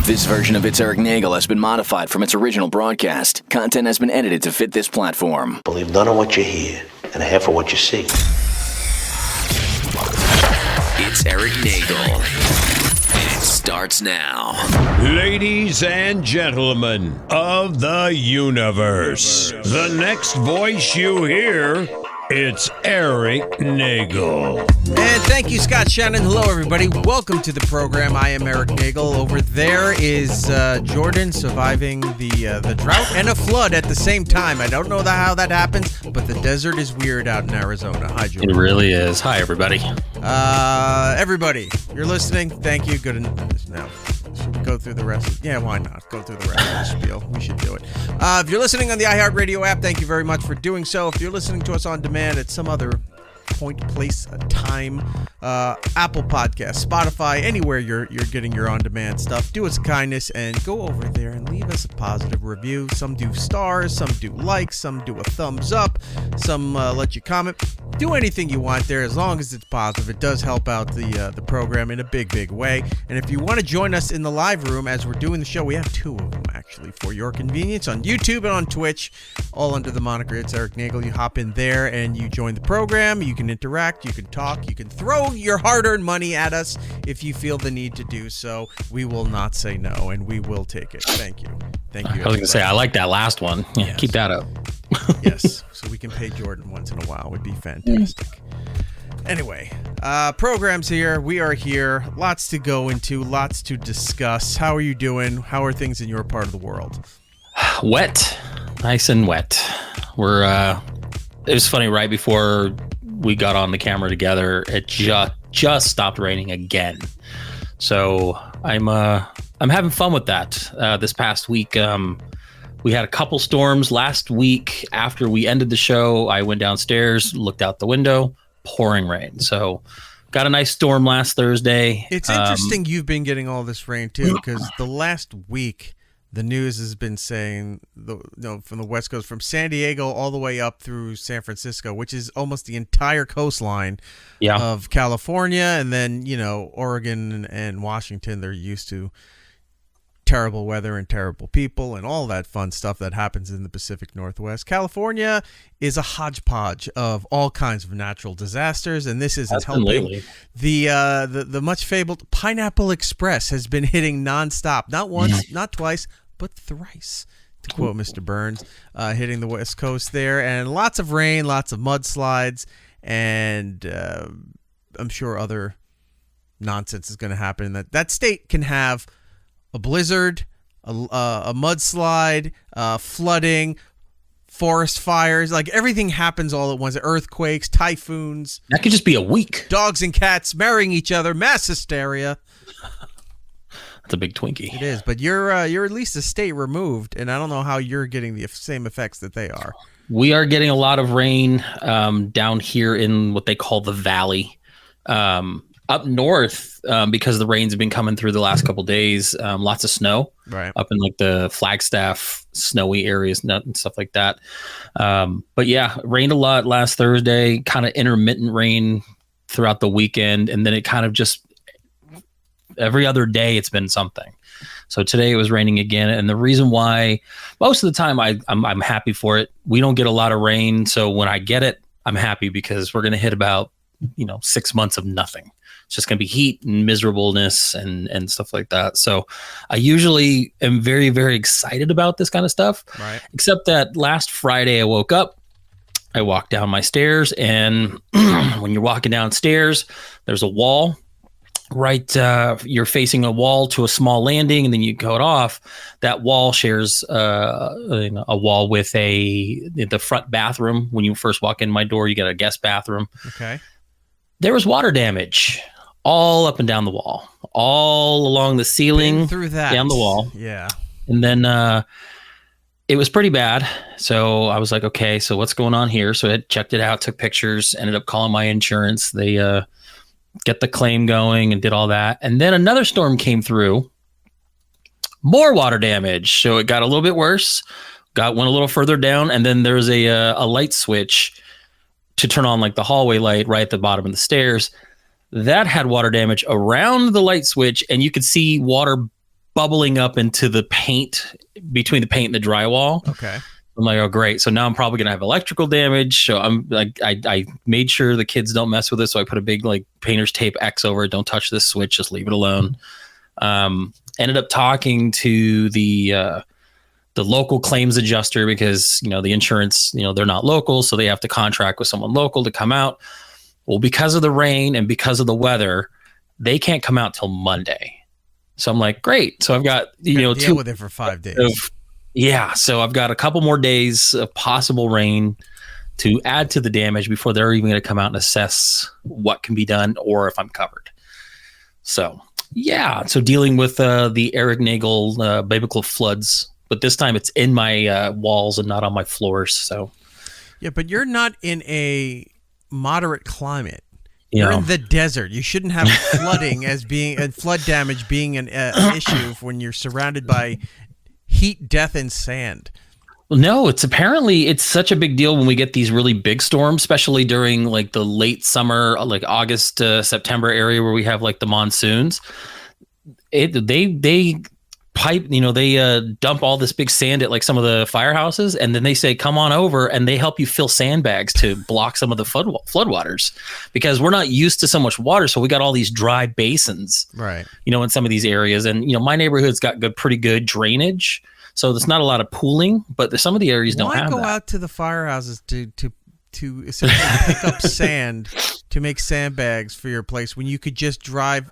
This version of It's Eric Nagel has been modified from its original broadcast. Content has been edited to fit this platform. Believe none of what you hear and half of what you see. It's Eric Nagel. It starts now. Ladies and gentlemen of the universe, the next voice you hear, it's Eric Nagel. And thank you, Scott Shannon. Hello, everybody. Welcome to the program. I am Eric Nagel. Over there is Jordan surviving the drought and a flood at the same time. I don't know how that happens, but the desert is weird out in Arizona. Hi, Jordan. It really is. Hi, everybody. Everybody, you're listening. Thank you. Good enough. Now, should we go through the rest? Yeah, why not? Go through the rest of the spiel. We should do it. If you're listening on the iHeartRadio app, thank you very much for doing so. If you're listening to us on demand at some other point, place, time, Apple Podcasts, Spotify, anywhere you're getting your on-demand stuff, do us a kindness and go over there and leave us a positive review. Some do stars, some do likes, some do a thumbs up, some let you comment. Do anything you want there as long as it's positive. It does help out the program in a big way. And if you want to join us in the live room as we're doing the show, we have two of them actually for your convenience on YouTube and on Twitch, all under the moniker It's Eric Nagel. You hop in there and you join the program. You can interact, you can talk, you can throw your hard-earned money at us if you feel the need to do so. We will not say no, and we will take it. Thank you. Thank you. I was going to say, I like that last one. Yeah, yes. Keep that up. Yes, so we can pay Jordan once in a while. Would be fantastic. Anyway, programs here. We are here. Lots to go into, lots to discuss. How are you doing? How are things in your part of the world? Wet. Nice and wet. It was funny, right before we got on the camera together, it just stopped raining again. So I'm having fun with that. This past week, we had a couple storms. Last week, after we ended the show, I went downstairs, looked out the window, pouring rain. So got a nice storm last Thursday. It's interesting you've been getting all this rain too, because the last week the news has been saying, from the West Coast, from San Diego all the way up through San Francisco, which is almost the entire coastline of California, and then, Oregon and Washington, they're used to terrible weather and terrible people and all that fun stuff that happens in the Pacific Northwest. California is a hodgepodge of all kinds of natural disasters, and this isn't helping. Lately. The much fabled Pineapple Express has been hitting nonstop, not once, not twice, but thrice, to quote Mr. Burns, hitting the West Coast there, and lots of rain, lots of mudslides, and I'm sure other nonsense is going to happen. That state can have a blizzard, a mudslide, flooding, forest fires, like everything happens all at once. Earthquakes, typhoons. That could just be a week. Dogs and cats marrying each other, mass hysteria. That's a big Twinkie. It is, but you're at least a state removed, and I don't know how you're getting the same effects that they are. We are getting a lot of rain down here in what they call the valley. Up north, because the rain's been coming through the last couple days, lots of snow, right, up in like the Flagstaff snowy areas and stuff like that. But yeah, it rained a lot last Thursday, kind of intermittent rain throughout the weekend. And then it kind of just every other day it's been something. So today it was raining again. And the reason why most of the time I'm happy for it. We don't get a lot of rain. So when I get it, I'm happy because we're going to hit about, 6 months of nothing. It's just going to be heat and miserableness and stuff like that. So I usually am very, very excited about this kind of stuff. Right. Except that last Friday I woke up, I walked down my stairs, and when you're walking downstairs, there's a wall. Right, you're facing a wall to a small landing, and then you go it off. That wall shares a wall with the front bathroom. When you first walk in my door, you get a guest bathroom. Okay. There was water damage all up and down the wall, all along the ceiling, through that, down the wall. Yeah. And then it was pretty bad. So I was like, okay, so what's going on here? So I checked it out, took pictures, ended up calling my insurance. They get the claim going and did all that. And then another storm came through, more water damage. So it got a little bit worse, went a little further down. And then there's a light switch to turn on like the hallway light right at the bottom of the stairs. That had water damage around the light switch, and you could see water bubbling up into the paint, between the paint and the drywall. Okay. I'm like, oh, great. So now I'm probably going to have electrical damage. So I'm like, I made sure the kids don't mess with it. So I put a big like painter's tape X over it. Don't touch this switch. Just leave it alone. Ended up talking to the local claims adjuster because, the insurance, they're not local. So they have to contract with someone local to come out. Well, because of the rain and because of the weather, they can't come out till Monday. So I'm like, great. So I've got, deal with it for 5 days. So I've got a couple more days of possible rain to add to the damage before they're even going to come out and assess what can be done or if I'm covered. So, so dealing with the Eric Nagel biblical floods, but this time it's in my walls and not on my floors. So, yeah, but you're not in a moderate climate. You're in the desert. You shouldn't have flooding as being and flood damage being an issue when you're surrounded by heat, death, and sand. Well, no, it's such a big deal when we get these really big storms, especially during like the late summer, like August to September area where we have like the monsoons. They pipe, they dump all this big sand at like some of the firehouses, and then they say, come on over, and they help you fill sandbags to block some of the floodwaters because we're not used to so much water. So we got all these dry basins, right? In some of these areas. And, my neighborhood's got pretty good drainage. So there's not a lot of pooling, but some of the areas don't have that. Why go out to the firehouses to essentially pick up sand to make sandbags for your place when you could just drive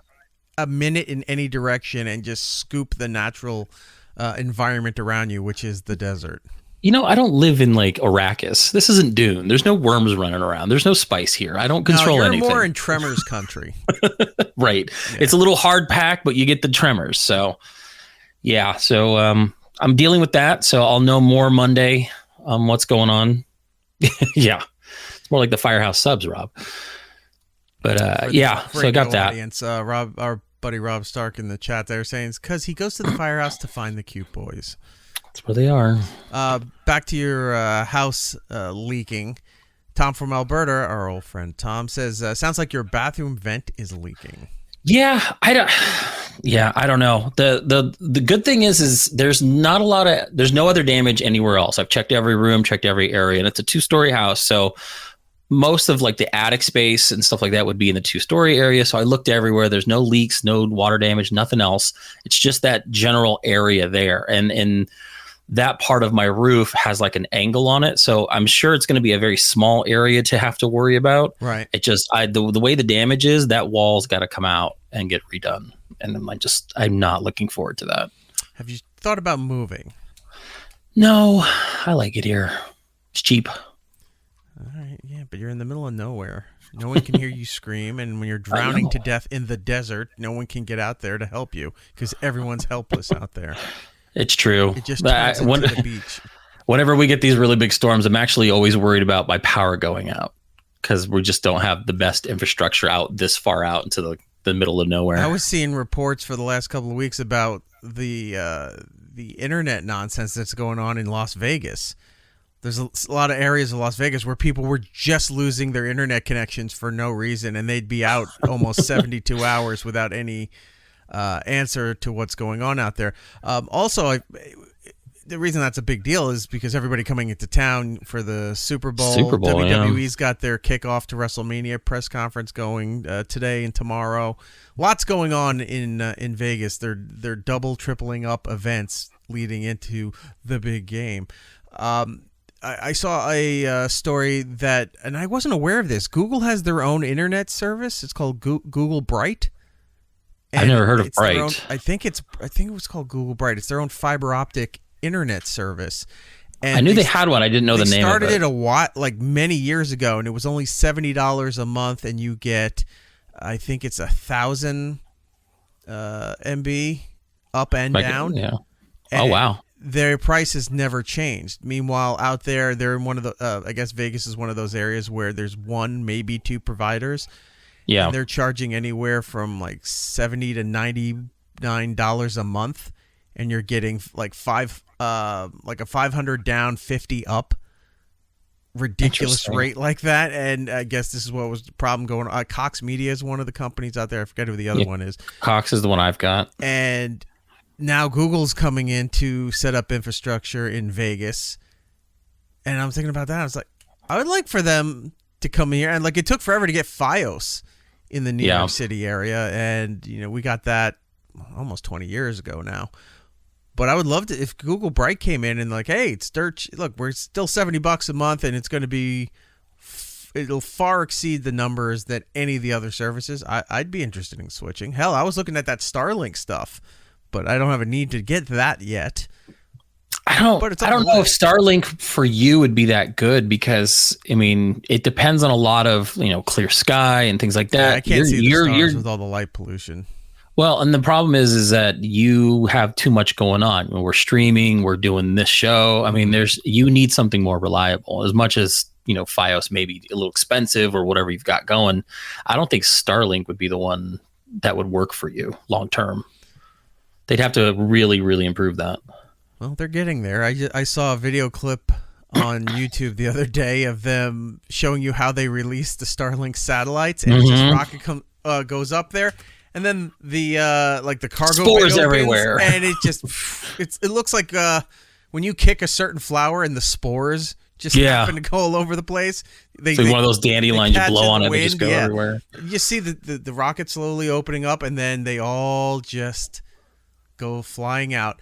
a minute in any direction and just scoop the natural environment around you, which is the desert? I don't live in like Arrakis. This isn't Dune. There's no worms running around. There's no spice here. I don't control anything. You're more in Tremors country. Right. Yeah. It's a little hard packed, but you get the tremors. So, yeah. So I'm dealing with that. So I'll know more Monday what's going on. Yeah. It's more like the Firehouse Subs, Rob. But so I got that. Audience, Rob, our buddy Rob Stark in the chat there saying it's because he goes to the firehouse to find the cute boys. That's where they are. Back to your house leaking. Tom from Alberta, our old friend Tom, says, sounds like your bathroom vent is leaking. Yeah, I don't know. The good thing is there's not there's no other damage anywhere else. I've checked every room, checked every area, and it's a 2-story house. So most of like the attic space and stuff like that would be in the 2-story area. So I looked everywhere. There's no leaks, no water damage, nothing else. It's just that general area there. And that part of my roof has like an angle on it. So I'm sure it's going to be a very small area to have to worry about. Right. It just, the way the damage is, that wall's got to come out and get redone. And I'm not looking forward to that. Have you thought about moving? No, I like it here. It's cheap. All right, yeah, but you're in the middle of nowhere. No one can hear you scream, and when you're drowning to death in the desert, no one can get out there to help you because everyone's helpless out there. It's true. It just turns into the beach. Whenever we get these really big storms, I'm actually always worried about my power going out because we just don't have the best infrastructure out this far out into the middle of nowhere. I was seeing reports for the last couple of weeks about the internet nonsense that's going on in Las Vegas. There's a lot of areas of Las Vegas where people were just losing their internet connections for no reason, and they'd be out almost 72 hours without any answer to what's going on out there. Also, the reason that's a big deal is because everybody coming into town for the Super Bowl. WWE's got their kickoff to Wrestlemania press conference going today and tomorrow. Lots going on in Vegas. They're double, tripling up events leading into the big game. I saw a story that, and I wasn't aware of this. Google has their own internet service. It's called Google Bright. I've never heard of Bright. I think it was called Google Bright. It's their own fiber optic internet service. And I knew they had one. I didn't know the name of it. They started it like many years ago, and it was only $70 a month, and you get, I think it's 1,000 MB up and down. Yeah. Oh wow. Their prices never changed. Meanwhile, out there, they're in one of the. I guess Vegas is one of those areas where there's one, maybe two providers. Yeah, and they're charging anywhere from like $70 to $99 a month, and you're getting like a 500 down, 50 up, ridiculous rate like that. And I guess this is what was the problem going on. Cox Media is one of the companies out there. I forget who the other one is. Cox is the one I've got. And now Google's coming in to set up infrastructure in Vegas. And I'm thinking about that. I was like, I would like for them to come here. And like, it took forever to get Fios in the New York City area. And, we got that almost 20 years ago now. But I would love to, if Google Bright came in and like, hey, it's dirt. Look, we're still $70 a month and it's going to be, it'll far exceed the numbers that any of the other services. I'd be interested in switching. Hell, I was looking at that Starlink stuff, but I don't have a need to get that yet. I don't know if Starlink for you would be that good because, it depends on a lot of, clear sky and things like that. Yeah, I can't see the stars with all the light pollution. Well, and the problem is that you have too much going on. We're streaming, we're doing this show. You need something more reliable. As much as, Fios may be a little expensive or whatever you've got going, I don't think Starlink would be the one that would work for you long term. They'd have to really, really improve that. Well, they're getting there. I saw a video clip on YouTube the other day of them showing you how they released the Starlink satellites, and just rocket goes up there. And then the cargo spores everywhere, and it looks like when you kick a certain flower and the spores just happen to go all over the place. One of those dandelions you blow on it, they just go everywhere. You see the rocket slowly opening up, and then they all just go flying out.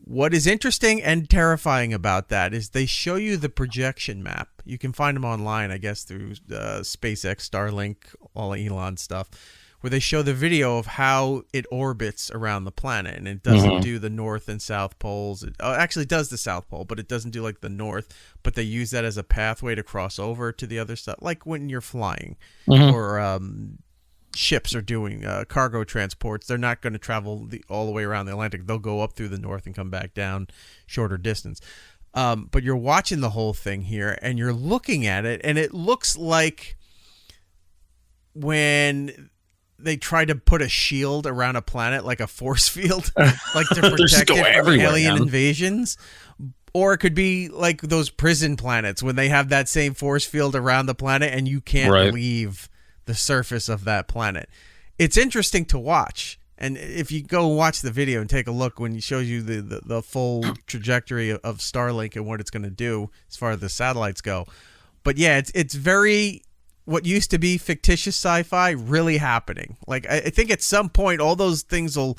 What is interesting and terrifying about that is they show you the projection map. You can find them online, I guess, through SpaceX, Starlink, all Elon stuff, where they show the video of how it orbits around the planet, and it doesn't do the north and south poles. It actually does the south pole, but it doesn't do like the north, but they use that as a pathway to cross over to the other stuff, like when you're flying or ships are doing cargo transports. They're not going to travel all the way around the Atlantic. They'll go up through the north and come back down shorter distance. But you're watching the whole thing here, and you're looking at it, and it looks like when they try to put a shield around a planet, like a force field, like to protect it from alien invasions. Or it could be like those prison planets when they have that same force field around the planet and you can't leave the surface of that planet. It's interesting to watch. And if you go watch the video and take a look when he shows you the full trajectory of Starlink and what it's going to do as far as the satellites go. But yeah, it's very... what used to be fictitious sci-fi really happening. Like, I think at some point all those things will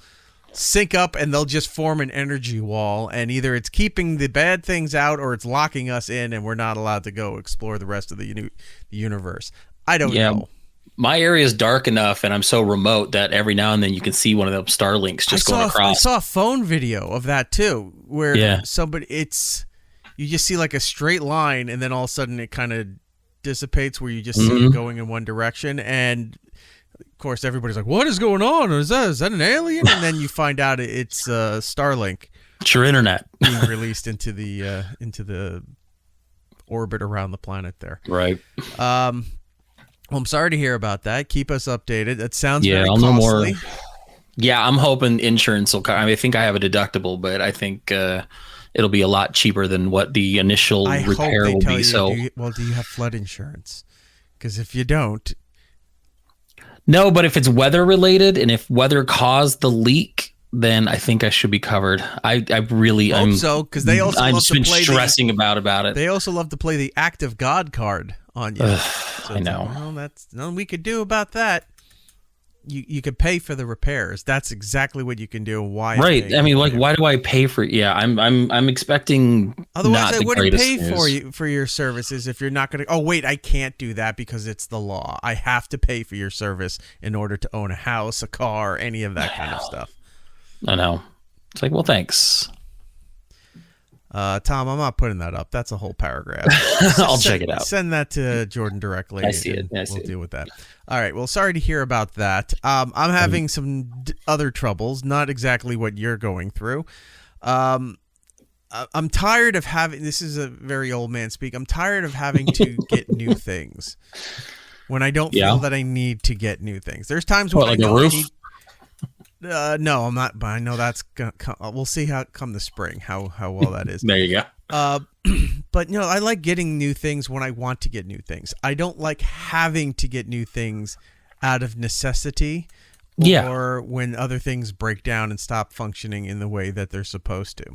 sync up and they'll just form an energy wall, and either it's keeping the bad things out or it's locking us in and we're not allowed to go explore the rest of the universe. I don't know. My area is dark enough and I'm so remote that every now and then you can see one of those Starlinks just going across. I saw a phone video of that too, where you just see like a straight line and then all of a sudden it kind of dissipates where you just see it going in one direction, and of course everybody's like, what is going on? Is that an alien? And then you find out it's Starlink. It's your internet being released into the orbit around the planet there. Right. Well, I'm sorry to hear about that. Keep us updated. It sounds very I'll costly. Know more. Yeah, I'm hoping insurance will come. I think I have a deductible, but I think it'll be a lot cheaper than what the initial repair will be. Do you have flood insurance? Because if you don't... No, but if it's weather related and if weather caused the leak, then I think I should be covered. I really hope so, because they also I've love been to play stressing about it. They also love to play the act of God card on you. I know. Like, well, that's nothing we could do about that. You could pay for the repairs. That's exactly what you can do. Why? Right. I mean, like, why do I pay for? Yeah, I'm expecting. Otherwise, I wouldn't pay for your services if you're not going to. Oh wait, I can't do that because it's the law. I have to pay for your service in order to own a house, a car, any of that kind of stuff. I know. It's like, well, thanks. Tom, I'm not putting that up. That's a whole paragraph. I'll check it out. Send that to Jordan directly. I see it. We'll deal with that. All right. Well, sorry to hear about that. I'm having some other troubles, not exactly what you're going through. I'm tired of having, this is a very old man speak. I'm tired of having to get new things when I don't feel that I need to get new things. There's times when like a roof? No, I'm not. But I know that's gonna come. We'll see how come the spring how well that is. There you go. But I like getting new things when I want to get new things. I don't like having to get new things out of necessity or when other things break down and stop functioning in the way that they're supposed to.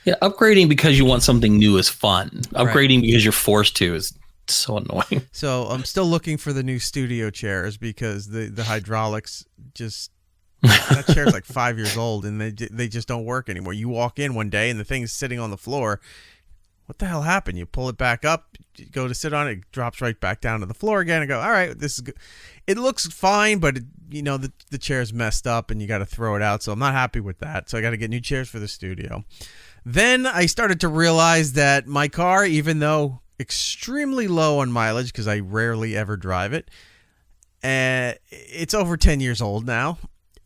Yeah, upgrading because you want something new is fun. Upgrading because you're forced to is so annoying. So I'm still looking for the new studio chairs because the hydraulics just that chair's like 5 years old and they just don't work anymore. You walk in one day and the thing's sitting on the floor. What the hell happened? You pull it back up, you go to sit on it, it drops right back down to the floor again and go, all right, this is good. It looks fine, but the chair's messed up and you got to throw it out. So I'm not happy with that. So I got to get new chairs for the studio. Then I started to realize that my car, even though extremely low on mileage because I rarely ever drive it, it's over 10 years old now.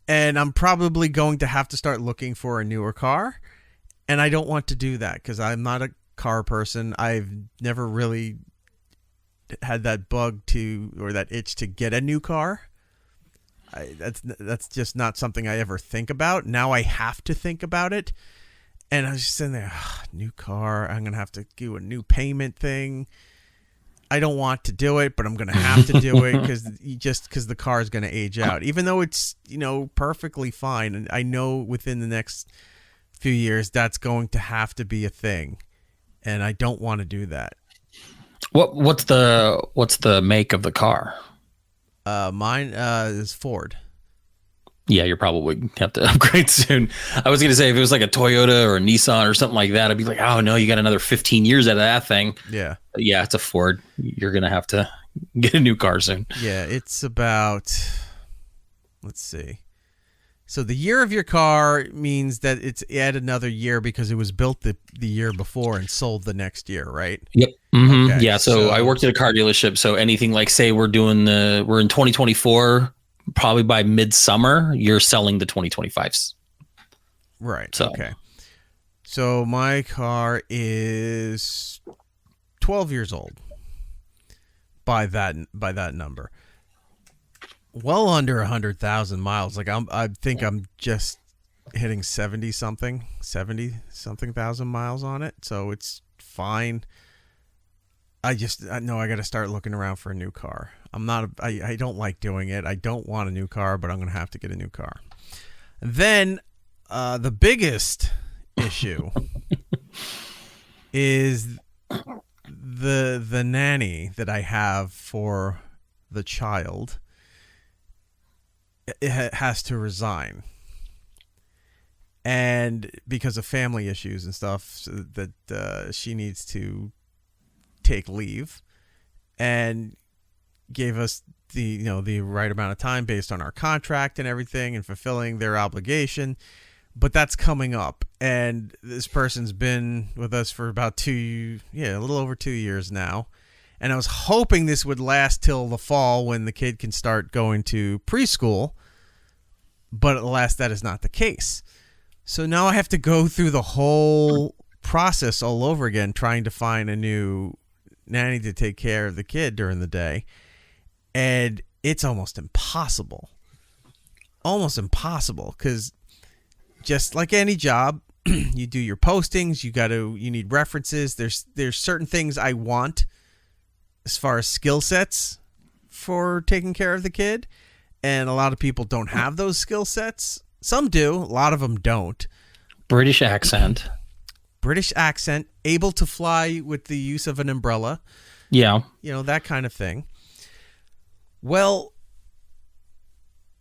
And I'm probably going to have to start looking for a newer car. And I don't want to do that because I'm not a car person. I've never really had that bug or that itch to get a new car. That's just not something I ever think about. Now I have to think about it. And I was just sitting there, new car. I'm going to have to do a new payment thing. I don't want to do it, but I'm going to have to do it because the car is going to age out, even though it's, perfectly fine. And I know within the next few years, that's going to have to be a thing. And I don't want to do that. What's the make of the car? Mine is Ford. Yeah, you're probably have to upgrade soon. I was going to say if it was like a Toyota or a Nissan or something like that, I'd be like, oh no, you got another 15 years out of that thing. Yeah. But yeah, it's a Ford. You're going to have to get a new car soon. Yeah, it's about, let's see. So the year of your car means that it's add another year because it was built the year before and sold the next year, right? Yep. Mm-hmm. Okay, yeah. So I worked at a car dealership. So anything like, say we're in 2024, probably by midsummer, you're selling the 2025s. Right. So. Okay. So my car is 12 years old by that number. Well under 100,000 miles. Like I think I'm just hitting 70 something thousand miles on it. So it's fine. I know I got to start looking around for a new car. I don't like doing it. I don't want a new car, but I'm going to have to get a new car. Then the biggest issue is the nanny that I have for the child. It has to resign, and because of family issues and stuff, so that she needs to take leave, and gave us the right amount of time based on our contract and everything, and fulfilling their obligation. But that's coming up, and this person's been with us for about a little over 2 years now. And I was hoping this would last till the fall when the kid can start going to preschool. But alas, that is not the case. So now I have to go through the whole process all over again, trying to find a new nanny to take care of the kid during the day. And it's almost impossible. Almost impossible, because just like any job, you do your postings, you need references. There's certain things I want as far as skill sets for taking care of the kid, and a lot of people don't have those skill sets. Some do, a lot of them don't. British accent, able to fly with the use of an umbrella. Yeah. That kind of thing. Well,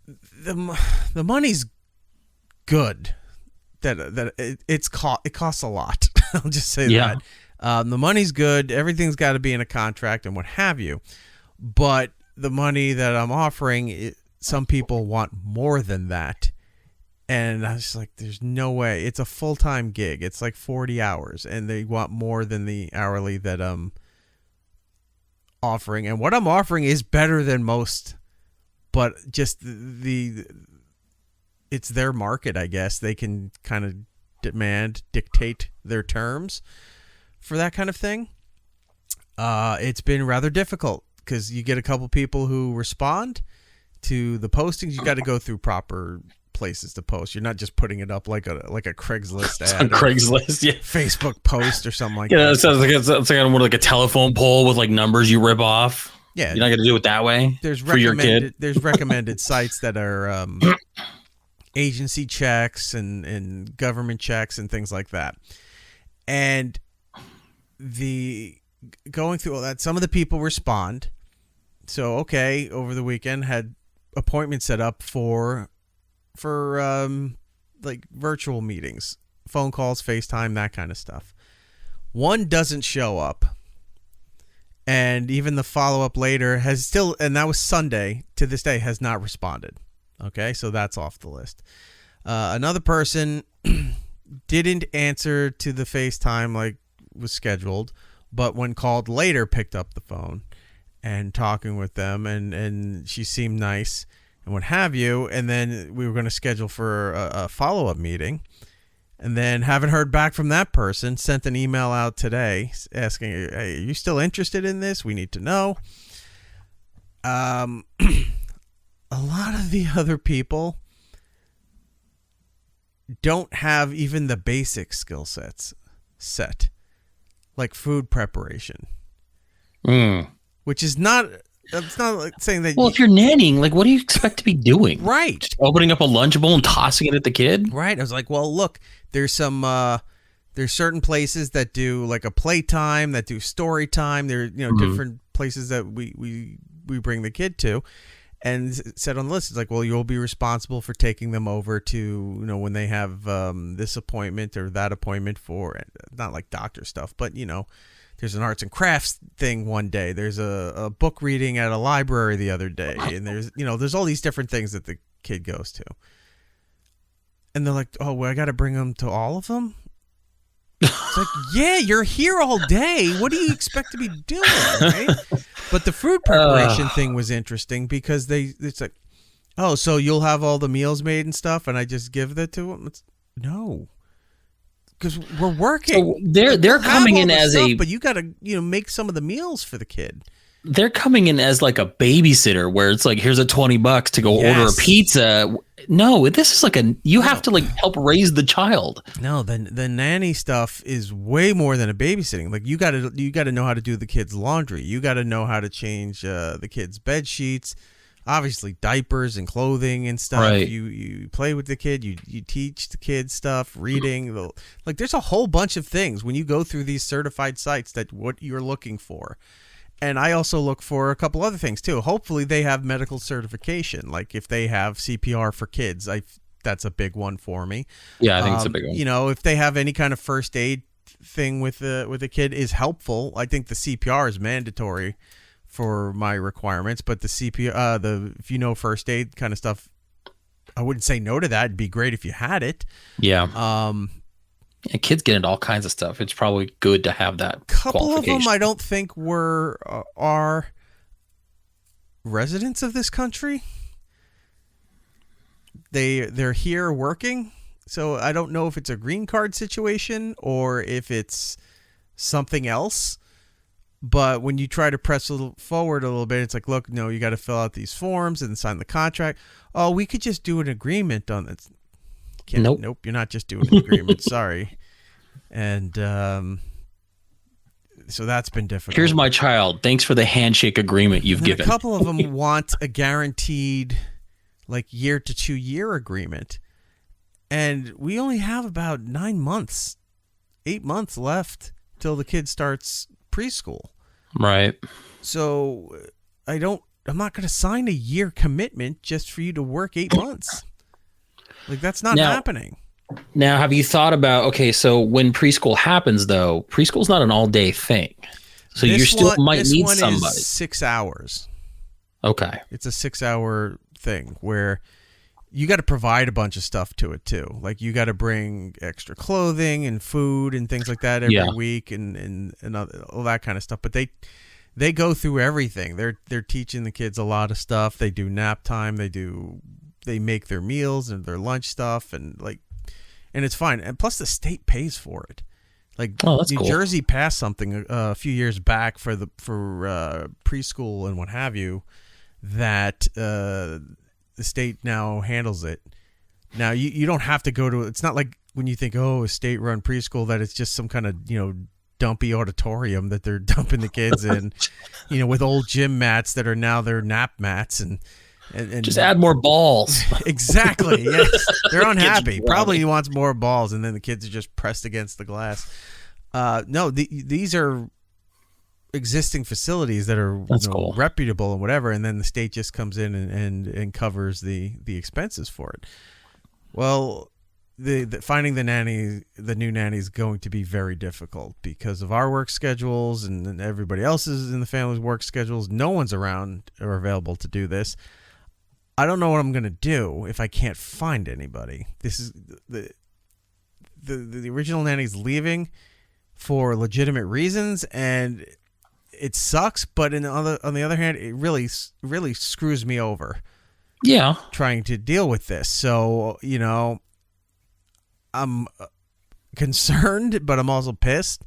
the money's good. It costs a lot. I'll just say that. The money's good. Everything's got to be in a contract and what have you. But the money that I'm offering, some people want more than that. And I was just like, there's no way. It's a full-time gig. It's like 40 hours, and they want more than the hourly that I'm offering. And what I'm offering is better than most, but just it's their market, I guess. They can kind of dictate their terms for that kind of thing. It's been rather difficult because you get a couple people who respond to the postings. You got to go through proper places to post. You're not just putting it up like a Craigslist ad, on Craigslist, yeah, Facebook post or something like that. that. It sounds like it's like a telephone pole with like numbers you rip off. Yeah, you're not going to do it that way for your kid. There's recommended sites that are agency checks and government checks and things like that. And going through all that, some of the people respond. So, okay, over the weekend had appointments set up for like virtual meetings, phone calls, FaceTime, that kind of stuff. One doesn't show up. And even the follow-up later and that was Sunday, to this day, has not responded. Okay, so that's off the list. Another person didn't answer to the FaceTime like was scheduled, but when called later, picked up the phone and talking with them, and she seemed nice and what have you. And then we were going to schedule for a follow-up meeting. And then haven't heard back from that person. Sent an email out today asking, hey, are you still interested in this? We need to know. A lot of the other people don't have even the basic skill sets set, like food preparation. Which is not... It's not like saying that. Well, if you're nannying, like, what do you expect to be doing? Right. Just opening up a Lunchable and tossing it at the kid? Right. I was like, well, look, there's certain places that do like a playtime, that do story time. There, different places that we bring the kid to, and said on the list, it's like, well, you'll be responsible for taking them over to, when they have this appointment or that appointment for, not like doctor stuff, but there's an arts and crafts thing one day. There's a book reading at a library the other day. And there's all these different things that the kid goes to. And they're like, oh, well, I got to bring them to all of them? It's like, yeah, you're here all day. What do you expect to be doing, right? But the food preparation thing was interesting because it's like, oh, so you'll have all the meals made and stuff and I just give that to them? No. Because we're working. So they're coming in as but you got to make some of the meals for the kid. They're coming in as like a babysitter, where it's like, here's a $20 to go order a pizza. No, this is like you have to like help raise the child. No, the nanny stuff is way more than a babysitting. Like you got to know how to do the kids' laundry. You got to know how to change the kids' bed sheets. Obviously, diapers and clothing and stuff. Right. You play with the kid. You teach the kids stuff, reading. There's a whole bunch of things when you go through these certified sites that what you're looking for. And I also look for a couple other things too. Hopefully, they have medical certification. Like if they have CPR for kids, that's a big one for me. Yeah, I think it's a big one. If they have any kind of first aid thing with a kid is helpful. I think the CPR is mandatory for my requirements, but the CPR, if first aid kind of stuff, I wouldn't say no to that. It'd be great if you had it. Yeah. Kids get into all kinds of stuff. It's probably good to have that. Couple of them, I don't think are residents of this country. They're here working, so I don't know if it's a green card situation or if it's something else. But when you try to press forward a little bit, it's like, look, no, you got to fill out these forms and sign the contract. Oh, we could just do an agreement on this. Nope, you're not just doing an agreement. Sorry. And so that's been difficult. Here's my child. Thanks for the handshake agreement you've given. A couple of them want a guaranteed like year to 2 year agreement. And we only have about 8 months left till the kid starts preschool. Right. So I'm not going to sign a year commitment just for you to work 8 months. Like that's not happening. Now, have you thought about, okay, so when preschool happens though, preschool's not an all day thing. So you still might need somebody. Is 6 hours. Okay. It's a 6 hour thing where you got to provide a bunch of stuff to it too. Like you got to bring extra clothing and food and things like that every week and all that kind of stuff. But they go through everything. They're teaching the kids a lot of stuff. They do nap time. They make their meals and their lunch stuff and it's fine. And plus the state pays for it. Like New Jersey passed something a few years back for preschool and what have you that the state now handles it. Now you don't have to go to. It's not like when you think, oh, a state-run preschool, that it's just some kind of dumpy auditorium that they're dumping the kids in, with old gym mats that are now their nap mats and just add more balls. Exactly. Yes, they're unhappy. Probably he wants more balls, and then the kids are just pressed against the glass. No, these are existing facilities that are cool. reputable and whatever, and then the state just comes in and covers the expenses for it. Well, the finding the new nanny is going to be very difficult because of our work schedules and everybody else's in the family's work schedules. No one's around or available to do this. I don't know what I'm going to do if I can't find anybody. This is the original nanny's leaving for legitimate reasons, and it sucks. But on the other hand, it really screws me over. Yeah, trying to deal with this. So I'm concerned, but I'm also pissed.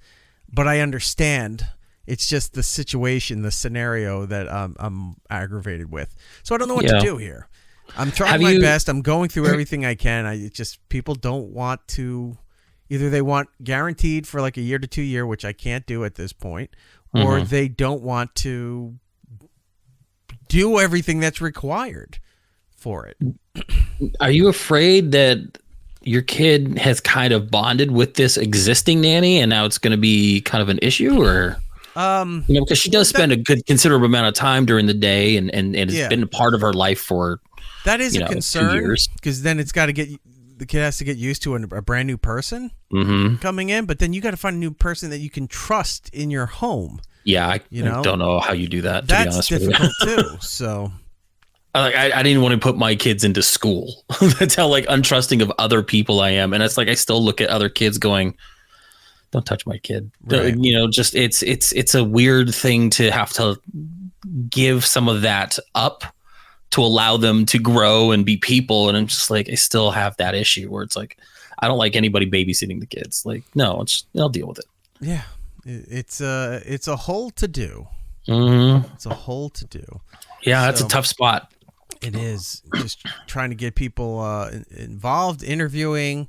But I understand. It's just the situation, the scenario that I'm aggravated with. So I don't know what to do here. I'm trying my best. I'm going through everything I can. It's just people don't want to. Either they want guaranteed for like a year to 2 year, which I can't do at this point, or they don't want to do everything that's required for it. Are you afraid that your kid has kind of bonded with this existing nanny and now it's going to be kind of an issue, or? Because she does spend a good considerable amount of time during the day and has been a part of her life for that is a concern, because then it's got to the kid has to get used to a brand new person coming in, but then you got to find a new person that you can trust in your home. Yeah, I don't know how you do that. That's to be honest difficult with you. too. So I didn't want to put my kids into school. That's how untrusting of other people I am, and it's I still look at other kids going, don't touch my kid. Right. Just it's a weird thing to have to give some of that up to allow them to grow and be people. And I'm just I still have that issue where it's I don't like anybody babysitting the kids. No, I'll deal with it. Yeah. It's a whole to do. Mm-hmm. It's a whole to do. Yeah. That's a tough spot. It is just trying to get people involved, interviewing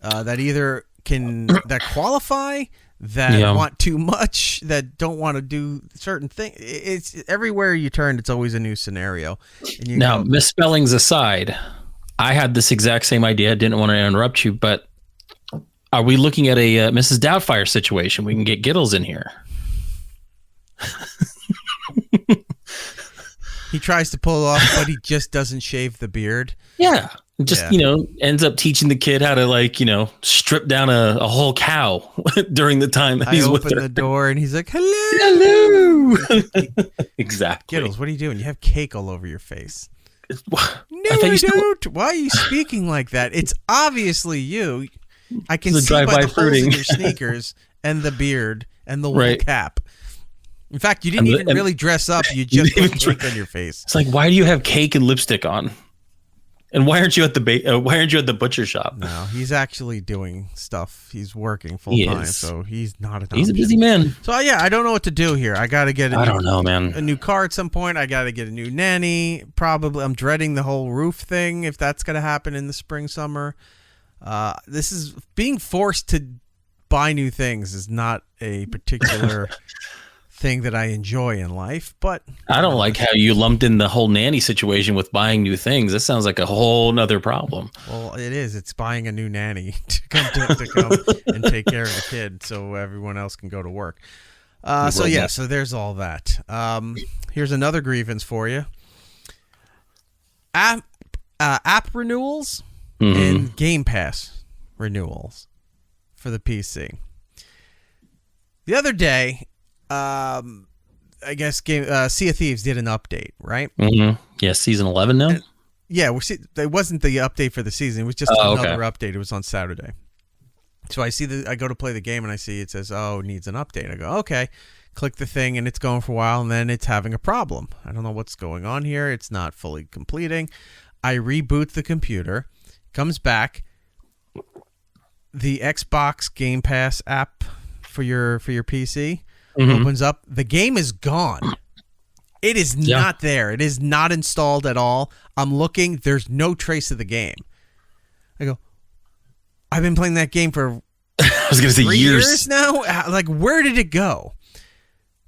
that either that qualify, that want too much, that don't want to do certain things. It's everywhere you turn, it's always a new scenario. And now, misspellings aside, I had this exact same idea. I didn't want to interrupt you, but are we looking at a Mrs. Doubtfire situation? We can get Giddles in here. He tries to pull off, but he just doesn't shave the beard. Yeah. Just, ends up teaching the kid how to, strip down a whole cow during the time that he's with her. I open the door and he's like, hello. Exactly. Giddles, what are you doing? You have cake all over your face. No, I don't. Why are you speaking like that? It's obviously you. I can see by the holes in your sneakers and the beard and the wool cap. In fact, you didn't even really dress up. You just put cake on your face. It's why do you have cake and lipstick on? And why aren't you at the butcher shop? No, he's actually doing stuff. He's working full time, so he's not an option. He's a busy man. So I don't know what to do here. I got to get a new car at some point. I got to get a new nanny. Probably, I'm dreading the whole roof thing if that's going to happen in the spring, summer. This is being forced to buy new things is not a particular thing that I enjoy in life, but I don't like how you lumped in the whole nanny situation with buying new things. That sounds like a whole nother problem. Well, it is. It's buying a new nanny to come and take care of the kid so everyone else can go to work. So there's all that. Here's another grievance for you. App renewals and Game Pass renewals for the PC. The other day, I guess Sea of Thieves did an update, right? Mm-hmm. Yeah, season 11 now? It wasn't the update for the season. It was just another update. It was on Saturday. So I go to play the game and I see it says, it needs an update. I go, okay. Click the thing and it's going for a while and then it's having a problem. I don't know what's going on here. It's not fully completing. I reboot the computer. Comes back. The Xbox Game Pass app for your PC opens up. The game is gone. It is not there. It is not installed at all. I'm looking. There's no trace of the game. I go, I've been playing that game for I was going to say 3 years. years now. Like, where did it go?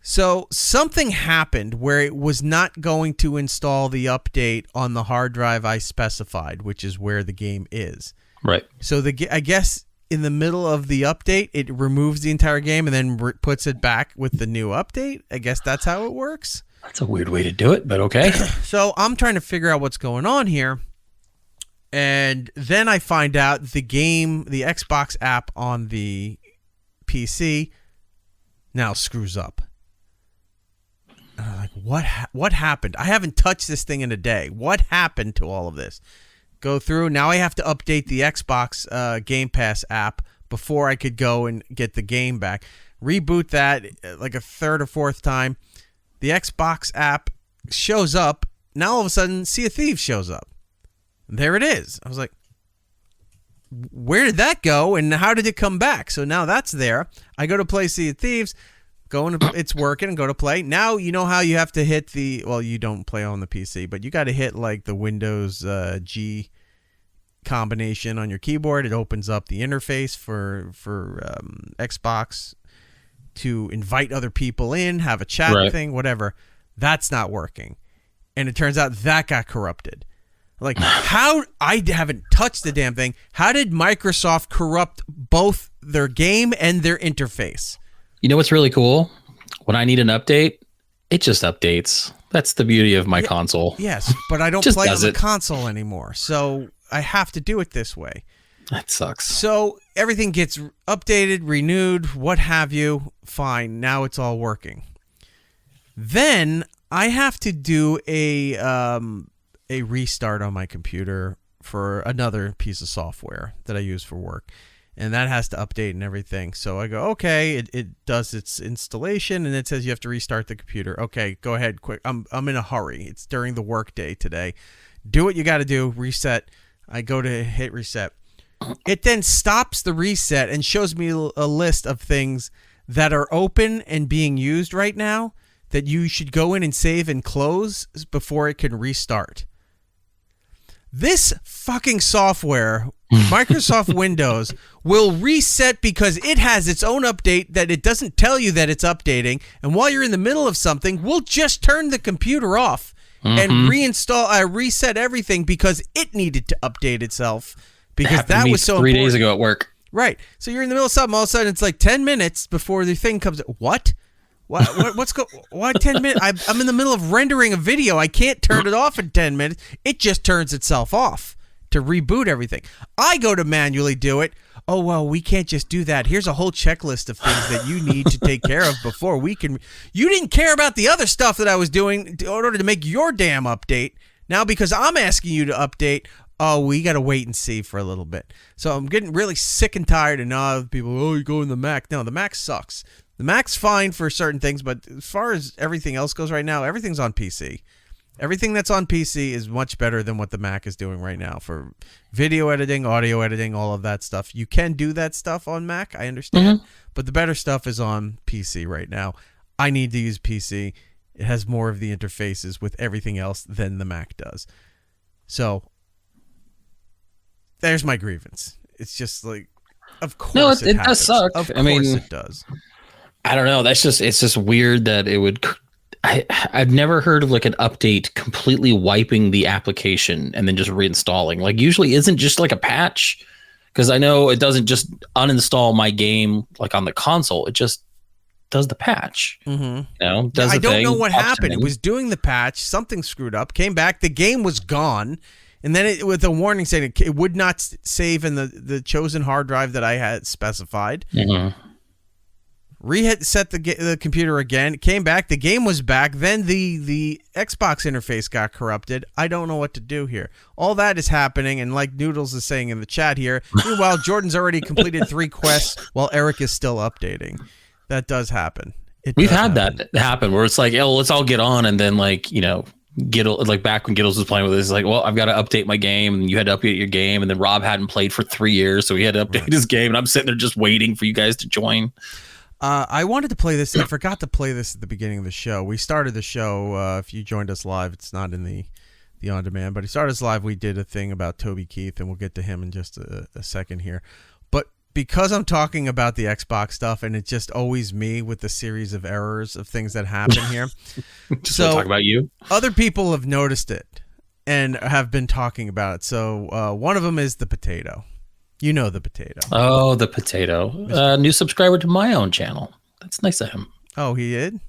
So something happened where it was not going to install the update on the hard drive I specified, which is where the game is. Right. So I guess in the middle of the update, it removes the entire game and then puts it back with the new update. I guess that's how it works. That's a weird way to do it, but okay. So I'm trying to figure out what's going on here. And then I find out the Xbox app on the PC now screws up. And I'm like, what happened? I haven't touched this thing in a day. What happened to all of this? Go through. Now I have to update the Xbox Game Pass app before I could go and get the game back. Reboot that like a third or fourth time. The Xbox app shows up. Now all of a sudden, Sea of Thieves shows up. There it is. I was like, where did that go and how did it come back? So now that's there. I go to play Sea of Thieves, it's working and go to play. Now you know how you have to hit you don't play on the PC, but you got to hit like the Windows G combination on your keyboard. It opens up the interface for Xbox to invite other people in, have a chat thing, whatever. That's not working. And it turns out that got corrupted. Like, how? I haven't touched the damn thing. How did Microsoft corrupt both their game and their interface? You know what's really cool? When I need an update, it just updates. That's the beauty of my console. Yes, but I don't Just play on does the it. console anymore, so I have to do it this way. That sucks. So everything gets updated, renewed, what have you. Fine, now it's all working. Then I have to do a restart on my computer for another piece of software that I use for work. And that has to update and everything. So I go, okay, it does its installation and it says you have to restart the computer. Okay, go ahead, quick. I'm in a hurry. It's during the work day today. Do what you got to do, reset. I go to hit reset. It then stops the reset and shows me a list of things that are open and being used right now that you should go in and save and close before it can restart. This fucking software, Microsoft Windows, will reset because it has its own update that it doesn't tell you that it's updating. And while you're in the middle of something, we'll just turn the computer off and reset everything because it needed to update itself because that was so 3 important. days ago at work. Right. So you're in the middle of something, all of a sudden it's like 10 minutes before the thing comes. What? Why 10 minutes? I'm in the middle of rendering a video. I can't turn it off in 10 minutes. It just turns itself off to reboot everything. I go to manually do it. Oh, well, we can't just do that. Here's a whole checklist of things that you need to take care of before we can. You didn't care about the other stuff that I was doing in order to make your damn update. Now, because I'm asking you to update, oh, we got to wait and see for a little bit. So I'm getting really sick and tired of now people, oh, you go in the Mac. No, the Mac sucks. The Mac's fine for certain things, but as far as everything else goes right now, everything's on PC. Everything that's on PC is much better than what the Mac is doing right now for video editing, audio editing, all of that stuff. You can do that stuff on Mac, I understand, but the better stuff is on PC right now. I need to use PC. It has more of the interfaces with everything else than the Mac does. So there's my grievance. It's just like, of course it does suck. Of course it does. I don't know. It's just weird that it would. I've never heard of like an update completely wiping the application and then just reinstalling. Like usually isn't just like a patch, because I know it doesn't just uninstall my game like on the console. It just does the patch. You know, does I the don't thing, know what pops happened. in. It was doing the patch. Something screwed up. Came back. The game was gone. And then with a warning saying it would not save in the chosen hard drive that I had specified. Reset the computer again. It came back. The game was back. Then the Xbox interface got corrupted. I don't know what to do here. All that is happening, and like Noodles is saying in the chat here, meanwhile, Jordan's already completed 3 quests while Eric is still updating. That does happen. We've had that happen where it's like, oh, let's all get on, and then like, you know, Giddle, like back when Giddles was playing with it, it's like, well, I've got to update my game, and you had to update your game, and then Rob hadn't played for 3 years, so he had to update his game, and I'm sitting there just waiting for you guys to join. I wanted to play this. I forgot to play this at the beginning of the show. We started the show. If you joined us live, it's not in the on-demand, but he started us live. We did a thing about Toby Keith, and we'll get to him in just a second here. But because I'm talking about the Xbox stuff, and it's just always me with the series of errors of things that happen here. Just so talk about you. Other people have noticed it and have been talking about it. So one of them is the potato. You know the potato. Oh, the potato. New subscriber to my own channel. That's nice of him. Oh, he did?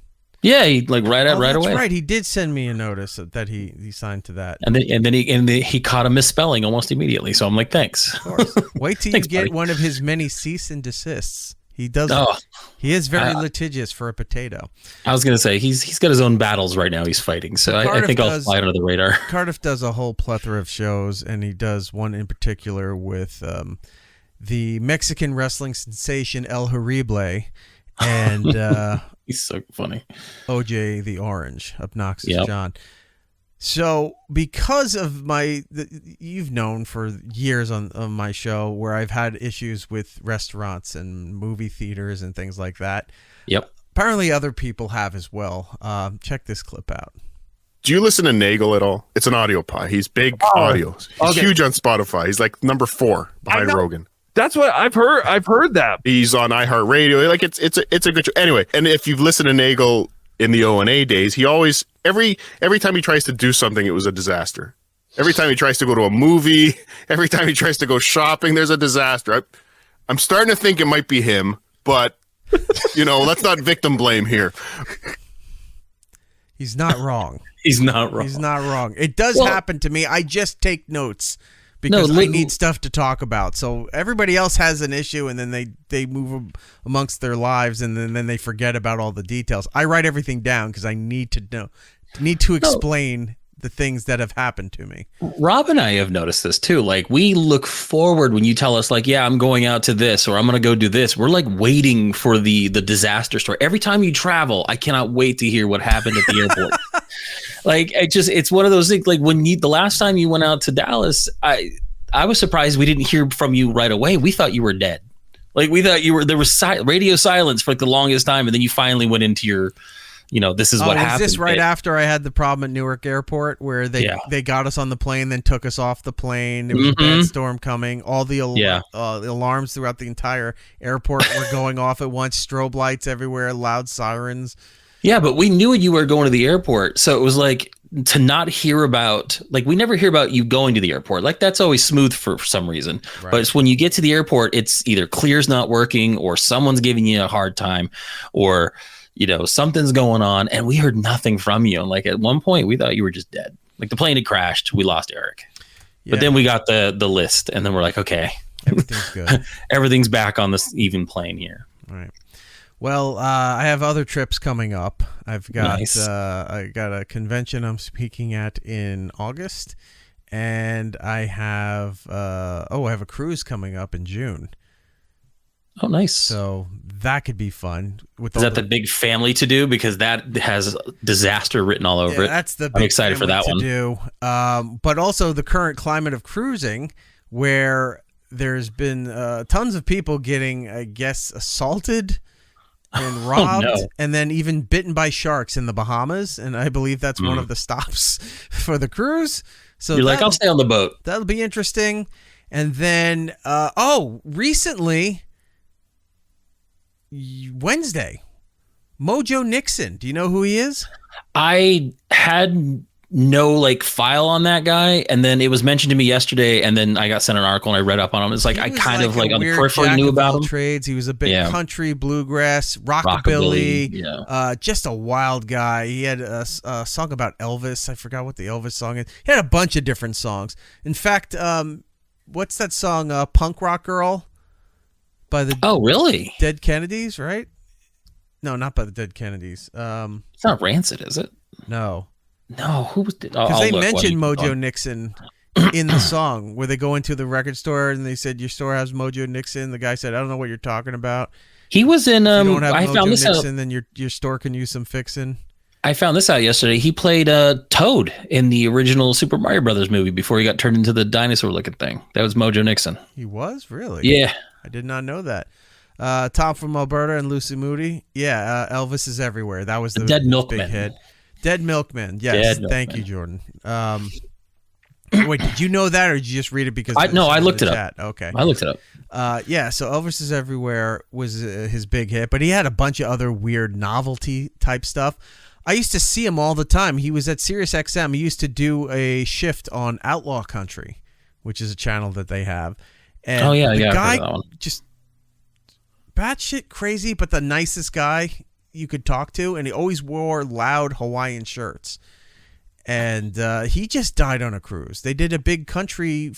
Yeah, he right away. That's right. He did send me a notice that he signed to that. And then he caught a misspelling almost immediately. So I'm like, thanks. Of course. Wait till you get buddy. One of his many cease and desists. He does. Oh, he is very litigious for a potato. I was gonna say he's got his own battles right now. He's fighting. So I think I'll fly under the radar. Cardiff does a whole plethora of shows, and he does one in particular with the Mexican wrestling sensation El Horrible. And he's so funny. OJ the Orange, Obnoxious John. So because of you've known for years on my show where I've had issues with restaurants and movie theaters and things like that. Yep. Apparently other people have as well. Check this clip out. Do you listen to Nagel at all? It's an audio pod. He's big audio. He's huge on Spotify. He's like number 4 behind Rogan. That's what I've heard. I've heard that. He's on iHeartRadio. Like it's a good show. Anyway, and if you've listened to Nagel in the O&A days, he always every time he tries to do something, it was a disaster. Every time he tries to go to a movie, every time he tries to go shopping, there's a disaster. I'm starting to think it might be him, but let's not victim blame here. He's not wrong. He's not wrong. He's not wrong. It does happen to me. I just take notes. Because I need stuff to talk about. So everybody else has an issue, and then they move amongst their lives, and then they forget about all the details. I write everything down because I need to explain the things that have happened to me. Rob and I have noticed this too. Like, we look forward when you tell us, like, yeah, I'm going out to this, or I'm going to go do this. We're like waiting for the disaster story. Every time you travel, I cannot wait to hear what happened at the airport. Like, it's one of those things. Like, the last time you went out to Dallas, I was surprised we didn't hear from you right away. We thought you were dead. Like, we thought there was radio silence for like the longest time, and then you finally went into your, this is what happened. Is this right after I had the problem at Newark Airport where they got us on the plane, then took us off the plane? There was a bad storm coming. All the alarms throughout the entire airport were going off at once. Strobe lights everywhere, loud sirens. Yeah, but we knew you were going to the airport, so it was like to not hear about, like, we never hear about you going to the airport. Like, that's always smooth for some reason. Right. But it's when you get to the airport, it's either Clear's not working, or someone's giving you a hard time, or something's going on, and we heard nothing from you. And like, at one point, we thought you were just dead. Like, the plane had crashed, we lost Eric. Yeah. But then we got the list, and then we're like, okay, everything's good. Everything's back on this even plane here. All right. Well, I have other trips coming up. I've got nice. I got a convention I'm speaking at in August, and I have I have a cruise coming up in June. Oh, nice. So that could be fun. Is that the big family to do? Because that has disaster written all over it. That's the big I'm excited for that to one. Do. But also the current climate of cruising, where there's been tons of people getting, I guess, assaulted and robbed, and then even bitten by sharks in the Bahamas, and I believe that's one of the stops for the cruise. So you're like, I'll stay on the boat. That'll be interesting. And then, recently, Wednesday, Mojo Nixon. Do you know who he is? I had no file on that guy, and then it was mentioned to me yesterday, and then I got sent an article and I read up on him. It's like I kind of on the periphery knew about him. Trades. He was a big country, bluegrass, rockabilly, just a wild guy. He had a song about Elvis. I forgot what the Elvis song is. He had a bunch of different songs. In fact, what's that song? Punk Rock Girl by the really Dead Kennedys, right? No, not by the Dead Kennedys. It's not Rancid, is it? No, who was? Because they mentioned Mojo Nixon in the song, where they go into the record store and they said, "Your store has Mojo Nixon." The guy said, "I don't know what you're talking about." He was in. If you don't have I Mojo found this Nixon, out. Then your store can use some fixing. I found this out yesterday. He played Toad in the original Super Mario Brothers movie before he got turned into the dinosaur-looking thing. That was Mojo Nixon. He was? Really? Yeah. I did not know that. Tom from Alberta and Lucy Moody. Yeah, Elvis is Everywhere. That was the Dead big Milkman. hit. Dead Milkman. Yes. Thank you, Jordan. Wait, did you know that, or did you just read it because I looked it up. Okay. I looked it up. Yeah, so Elvis is Everywhere was his big hit, but he had a bunch of other weird novelty type stuff. I used to see him all the time. He was at Sirius XM. He used to do a shift on Outlaw Country, which is a channel that they have. And the guy just batshit crazy, but the nicest guy you could talk to, and he always wore loud Hawaiian shirts. And he just died on a cruise. They did a big country.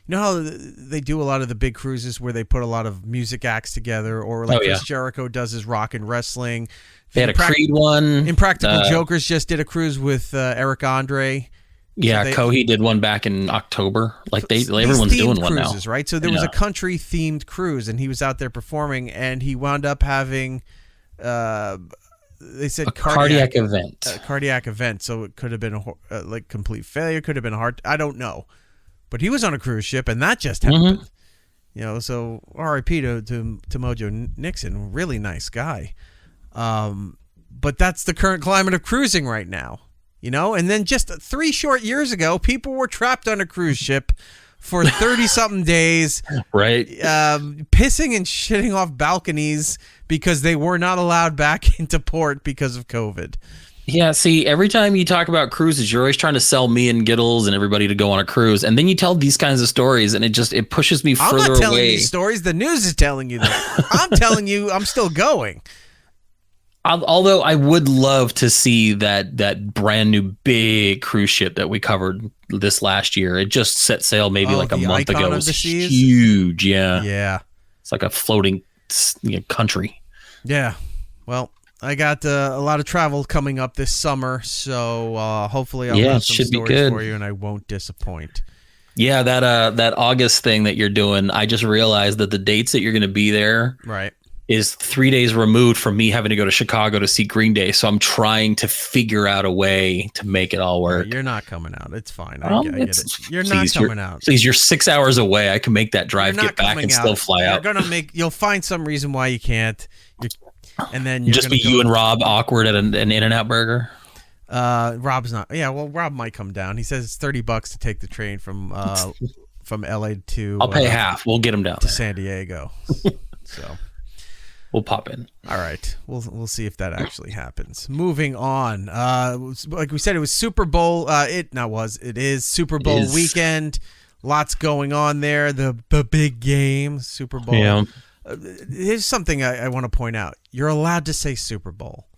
You know how they do a lot of the big cruises where they put a lot of music acts together, or like Chris Jericho does his rock and wrestling. They had a Creed one. Impractical Jokers just did a cruise with Eric Andre. Yeah, so Cohee did one back in October. Like everyone's doing one now, right? So there was a country themed cruise, and he was out there performing, and he wound up having, they said cardiac event. Cardiac event. So it could have been like complete failure. Could have been a heart. I don't know. But he was on a cruise ship, and that just happened. You know, so R.I.P. to Mojo Nixon, really nice guy. But that's the current climate of cruising right now, you know. And then just 3 short years ago, people were trapped on a cruise ship for 30-something days, right? Pissing and shitting off balconies because they were not allowed back into port because of COVID. Yeah, see, every time you talk about cruises, you're always trying to sell me and Giddles and everybody to go on a cruise, and then you tell these kinds of stories, and it pushes me further away. I'm not telling you stories. The news is telling you that. I'm telling you, I'm still going. Although I would love to see that brand new big cruise ship that we covered this last year. It just set sail maybe like a month ago. It was huge. Yeah. It's like a floating country. Yeah. Well, I got a lot of travel coming up this summer, so hopefully I'll have some stories for you, and I won't disappoint. Yeah, that August thing that you're doing, I just realized that the dates that you're going to be there is 3 days removed from me having to go to Chicago to see Green Day, so I'm trying to figure out a way to make it all work. You're not coming out. It's fine. I get it. You're not coming out. Please, you're 6 hours away. I can make that drive, get back, and still fly out. You'll find some reason why you can't. And then just be you and Rob awkward at an In-N-Out Burger. Rob's not. Yeah, well, Rob might come down. He says it's $30 to take the train from LA to. I'll pay half. We'll get him down to San Diego. So we'll pop in. All right, we'll see if that actually happens. Moving on. Like we said, it was Super Bowl. It is Super Bowl weekend. Lots going on there. The big game, Super Bowl. Yeah. Here's something I want to point out. You're allowed to say Super Bowl.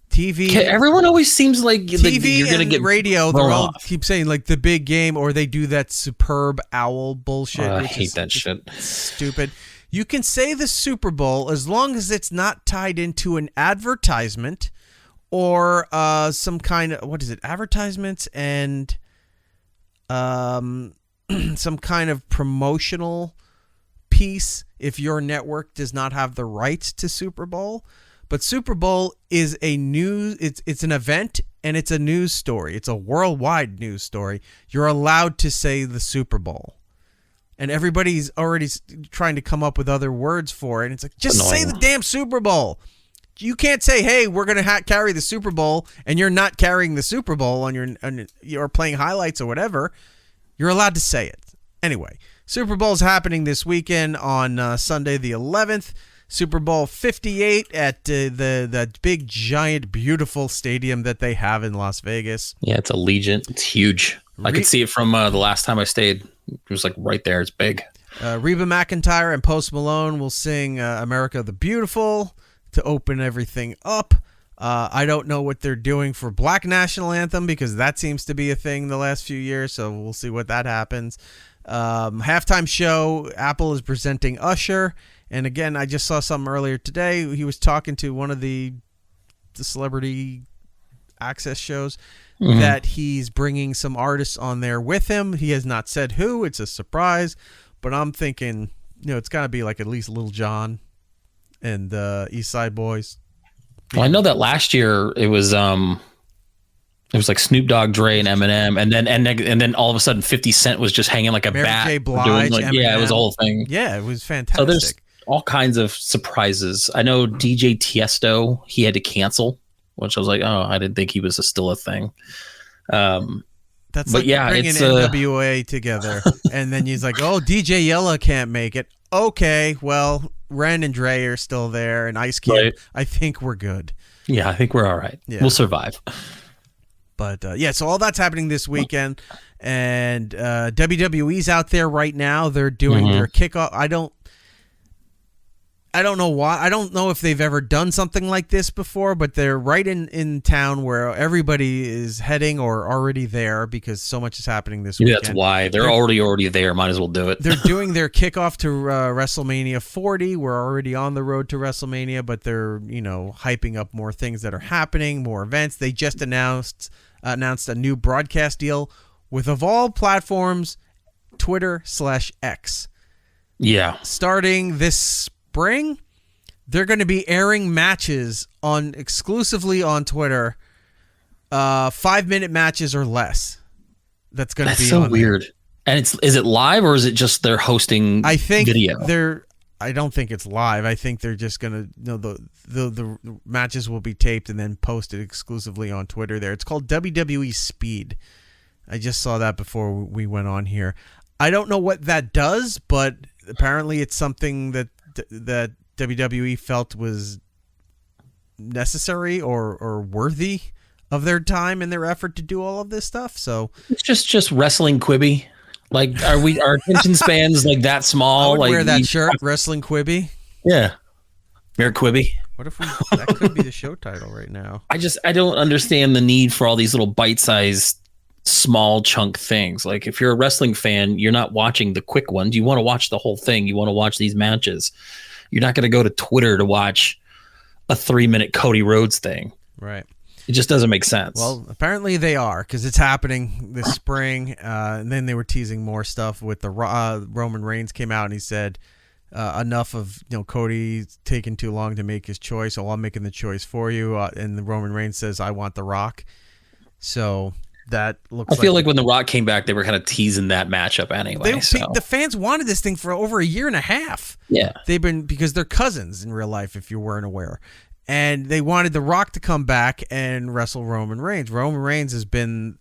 TV. Everyone always seems like TV you're gonna and get radio. They all keep saying like the big game, or they do that superb owl bullshit. I hate that shit. Stupid. You can say the Super Bowl as long as it's not tied into an advertisement or some kind of advertisements and some kind of promotional piece if your network does not have the rights to Super Bowl. But Super Bowl is it's an event, and it's a news story. It's a worldwide news story. You're allowed to say the Super Bowl. And everybody's already trying to come up with other words for it. And it's like, just say the damn Super Bowl. You can't say, hey, we're going to carry the Super Bowl, and you're not carrying the Super Bowl on you're playing highlights or whatever. You're allowed to say it. Anyway, Super Bowl's happening this weekend on Sunday the 11th. Super Bowl 58 at the big, giant, beautiful stadium that they have in Las Vegas. Yeah, it's Allegiant. It's huge. I could see it from the last time I stayed. It was like right there. It's big. Reba McEntire and Post Malone will sing America the Beautiful to open everything up. I don't know what they're doing for Black National Anthem because that seems to be a thing the last few years, so we'll see what that happens. Halftime show, Apple is presenting Usher. And again, I just saw something earlier today. He was talking to one of the celebrity access shows that he's bringing some artists on there with him. He has not said who. It's a surprise. But I'm thinking, it's got to be like at least Lil Jon and East Side Boys. Well, I know that last year it was like Snoop Dogg, Dre, and Eminem, and then all of a sudden 50 Cent was just hanging like a Mary bat. J. Blige, it was a whole thing. Yeah, it was fantastic. So there's all kinds of surprises. I know DJ Tiesto, he had to cancel, which I was like, oh, I didn't think he was still a thing. That That's But like yeah, bringing it's NWA together, and then he's like, "Oh, DJ Yella can't make it." Okay, well, Ren and Dre are still there, and Ice Cube. Right. I think we're good. Yeah, I think we're all right. Yeah. We'll survive. But so all that's happening this weekend, and WWE's out there right now. They're doing their kickoff. I don't know why. I don't know if they've ever done something like this before, but they're right in town where everybody is heading or already there because so much is happening this weekend. That's why they're already there. Might as well do it. They're doing their kickoff to WrestleMania 40. We're already on the road to WrestleMania, but they're hyping up more things that are happening, more events. They just announced a new broadcast deal with, of all platforms, Twitter/X. Yeah, Starting this spring, they're going to be airing matches exclusively on Twitter, 5-minute matches or less. That's going to be so on weird. there. And is it live or is it just they're hosting? I think video. I don't think it's live. I think they're just going to the matches will be taped and then posted exclusively on Twitter there. It's called WWE Speed. I just saw that before we went on here. I don't know what that does, but apparently it's something that WWE felt was necessary or worthy of their time and their effort to do all of this stuff. So it's just wrestling Quibi. Like, our attention spans like that small? I would like wear that shirt, Wrestling Quibi. Yeah, Mayor Quibi. What if that could be the show title right now? I don't understand the need for all these little bite-sized small chunk things. Like, if you're a wrestling fan, you're not watching the quick ones. You want to watch the whole thing. You want to watch these matches. You're not going to go to Twitter to watch a 3-minute Cody Rhodes thing. Right. It just doesn't make sense. Well, apparently they are, because it's happening this spring. And then they were teasing more stuff with the Roman Reigns came out and he said enough of Cody taking too long to make his choice. So I'm making the choice for you. And the Roman Reigns says, "I want The Rock." So that looks. I feel like when The Rock came back, they were kind of teasing that matchup anyway. The fans wanted this thing for over a year and a half. Yeah, because they're cousins in real life, if you weren't aware. And they wanted The Rock to come back and wrestle Roman Reigns. Roman Reigns has been,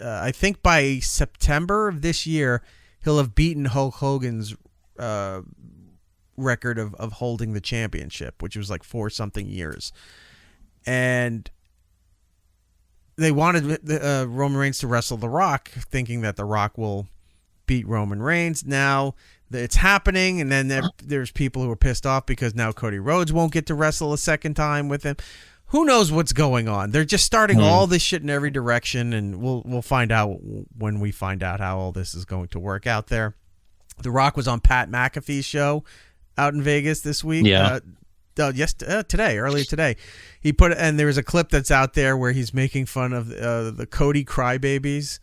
I think by September of this year, he'll have beaten Hulk Hogan's record of holding the championship, which was like 4-something years. And they wanted Roman Reigns to wrestle The Rock, thinking that The Rock will beat Roman Reigns. Now it's happening, and then there's people who are pissed off because now Cody Rhodes won't get to wrestle a second time with him. Who knows what's going on? They're just starting all this shit in every direction, and we'll find out when we find out how all this is going to work out there. The Rock was on Pat McAfee's show out in Vegas this week. Yeah. Earlier today, he and there was a clip that's out there where he's making fun of the Cody crybabies,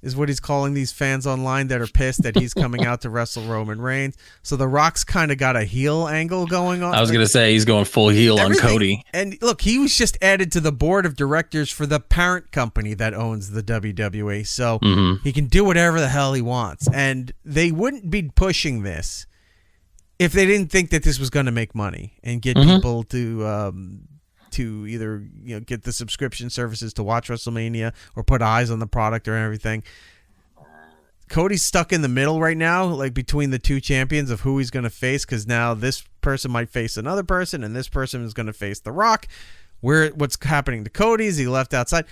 is what he's calling these fans online that are pissed that he's coming out to wrestle Roman Reigns. So The Rock's kind of got a heel angle going on. I was gonna say he's going full heel on Cody. And look, he was just added to the board of directors for the parent company that owns the WWE, so he can do whatever the hell he wants. And they wouldn't be pushing this if they didn't think that this was going to make money and get people to either get the subscription services to watch WrestleMania or put eyes on the product or everything. Cody's stuck in the middle right now, like between the two champions of who he's going to face, because now this person might face another person and this person is going to face The Rock. What's happening to Cody? Is he left outside?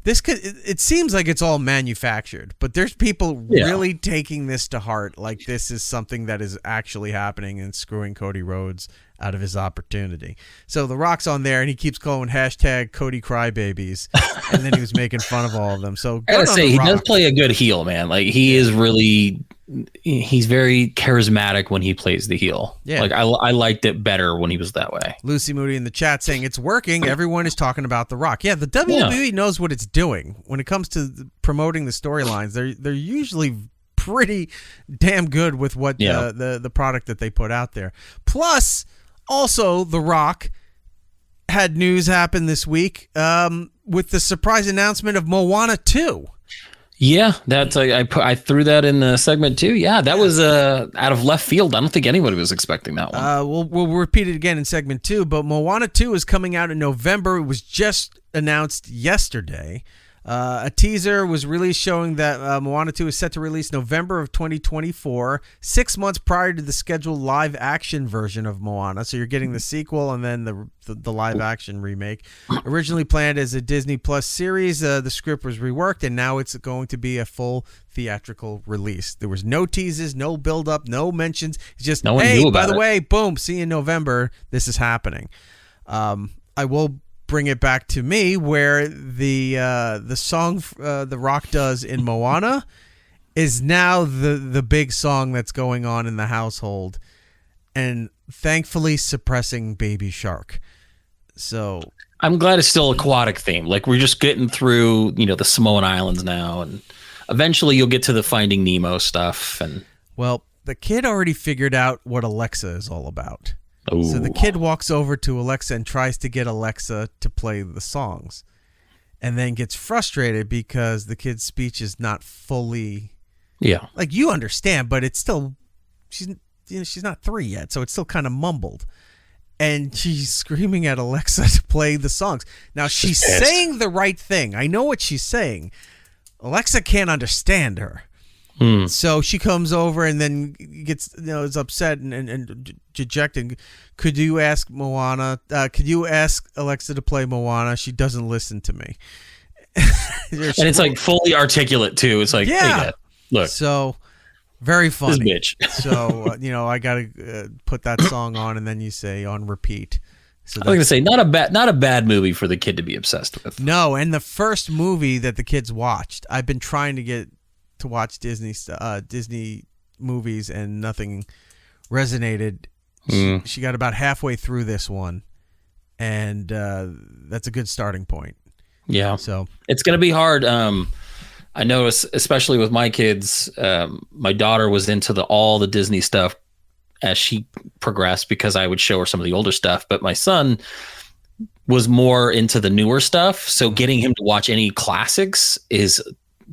It seems like it's all manufactured, but there's people really taking this to heart, like this is something that is actually happening and screwing Cody Rhodes out of his opportunity. So The Rock's on there and he keeps calling hashtag Cody Crybabies, and then he was making fun of all of them. So I gotta say, he does play a good heel, man. Like he's very charismatic when he plays the heel. Yeah. Like I liked it better when he was that way. Lucy Moody in the chat saying it's working. Everyone is talking about The Rock. Yeah, the WWE knows what it's doing when it comes to promoting the storylines. They're usually pretty damn good with what the product that they put out there. Plus, also The Rock had news happen this week with the surprise announcement of Moana 2. Yeah, that's I threw that in the segment too. Yeah, that was out of left field. I don't think anybody was expecting that one. We'll repeat it again in segment 2, but Moana 2 is coming out in November. It was just announced yesterday. A teaser was released showing that Moana 2 is set to release November of 2024, 6 months prior to the scheduled live-action version of Moana. So you're getting the sequel and then the live-action remake. Originally planned as a Disney Plus series, the script was reworked, and now it's going to be a full theatrical release. There was no teases, no build-up, no mentions. It's just, hey, by the way, boom, see you in November. This is happening. I will bring it back to me where the song The Rock does in Moana is now the big song that's going on in the household, and thankfully suppressing Baby Shark. So I'm glad it's still aquatic theme. Like, we're just getting through, the Samoan Islands now, and eventually you'll get to the Finding Nemo stuff. And well, the kid already figured out what Alexa is all about. Ooh. So the kid walks over to Alexa and tries to get Alexa to play the songs, and then gets frustrated because the kid's speech is not fully, like, you understand, but it's still, she's not 3 yet, so it's still kind of mumbled. And she's screaming at Alexa to play the songs. Now, she's saying the right thing. I know what she's saying. Alexa can't understand her. So she comes over and then gets, is upset and dejected. Could you ask Moana? Could you ask Alexa to play Moana? She doesn't listen to me. And it's like fully articulate too. It's like, hey, Dad, look. So very funny. This bitch. So I gotta put that song on, and then you say on repeat. So I was gonna say, not a bad movie for the kid to be obsessed with. No, and the first movie that the kids watched, I've been trying to get to watch Disney movies, and nothing resonated. She got about halfway through this one, and that's a good starting point. Yeah, so it's gonna be hard. I noticed, especially with my kids, my daughter was into all the Disney stuff as she progressed, because I would show her some of the older stuff, but my son was more into the newer stuff. So getting him to watch any classics is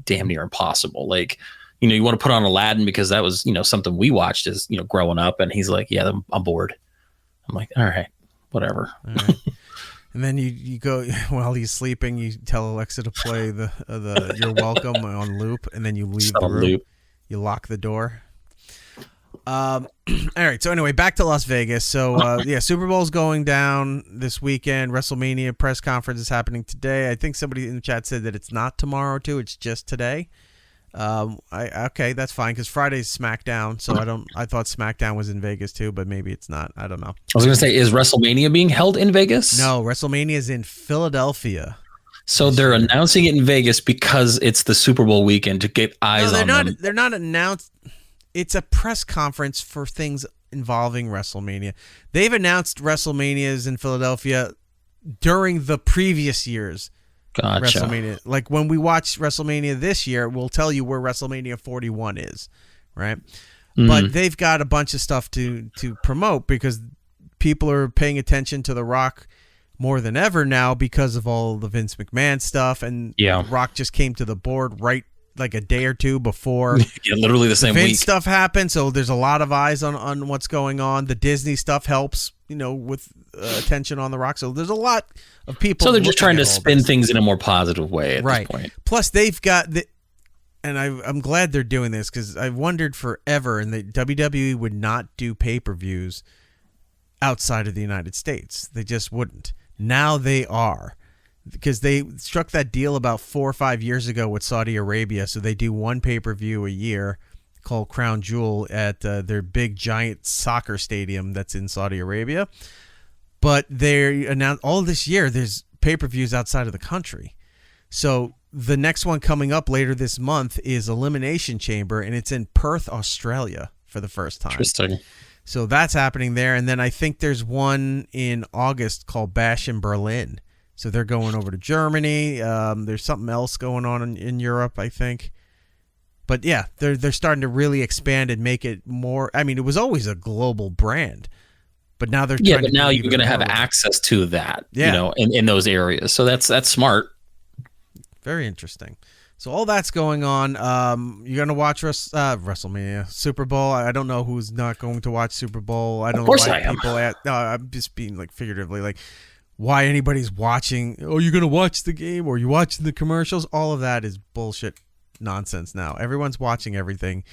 damn near impossible. Like, you want to put on Aladdin because that was, something we watched as, growing up. And he's like, yeah, I'm bored. I'm like, all right, whatever. All right. And then you go, while he's sleeping, you tell Alexa to play the You're Welcome on loop, and then you leave the room. Loop. You lock the door. All right. So anyway, back to Las Vegas. So Super Bowl's going down this weekend. WrestleMania press conference is happening today. I think somebody in the chat said that it's not tomorrow too. It's just today. Okay, that's fine, because Friday's SmackDown. So I thought SmackDown was in Vegas too, but maybe it's not. I don't know. I was going to say, is WrestleMania being held in Vegas? No, WrestleMania is in Philadelphia. So they're announcing it in Vegas because it's the Super Bowl weekend to get eyes on them. They're not announced. It's a press conference for things involving WrestleMania. They've announced WrestleManias in Philadelphia during the previous year's WrestleMania. Like when we watch WrestleMania this year, we'll tell you where WrestleMania 41 is, right? But they've got a bunch of stuff to promote, because people are paying attention to The Rock more than ever now because of all the Vince McMahon stuff, and Rock just came to the board right like a day or two before literally the same Vince week stuff happened. So there's a lot of eyes on what's going on. The Disney stuff helps, with attention on The Rock. So there's a lot of people. So they're just trying to spin things in a more positive way at this point. Plus they've got and I'm glad they're doing this, because I've wondered forever, and the WWE would not do pay-per-views outside of the United States. They just wouldn't. Now they are, because they struck that deal about 4 or 5 years ago with Saudi Arabia. So they do one pay-per-view a year called Crown Jewel at their big giant soccer stadium that's in Saudi Arabia. But they announced all this year there's pay-per-views outside of the country. So the next one coming up later this month is Elimination Chamber, and it's in Perth, Australia for the first time. Interesting. So that's happening there. And then I think there's one in August called Bash in Berlin. So they're going over to Germany. There's something else going on in Europe, I think. But yeah, they're starting to really expand and make it more. I mean, it was always a global brand, but now they're but now you're going to have access to that, in those areas. So that's smart. Very interesting. So all that's going on. You're going to watch WrestleMania, Super Bowl. I don't know who's not going to watch Super Bowl. I don't know why people. No, I'm just being like figuratively like. why anybody's watching. Oh, you're going to watch the game or you're watching the commercials. All of that is bullshit nonsense now. Everyone's watching everything.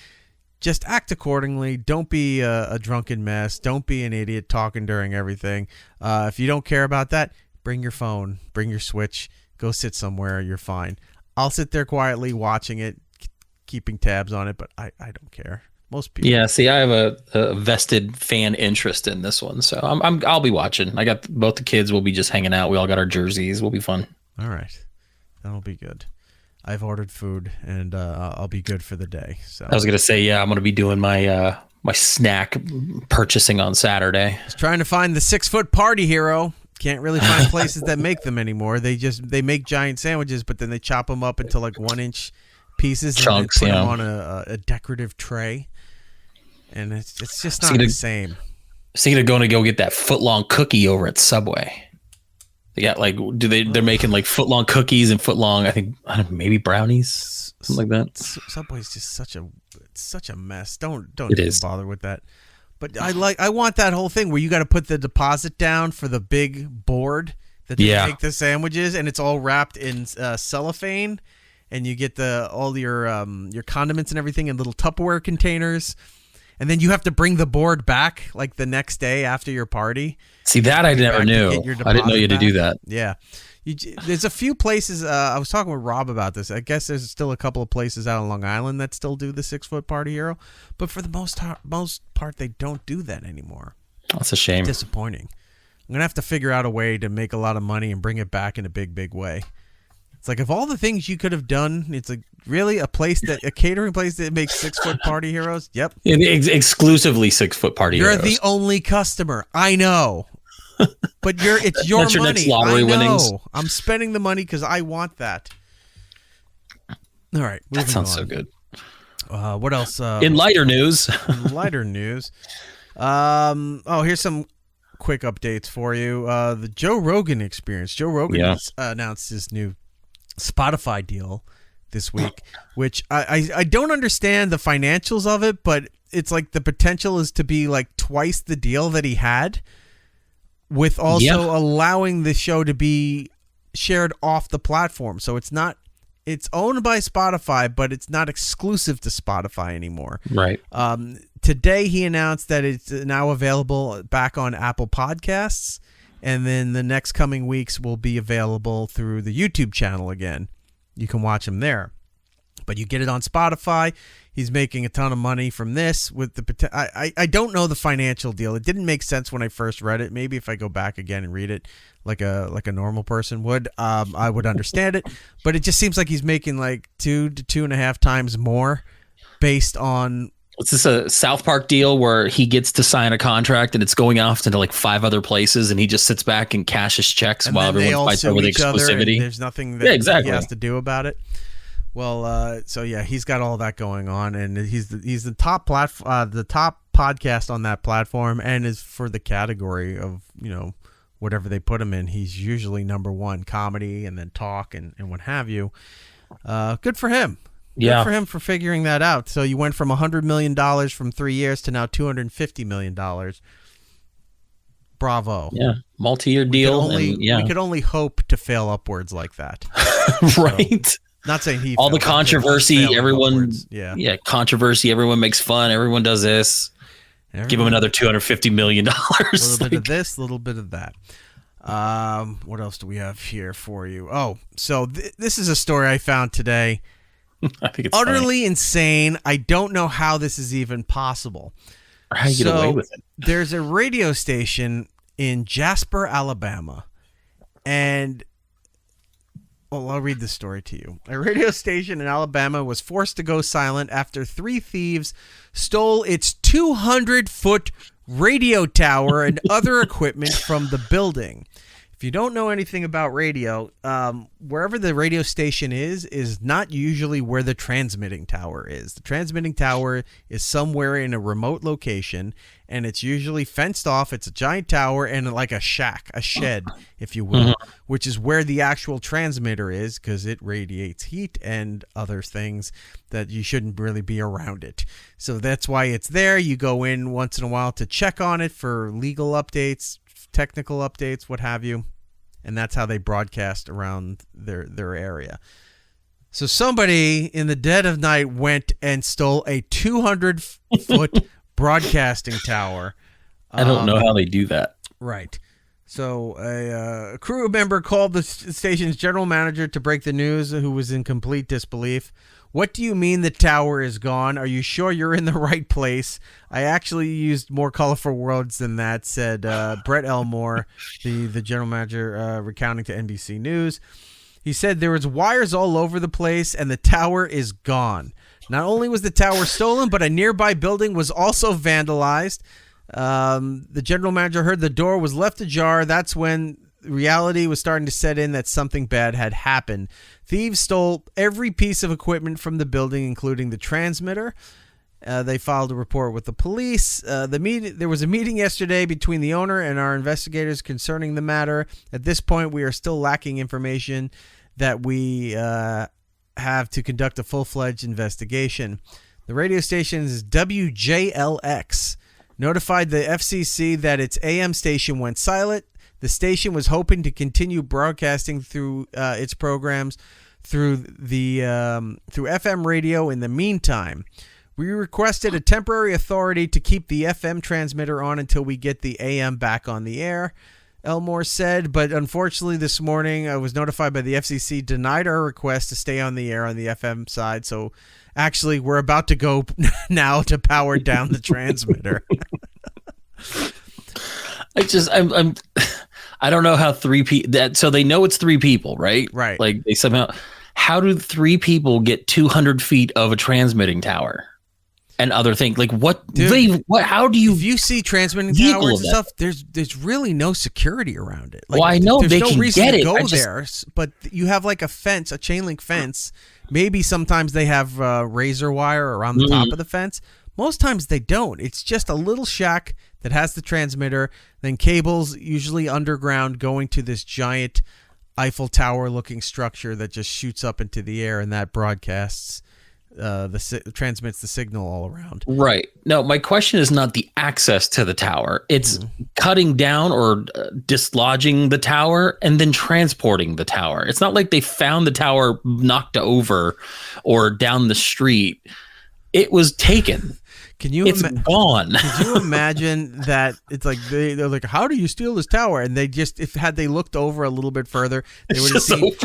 Just act accordingly. Don't be a drunken mess. Don't be an idiot talking during everything. If you don't care about that, bring your phone, bring your Switch, go sit somewhere. You're fine. I'll sit there quietly watching it, keeping tabs on it, but I don't care. Most people. Yeah, see, I have a vested fan interest in this one, so I'll be watching. I got both the kids. We'll be just hanging out. We all got our jerseys. We'll be fun. All right, that'll be good. I've ordered food, and I'll be good for the day. So I was gonna say, yeah, I'm gonna be doing my my snack purchasing on Saturday. I was trying to find the 6-foot party hero. Can't really find places that make them anymore. They make giant sandwiches, but then they chop them up into like 1-inch pieces chunks, and put them on a decorative tray. And it's just not the same. So going to go get that foot-long cookie over at Subway. They got like, they're making like foot-long cookies and foot-long, I think maybe brownies, something like that. Subway's just such a mess. Don't it even is. bother with that. But I want that whole thing where you got to put the deposit down for the big board that they make the sandwiches, and it's all wrapped in cellophane, and you get all your condiments and everything in little Tupperware containers. And then you have to bring the board back like the next day after your party. See, that I never knew. I didn't know you had to do that. Yeah. There's a few places. I was talking with Rob about this. I guess there's still a couple of places out on Long Island that still do the 6-foot party hero. But for the most part, they don't do that anymore. That's a shame. It's disappointing. I'm going to have to figure out a way to make a lot of money and bring it back in a big, big way. It's like, of all the things you could have done, it's like really a catering place that makes 6-foot party heroes. Yep. Exclusively 6-foot party You're heroes. the only customer. I know. But it's your That's money. Your next lottery I know. winnings. I'm spending the money because I want that. All right. That sounds so good. What else? In lighter news. Here's some quick updates for you. The Joe Rogan experience. Joe Rogan announced his new Spotify deal this week, which I don't understand the financials of it, but it's like the potential is to be like twice the deal that he had, with also allowing the show to be shared off the platform. So it's owned by Spotify, but it's not exclusive to Spotify anymore. Right. Today he announced that it's now available back on Apple Podcasts, and then the next coming weeks will be available through the YouTube channel again. You can watch them there. But you get it on Spotify. He's making a ton of money from this. With I don't know the financial deal. It didn't make sense when I first read it. Maybe if I go back again and read it like a normal person would, I would understand it. But it just seems like he's making like 2 to 2.5 times more based on. Is this a South Park deal where he gets to sign a contract and it's going off into like 5 other places and he just sits back and cashes checks while everyone fights over the exclusivity? There's nothing that he has to do about it. Well, he's got all that going on, and he's the top the top podcast on that platform, and is for the category of whatever they put him in. He's usually number 1, comedy, and then talk and what have you. Good for him. Good for him for figuring that out. So you went from $100 million from 3 years to now $250 million. Bravo. Yeah. Multi-year deal. We could only hope to fail upwards like that. Right. So, not saying all the controversy, everyone. Controversy. Everyone makes fun. Everyone does this. Give him another $250 million. A little bit of this, a little bit of that. What else do we have here for you? Oh, so this is a story I found today. I think it's utterly insane. I don't know how this is even possible. Or how you get away with it. There's a radio station in Jasper, Alabama, and I'll read the story to you. A radio station in Alabama was forced to go silent after 3 thieves stole its 200-foot radio tower and other equipment from the building. If you don't know anything about radio, wherever the radio station is not usually where the transmitting tower is. The transmitting tower is somewhere in a remote location, and it's usually fenced off. It's a giant tower and like a shack, a shed, if you will, which is where the actual transmitter is, because it radiates heat and other things that you shouldn't really be around it. So that's why it's there. You go in once in a while to check on it for legal updates, technical updates, what have you. and that's how they broadcast around their area. So somebody in the dead of night went and stole a 200-foot broadcasting tower. I don't know how they do that. Right. So a crew member called the station's general manager to break the news, who was in complete disbelief. "What do you mean the tower is gone? Are you sure you're in the right place?" "I actually used more colorful words than that," said Brett Elmore, the general manager, recounting to NBC News. He said there was wires all over the place and the tower is gone. Not only was the tower stolen, but a nearby building was also vandalized. The general manager heard the door was left ajar. That's when reality was starting to set in that something bad had happened. Thieves stole every piece of equipment from the building, including the transmitter. They filed a report with the police. There was a meeting yesterday between the owner and our investigators concerning the matter. At this point, we are still lacking information that we have to conduct a full-fledged investigation. The radio station's WJLX notified the FCC that its AM station went silent. The station was hoping to continue broadcasting through its programs through FM radio in the meantime. We requested a temporary authority to keep the FM transmitter on until we get the AM back on the air, Elmore said, but unfortunately this morning I was notified by the FCC denied our request to stay on the air on the FM side. So actually we're about to go now to power down the transmitter. I don't know how three people so they know it's three people, right? Right. Like they somehow, how do three people get 200 feet of a transmitting tower? And other things like what? Dude, how do you? If you see transmitting towers and stuff, there's really no security around it. Like, well, I know there's they no can reason get to it. go there, but you have like a fence, a chain link fence. Maybe sometimes they have razor wire around the top of the fence. Most times they don't. It's just a little shack that has the transmitter, then cables, usually underground, going to this giant Eiffel Tower looking structure that just shoots up into the air, and that broadcasts. Transmits the signal all around. Right. No, my question is not the access to the tower. It's cutting down or dislodging the tower and then transporting the tower. It's not like they found the tower knocked over or down the street. It was taken. It's gone. Could you imagine that? It's like they're like, how do you steal this tower? And they just, had they looked over a little bit further, they would have seen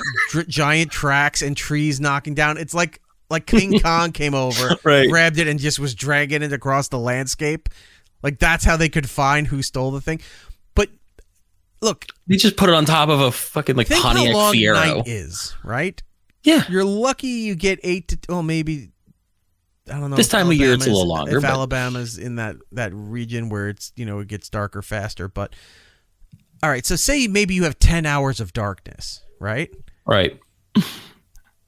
giant tracks and trees knocking down. It's like King Kong came over, grabbed it, and just was dragging it across the landscape. Like, that's how they could find who stole the thing. But, look. They just put it on top of a fucking, like, Pontiac Fiero. Think how long night is, right? Yeah. You're lucky you get 8 to... Well, maybe... I don't know. This time of year, it's a little longer. If Alabama's in that region where it's, it gets darker faster. But, all right, so say maybe you have 10 hours of darkness, right? Right.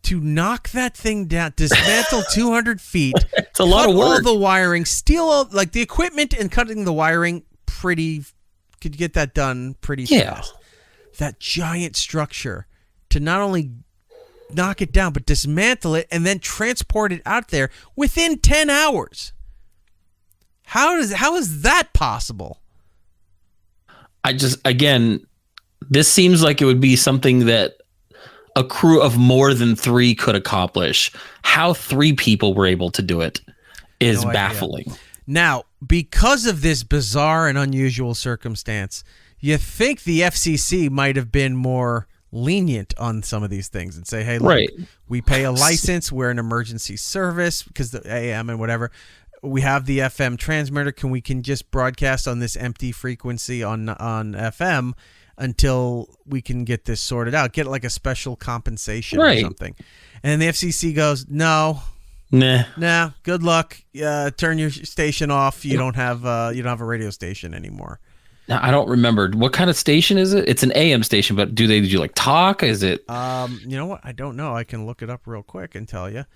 To knock that thing down, dismantle 200 feet. It's a lot of work. All the wiring, steal all the equipment and cutting the wiring. Could get that done pretty fast. That giant structure, to not only knock it down but dismantle it and then transport it out there within 10 hours. How is that possible? This seems like it would be something that a crew of more than 3 could accomplish. How 3 people were able to do it is baffling. Now, because of this bizarre and unusual circumstance, you think the FCC might have been more lenient on some of these things and say, hey, look, we pay a license, we're an emergency service because the AM and whatever. We have the FM transmitter. We can just broadcast on this empty frequency on FM until we can get this sorted out, get like a special compensation or something. And the FCC goes, no, nah, good luck. Turn your station off. You don't have a radio station anymore. Now, I don't remember what kind of station is it. It's an AM station, but do you like talk? Is it? You know what? I don't know. I can look it up real quick and tell you.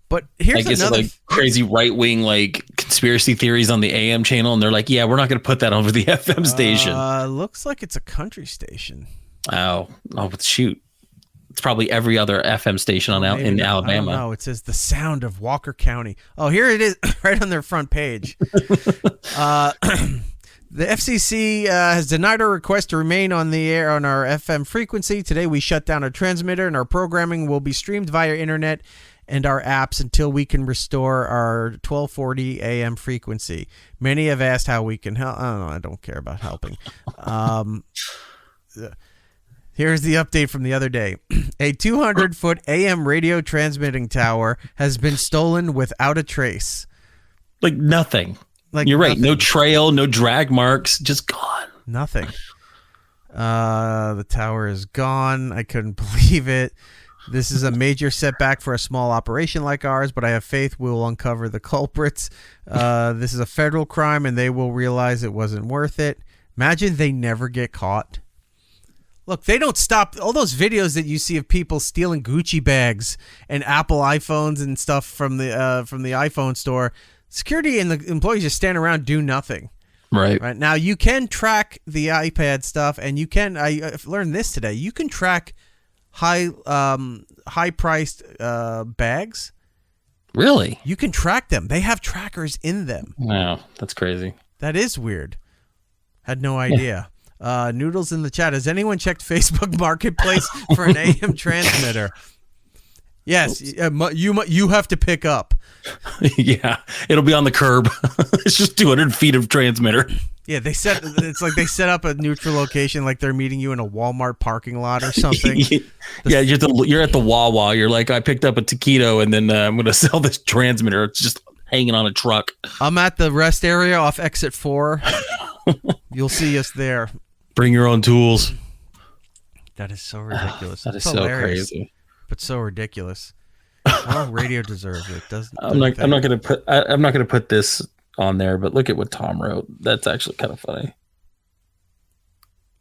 But here's another crazy right-wing conspiracy theories on the AM channel, and they're like, "Yeah, we're not going to put that over the FM station." Looks like it's a country station. Oh, shoot! It's probably every other FM station in Alabama. No, it says the sound of Walker County. Oh, here it is, right on their front page. The FCC has denied our request to remain on the air on our FM frequency. Today, we shut down our transmitter, and our programming will be streamed via internet and our apps until we can restore our 1240 AM frequency. Many have asked how we can help. I don't know. I don't care about helping. Here's the update from the other day. A 200-foot AM radio transmitting tower has been stolen without a trace. Like nothing. Like You're right. nothing. No trail, no drag marks, just gone. Nothing. The tower is gone. I couldn't believe it. This is a major setback for a small operation like ours, but I have faith we'll uncover the culprits. This is a federal crime, and they will realize it wasn't worth it. Imagine they never get caught. Look, they don't stop. All those videos that you see of people stealing Gucci bags and Apple iPhones and stuff from the iPhone store, security and the employees just stand around, do nothing. Right. Right now, you can track the iPad stuff, and you can. I've learned this today. You can track high-priced bags. Really? You can track them. They have trackers in them. Wow, that's crazy. That is weird. Had no idea. Noodles in the chat. Has anyone checked Facebook Marketplace for an AM transmitter? Yes, you have to pick up. Yeah, it'll be on the curb. It's just 200 feet of transmitter. Yeah, it's like they set up a neutral location, like they're meeting you in a Walmart parking lot or something. Yeah, you're at the Wawa. You're like, I picked up a taquito, and then I'm going to sell this transmitter. It's just hanging on a truck. I'm at the rest area off exit 4. You'll see us there. Bring your own tools. That is so ridiculous. That is It's so hilarious, crazy. but so ridiculous. Well, radio deserves it. Doesn't? I'm not going to put this on there, but look at what Tom wrote. That's actually kind of funny.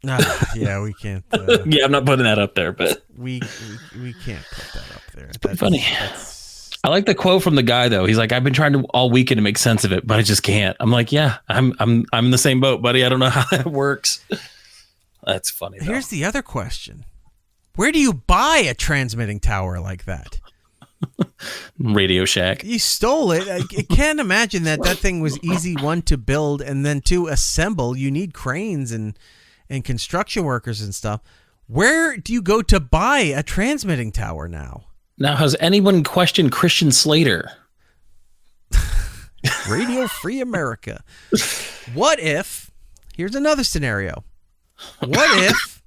Yeah, we can't. Yeah, I'm not putting that up there, but we can't put that up there. It's pretty funny. I like the quote from the guy though. He's like, I've been trying to all weekend to make sense of it, but I just can't. I'm like, yeah, I'm in the same boat, buddy. I don't know how that works. That's funny. Here's the other question: where do you buy a transmitting tower like that? Radio Shack. You stole it. I can't imagine that thing was easy, one, to build, and then to assemble. You need cranes and construction workers and stuff. Where do you go to buy a transmitting tower now? Now, has anyone questioned Christian Slater? Radio Free America. What if, here's another scenario. What if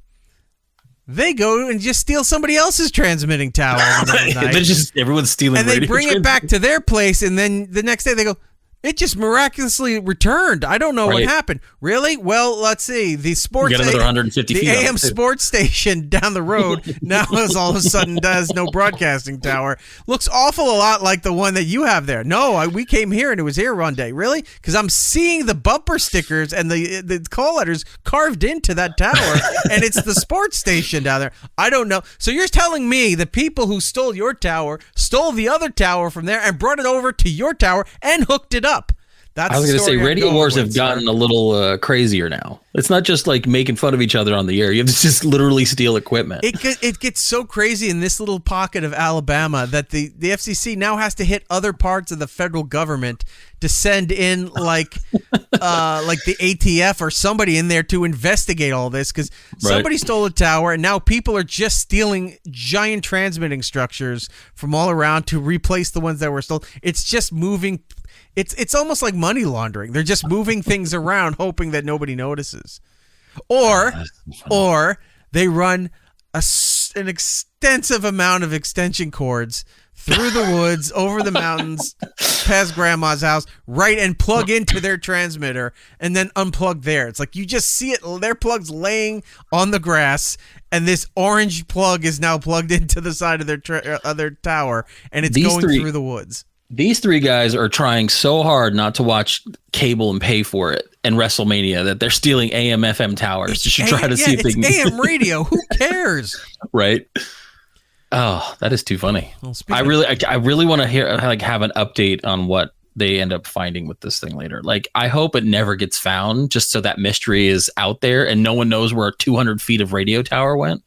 they go and just steal somebody else's transmitting tower in the middle of the night, They're just everyone's stealing, and they bring it back to their place, and then the next day they go, it just miraculously returned. I don't know what happened. Really? Well, let's see. The sports, you got another 150 feet. The AM sports station down the road now is all of a sudden does no broadcasting tower. Looks awful a lot like the one that you have there. No, we came here and it was here one day. Really? Because I'm seeing the bumper stickers and the call letters carved into that tower, and it's the sports station down there. I don't know. So you're telling me the people who stole your tower stole the other tower from there and brought it over to your tower and hooked it up. That's I was going to say, radio wars have gotten a little crazier now. It's not just like making fun of each other on the air. You have to just literally steal equipment. It gets so crazy in this little pocket of Alabama that the FCC now has to hit other parts of the federal government to send in like the ATF or somebody in there to investigate all this, because somebody stole a tower and now people are just stealing giant transmitting structures from all around to replace the ones that were stolen. It's just moving. It's almost like money laundering. They're just moving things around, hoping that nobody notices, or they run an extensive amount of extension cords through the woods, over the mountains, past grandma's house, right, and plug into their transmitter and then unplug there. It's like you just see it. Their plug's laying on the grass, and this orange plug is now plugged into the side of their tower, and it's going through the woods. These three guys are trying so hard not to watch cable and pay for it and WrestleMania that they're stealing AM FM towers to try to see if they can. AM radio. Who cares? Right. Oh, that is too funny. Well, I really want to hear, like, have an update on what they end up finding with this thing later. Like, I hope it never gets found, just so that mystery is out there and no one knows where 200 feet of radio tower went.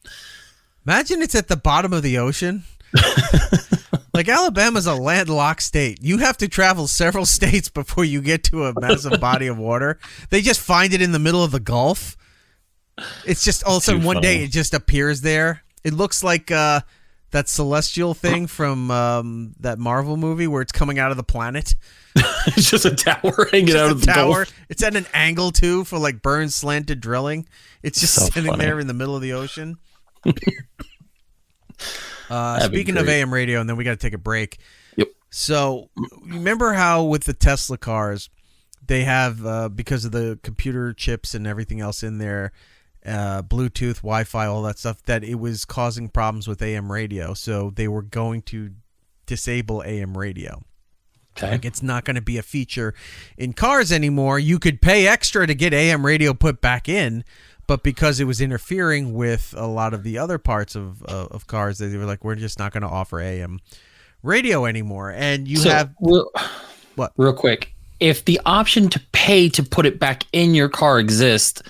Imagine it's at the bottom of the ocean. Like, Alabama's a landlocked state. You have to travel several states before you get to a massive body of water. They just find it in the middle of the Gulf. It's just all of a sudden one day it just appears there. It looks like that celestial thing from that Marvel movie where it's coming out of the planet. It's just a tower hanging out of the Gulf. It's at an angle, too, for like burn slanted drilling. It's just So sitting funny. there in the middle of the ocean. Speaking of AM radio, and then we got to take a break. Yep. So, remember how with the Tesla cars, they have, because of the computer chips and everything else in there, Bluetooth, Wi-Fi, all that stuff, that it was causing problems with AM radio. So, they were going to disable AM radio. Okay. Like, it's not going to be a feature in cars anymore. You could pay extra to get AM radio put back in, but because it was interfering with a lot of the other parts of cars, they were like, we're just not going to offer AM radio anymore. And you have what? Real quick, if the option to pay to put it back in your car exists,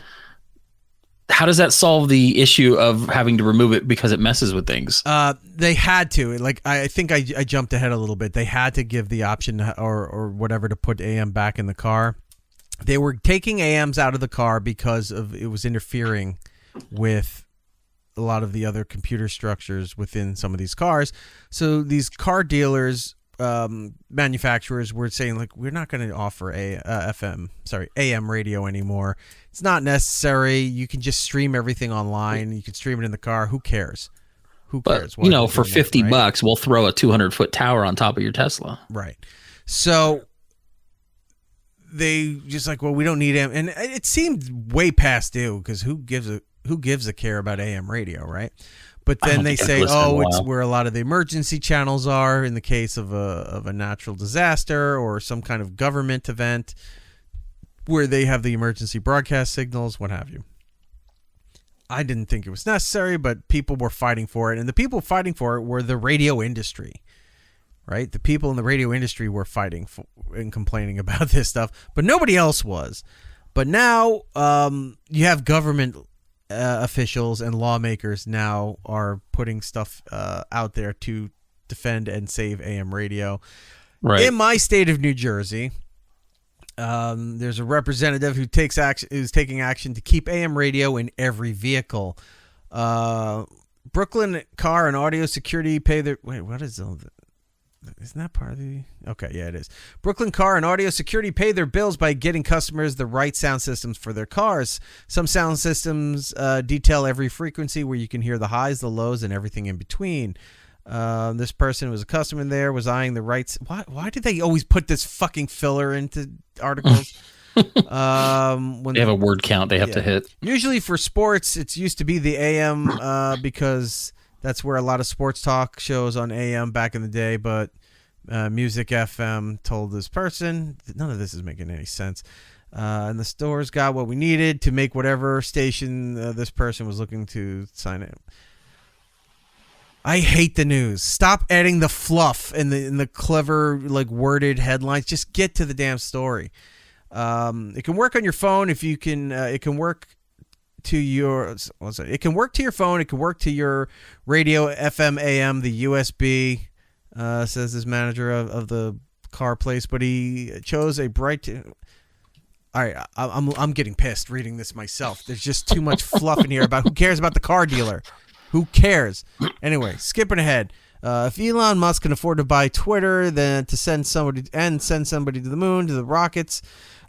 how does that solve the issue of having to remove it because it messes with things? They had to. Like, I think I jumped ahead a little bit. They had to give the option or whatever to put AM back in the car. They were taking AMs out of the car because of it was interfering with a lot of the other computer structures within some of these cars. So these car dealers, manufacturers were saying, like, we're not going to offer AM radio anymore. It's not necessary. You can just stream everything online. You can stream it in the car. Who cares? Who cares? But, for $50, we'll throw a 200-foot tower on top of your Tesla. Right. So they just like, well, we don't need AM, and it seemed way past due because who gives a care about AM radio, right? But then they say, it's where a lot of the emergency channels are in the case of a natural disaster or some kind of government event where they have the emergency broadcast signals, what have you. I didn't think it was necessary, but people were fighting for it, and the people fighting for it were the radio industry. Right, the people in the radio industry were fighting and complaining about this stuff, but nobody else was. But now you have government officials and lawmakers now are putting stuff out there to defend and save AM radio. Right. In my state of New Jersey, there's a representative who's taking action to keep AM radio in every vehicle. Brooklyn Car and Audio Security pay their what is all that? Isn't that part of the... Okay, yeah, it is. Brooklyn Car and Audio Security pay their bills by getting customers the right sound systems for their cars. Some sound systems detail every frequency where you can hear the highs, the lows, and everything in between. This person was a customer there, was eyeing the right... Why do they always put this fucking filler into articles? When they have a word count they have to hit. Usually for sports, it's used to be the AM because... That's where a lot of sports talk shows on AM back in the day, but Music FM told this person, none of this is making any sense. And the stores got what we needed to make whatever station this person was looking to sign in. I hate the news. Stop adding the fluff and the clever, like, worded headlines. Just get to the damn story. It can work on your phone if you can. It can work to your. It can work to your phone. It can work to your radio, FM, AM, the USB. Says this manager of the car place, but he chose a bright. All right, I'm getting pissed reading this myself. There's just too much fluff in here about who cares about the car dealer. Who cares? Anyway, skipping ahead. If Elon Musk can afford to buy Twitter, then to send somebody to the moon, to the rockets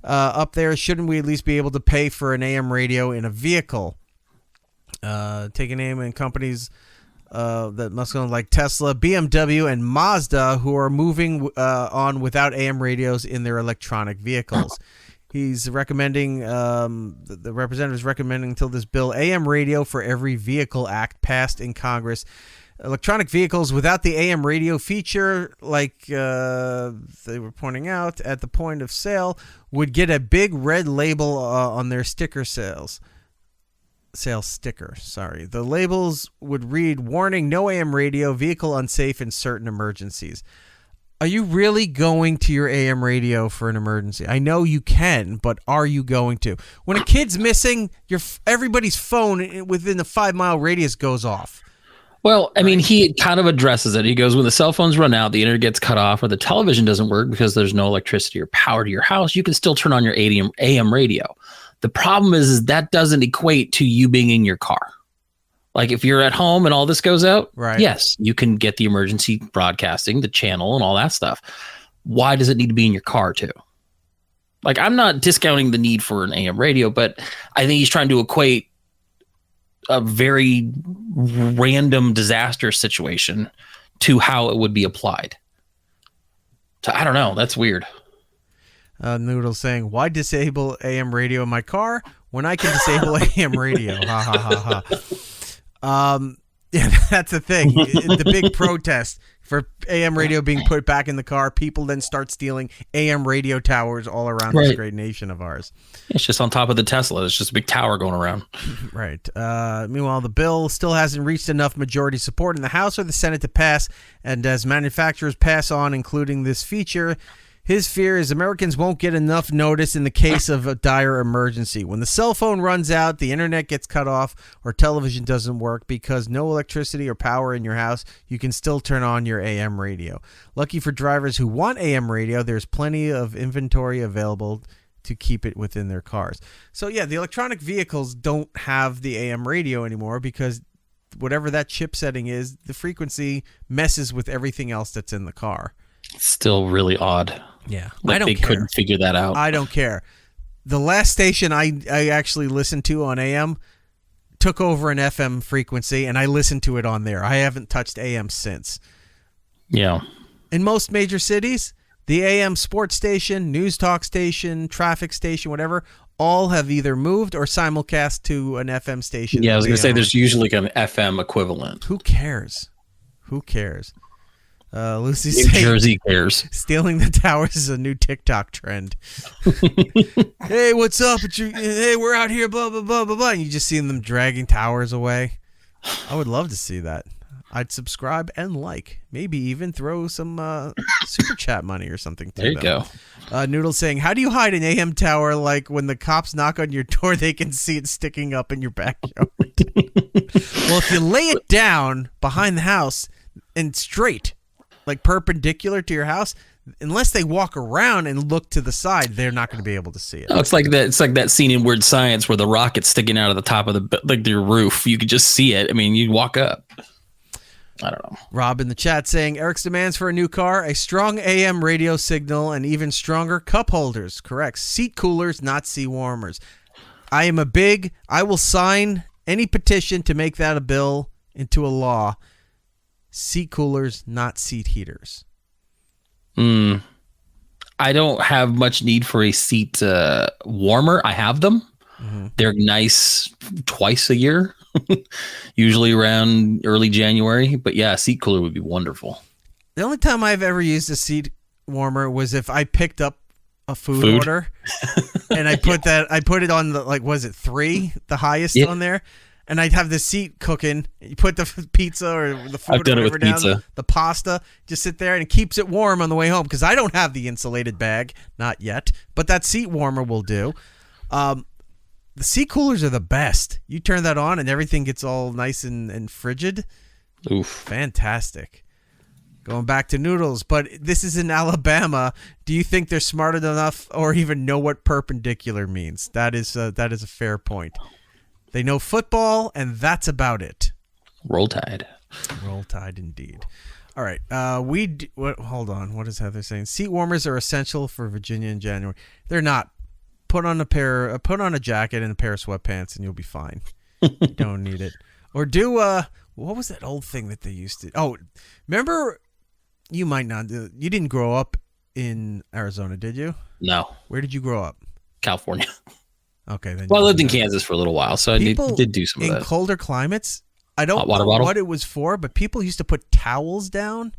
up there, shouldn't we at least be able to pay for an AM radio in a vehicle? Taking aim in companies that Musk owns like Tesla, BMW, and Mazda, who are moving on without AM radios in their electronic vehicles. He's recommending, the representative is recommending until this bill, AM radio for every vehicle act passed in Congress. Electronic vehicles without the AM radio feature, like they were pointing out, at the point of sale, would get a big red label on their sales sticker. The labels would read, warning, no AM radio, vehicle unsafe in certain emergencies. Are you really going to your AM radio for an emergency? I know you can, but are you going to? When a kid's missing, everybody's phone within the 5-mile radius goes off. Well, I mean, he kind of addresses it. He goes, when the cell phones run out, the internet gets cut off, or the television doesn't work because there's no electricity or power to your house, you can still turn on your AM radio. The problem is that doesn't equate to you being in your car. Like if you're at home and all this goes out, right? Yes, you can get the emergency broadcasting, the channel and all that stuff. Why does it need to be in your car too? Like, I'm not discounting the need for an AM radio, but I think he's trying to equate a very random disaster situation to how it would be applied. So I don't know. That's weird. Noodle saying, why disable AM radio in my car when I can disable AM radio? Ha ha ha ha. Yeah, that's the thing. The big protest for AM radio being put back in the car, people then start stealing AM radio towers all around this great nation of ours. It's just on top of the Tesla. It's just a big tower going around. Right. Meanwhile, the bill still hasn't reached enough majority support in the House or the Senate to pass, and as manufacturers pass on including this feature, his fear is Americans won't get enough notice in the case of a dire emergency. When the cell phone runs out, the internet gets cut off, or television doesn't work because no electricity or power in your house, you can still turn on your AM radio. Lucky for drivers who want AM radio, there's plenty of inventory available to keep it within their cars. So yeah, the electronic vehicles don't have the AM radio anymore because whatever that chip setting is, the frequency messes with everything else that's in the car. It's still really odd. Yeah, like I don't they care. Couldn't figure that out. I don't care. The last station I actually listened to on AM took over an FM frequency, and I listened to it on there. I haven't touched AM since. Yeah. In most major cities, the AM sports station, news talk station, traffic station, whatever, all have either moved or simulcast to an FM station. Yeah, I was going to say there's usually an FM equivalent. Who cares? Who cares? Lucy New Jersey cares. Stealing the towers is a new TikTok trend. Hey, what's up? Hey, we're out here, blah, blah, blah, blah, blah. And you just see them dragging towers away. I would love to see that. I'd subscribe and like. Maybe even throw some super chat money or something to them. There you go. Noodle saying, how do you hide an AM tower like when the cops knock on your door, they can see it sticking up in your backyard? Well, if you lay it down behind the house and straight, like perpendicular to your house, unless they walk around and look to the side, they're not going to be able to see it. No, it's like that scene in Weird Science where the rocket's sticking out of the top of your roof. You could just see it. I mean, you walk up. I don't know. Rob in the chat saying Eric's demands for a new car, a strong AM radio signal, and even stronger cup holders. Correct. Seat coolers, not seat warmers. I will sign any petition to make that a bill into a law. Seat coolers, not seat heaters. I don't have much need for a seat warmer. I have them. Mm-hmm. They're nice twice a year, usually around early January. But yeah, a seat cooler would be wonderful. The only time I've ever used a seat warmer was if I picked up a food order and I put it on the, like, was it 3, the highest on there? And I'd have the seat cooking. You put the pizza or the food I've done or it whatever with down, pizza. The pasta, just sit there and it keeps it warm on the way home because I don't have the insulated bag, not yet. But that seat warmer will do. The seat coolers are the best. You turn that on and everything gets all nice and frigid. Oof. Fantastic. Going back to noodles, but this is in Alabama. Do you think they're smart enough or even know what perpendicular means? That is a fair point. They know football, and that's about it. Roll Tide. Roll Tide, indeed. All right. Hold on. What is Heather saying? Seat warmers are essential for Virginia in January. They're not. Put on a jacket and a pair of sweatpants, and you'll be fine. You don't need it. Or do what was that old thing that they used to? Oh, remember? You might not. You didn't grow up in Arizona, did you? No. Where did you grow up? California. Okay, then. Well, I lived in Kansas for a little while, so I did do some of that. In colder climates, I don't know what it was for, but people used to put towels down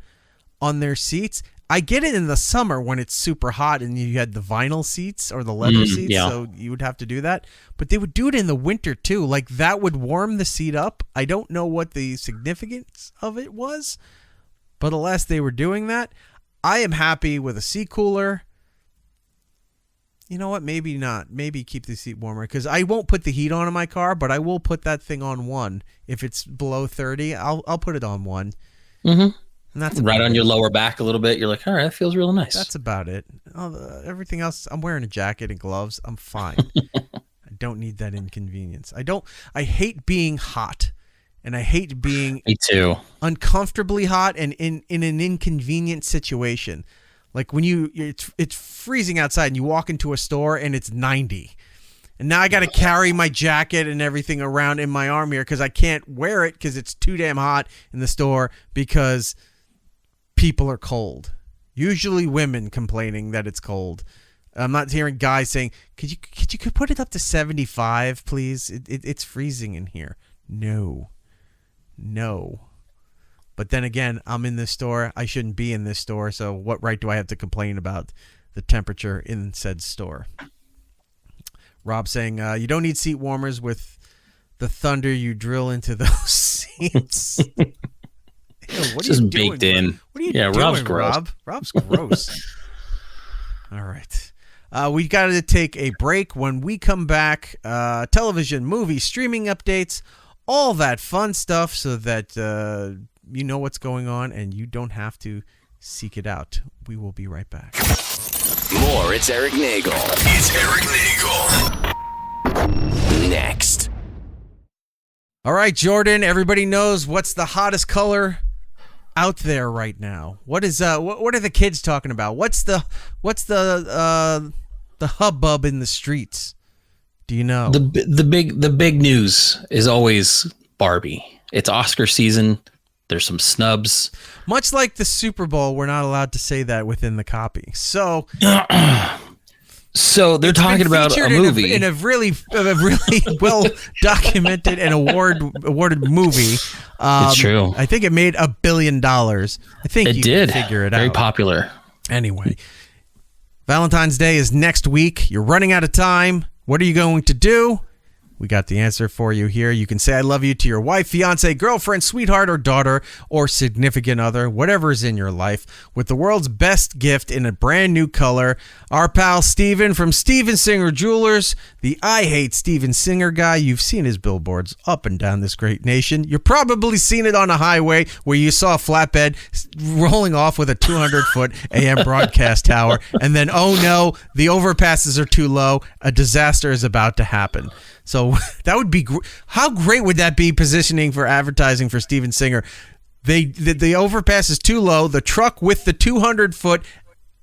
on their seats. I get it in the summer when it's super hot and you had the vinyl seats or the leather seats, so you would have to do that. But they would do it in the winter too. Like that would warm the seat up. I don't know what the significance of it was, but alas, they were doing that. I am happy with a seat cooler. You know what? Maybe not. Maybe keep the seat warmer because I won't put the heat on in my car, but I will put that thing on 1. If it's below 30, I'll put it on 1. Mm-hmm. And that's right on your lower back a little bit. You're like, all right, that feels real nice. That's about it. Everything else, I'm wearing a jacket and gloves. I'm fine. I don't need that inconvenience. I hate being hot, and I hate being Me too. uncomfortably hot and in an inconvenient situation. Like when it's freezing outside and you walk into a store and it's 90. And now I got to carry my jacket and everything around in my arm here because I can't wear it because it's too damn hot in the store because people are cold. Usually women complaining that it's cold. I'm not hearing guys saying, could you put it up to 75, please? It's freezing in here. No. But then again, I'm in this store. I shouldn't be in this store. So what right do I have to complain about the temperature in said store? Rob saying, you don't need seat warmers with the thunder you drill into those seats. Ew, what are Just you doing? baked in. What are you Yeah, doing, Rob's gross. Rob? Rob's gross. All right. We got to take a break. When we come back, television, movie, streaming updates, all that fun stuff so that you know what's going on and you don't have to seek it out. We will be right back. More, it's Eric Nagel. It's Eric Nagel. Next. All right, Jordan, everybody knows what's the hottest color out there right now. What is what are the kids talking about? What's the hubbub in the streets? Do you know? The big news is always Barbie. It's Oscar season. There's some snubs. Much like the Super Bowl, we're not allowed to say that within the copy. So they're talking about a movie in a really well documented and awarded movie. It's true. I think it made $1 billion. I think it you did. Can figure it out. Very popular. Anyway, Valentine's Day is next week. You're running out of time. What are you going to do? We got the answer for you here. You can say I love you to your wife, fiance, girlfriend, sweetheart, or daughter, or significant other, whatever is in your life, with the world's best gift in a brand new color. Our pal Steven from Steven Singer Jewelers, the I Hate Steven Singer guy. You've seen his billboards up and down this great nation. You've probably seen it on a highway where you saw a flatbed rolling off with a 200-foot AM broadcast tower, and then, oh no, the overpasses are too low. A disaster is about to happen. So that would be how great would that be positioning for advertising for Steven Singer? The overpass is too low. The truck with the 200-foot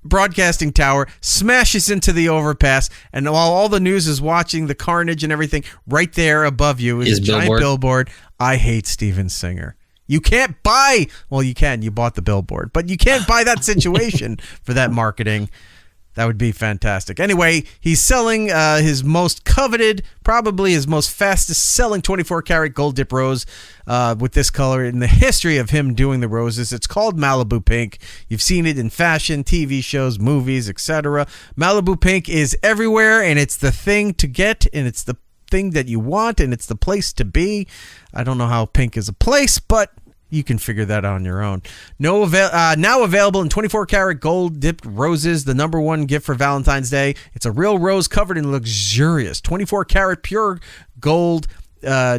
broadcasting tower smashes into the overpass, and while all the news is watching the carnage and everything, right there above you is a giant billboard. I hate Steven Singer. You can't buy. Well, you can. You bought the billboard, but you can't buy that situation for that marketing. That would be fantastic. Anyway, he's selling his most coveted, probably his most fastest selling 24-karat gold dip rose with this color in the history of him doing the roses. It's called Malibu Pink. You've seen it in fashion, TV shows, movies, etc. Malibu Pink is everywhere, and it's the thing to get, and it's the thing that you want, and it's the place to be. I don't know how pink is a place, but you can figure that out on your own. Now available in 24-karat gold dipped roses, the #1 gift for Valentine's Day. It's a real rose covered in luxurious 24-karat pure gold,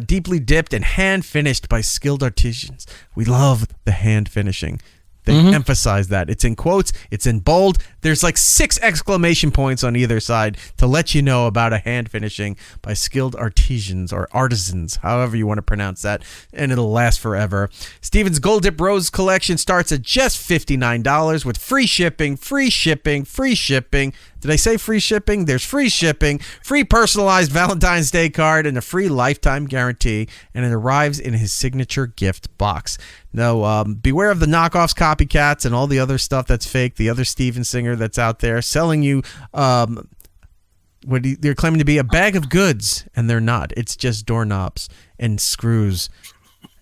deeply dipped and hand finished by skilled artisans. We love the hand finishing. They emphasize that. It's in quotes. It's in bold. There's like 6 exclamation points on either side to let you know about a hand finishing by skilled artisans or artisans, however you want to pronounce that, and it'll last forever. Steven's Gold Dip Rose collection starts at just $59 with free shipping, free shipping, free shipping. Did I say free shipping? There's free shipping, free personalized Valentine's Day card, and a free lifetime guarantee, and it arrives in his signature gift box. Now, beware of the knockoffs, copycats, and all the other stuff that's fake, the other Steven Singer that's out there selling you they're claiming to be a bag of goods, and they're not. It's just doorknobs and screws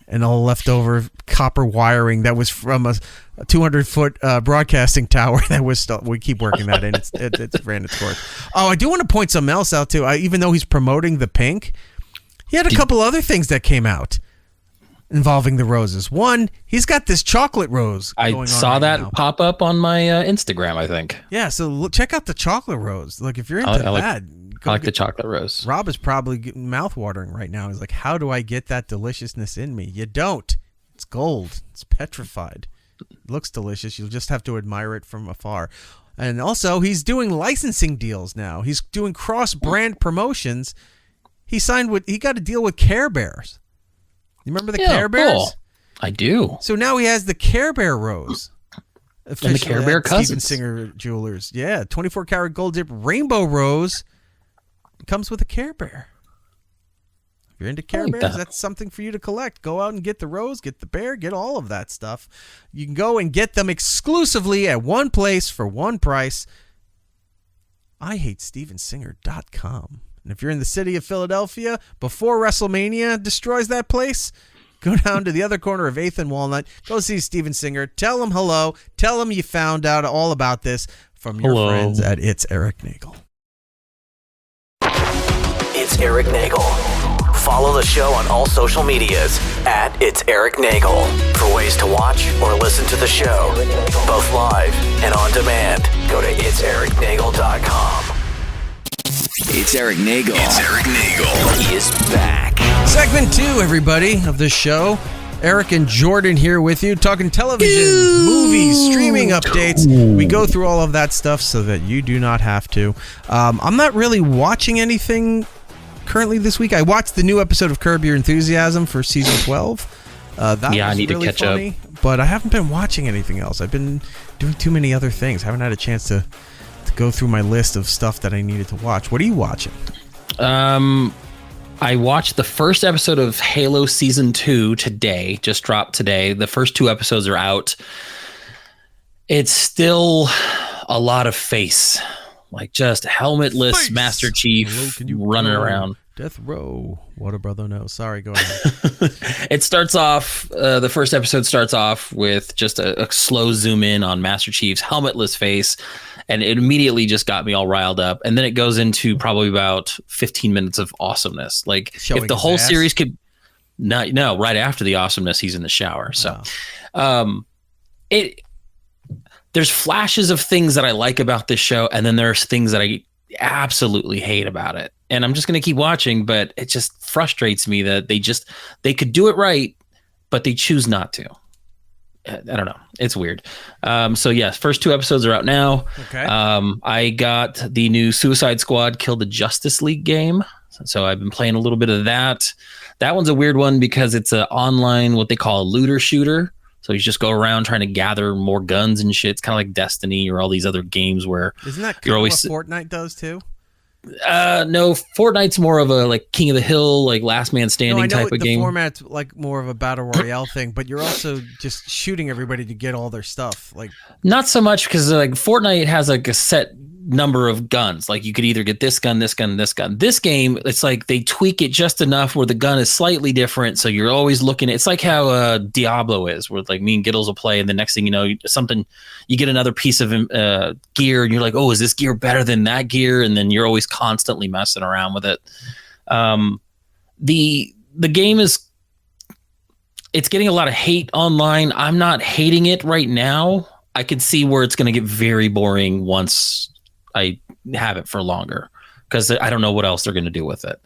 and all leftover copper wiring that was from a 200-foot broadcasting tower that was still. We keep working that in. It's ran its course. Oh, I do want to point something else out too. Even though he's promoting the pink, he had a couple other things that came out. involving the roses. One, he's got this chocolate rose. I saw that pop up on my Instagram, I think. Yeah, so check out the chocolate rose. Look, if you're into that, I like the chocolate rose. Rob is probably getting mouth-watering right now. He's like, how do I get that deliciousness in me? You don't. It's gold. It's petrified. It looks delicious. You'll just have to admire it from afar. And also, he's doing licensing deals now. He's doing cross-brand promotions. He got a deal with Care Bears. You remember the Care Bears? Cool. I do. So now he has the Care Bear rose. And the Care Bear cousins. Steven Singer Jewelers. Yeah, 24 karat gold dip rainbow rose. Comes with a Care Bear. If you're into Care Bears, that's something for you to collect. Go out and get the rose, get the bear, get all of that stuff. You can go and get them exclusively at one place for one price. IHateStevenSinger.com. And if you're in the city of Philadelphia, before WrestleMania destroys that place, go down to the other corner of 8th and Walnut. Go see Steven Singer. Tell him hello. Tell him you found out all about this from your friends at It's Eric Nagel. It's Eric Nagel. Follow the show on all social medias at It's Eric Nagel for ways to watch or listen to the show, both live and on demand. Go to itsericnagel.com. It's Eric Nagel. It's Eric Nagel. He is back. Segment 2, everybody, of the show. Eric and Jordan here with you, talking television, movies, streaming updates. We go through all of that stuff so that you do not have to. I'm not really watching anything currently this week. I watched the new episode of Curb Your Enthusiasm for season 12. I need really to catch funny, up. But I haven't been watching anything else. I've been doing too many other things. Haven't had a chance to go through my list of stuff that I needed to watch. What are you watching? I watched the first episode of Halo Season 2 today, just dropped today. The first 2 episodes are out. It's still a lot of face, like just helmetless Master Chief running around. Death Row. What a brother knows. Sorry, go ahead. It starts off, the first episode starts off with just a slow zoom in on Master Chief's helmetless face. And it immediately just got me all riled up. And then it goes into probably about 15 minutes of awesomeness. Like showing if the whole series could no, right after the awesomeness, he's in the shower. So, there's flashes of things that I like about this show. And then there's things that I absolutely hate about it. And I'm just going to keep watching, but it just frustrates me that they could do it right, but they choose not to. I don't know. It's weird. So yes, first 2 episodes are out now. Okay. I got the new Suicide Squad Kill the Justice League game. So I've been playing a little bit of that. That one's a weird one because it's an online, what they call a looter shooter. So you just go around trying to gather more guns and shit. It's kind of like Destiny or all these other games where isn't that you're always what Fortnite does too? No, Fortnite's more of a like King of the Hill, like Last Man Standing type of game. The format's like more of a battle royale thing, but you're also just shooting everybody to get all their stuff. Like not so much because like Fortnite has like a set number of guns. Like you could either get this gun, this gun, this gun. This game, it's like they tweak it just enough where the gun is slightly different. So you're always looking. It's like how Diablo is, where like me and Giddles will play, and the next thing you know, you get another piece of gear, and you're like, oh, is this gear better than that gear? And then you're always constantly messing around with it. The game it's getting a lot of hate online. I'm not hating it right now. I could see where it's going to get very boring once I have it for longer, because I don't know what else they're going to do with it.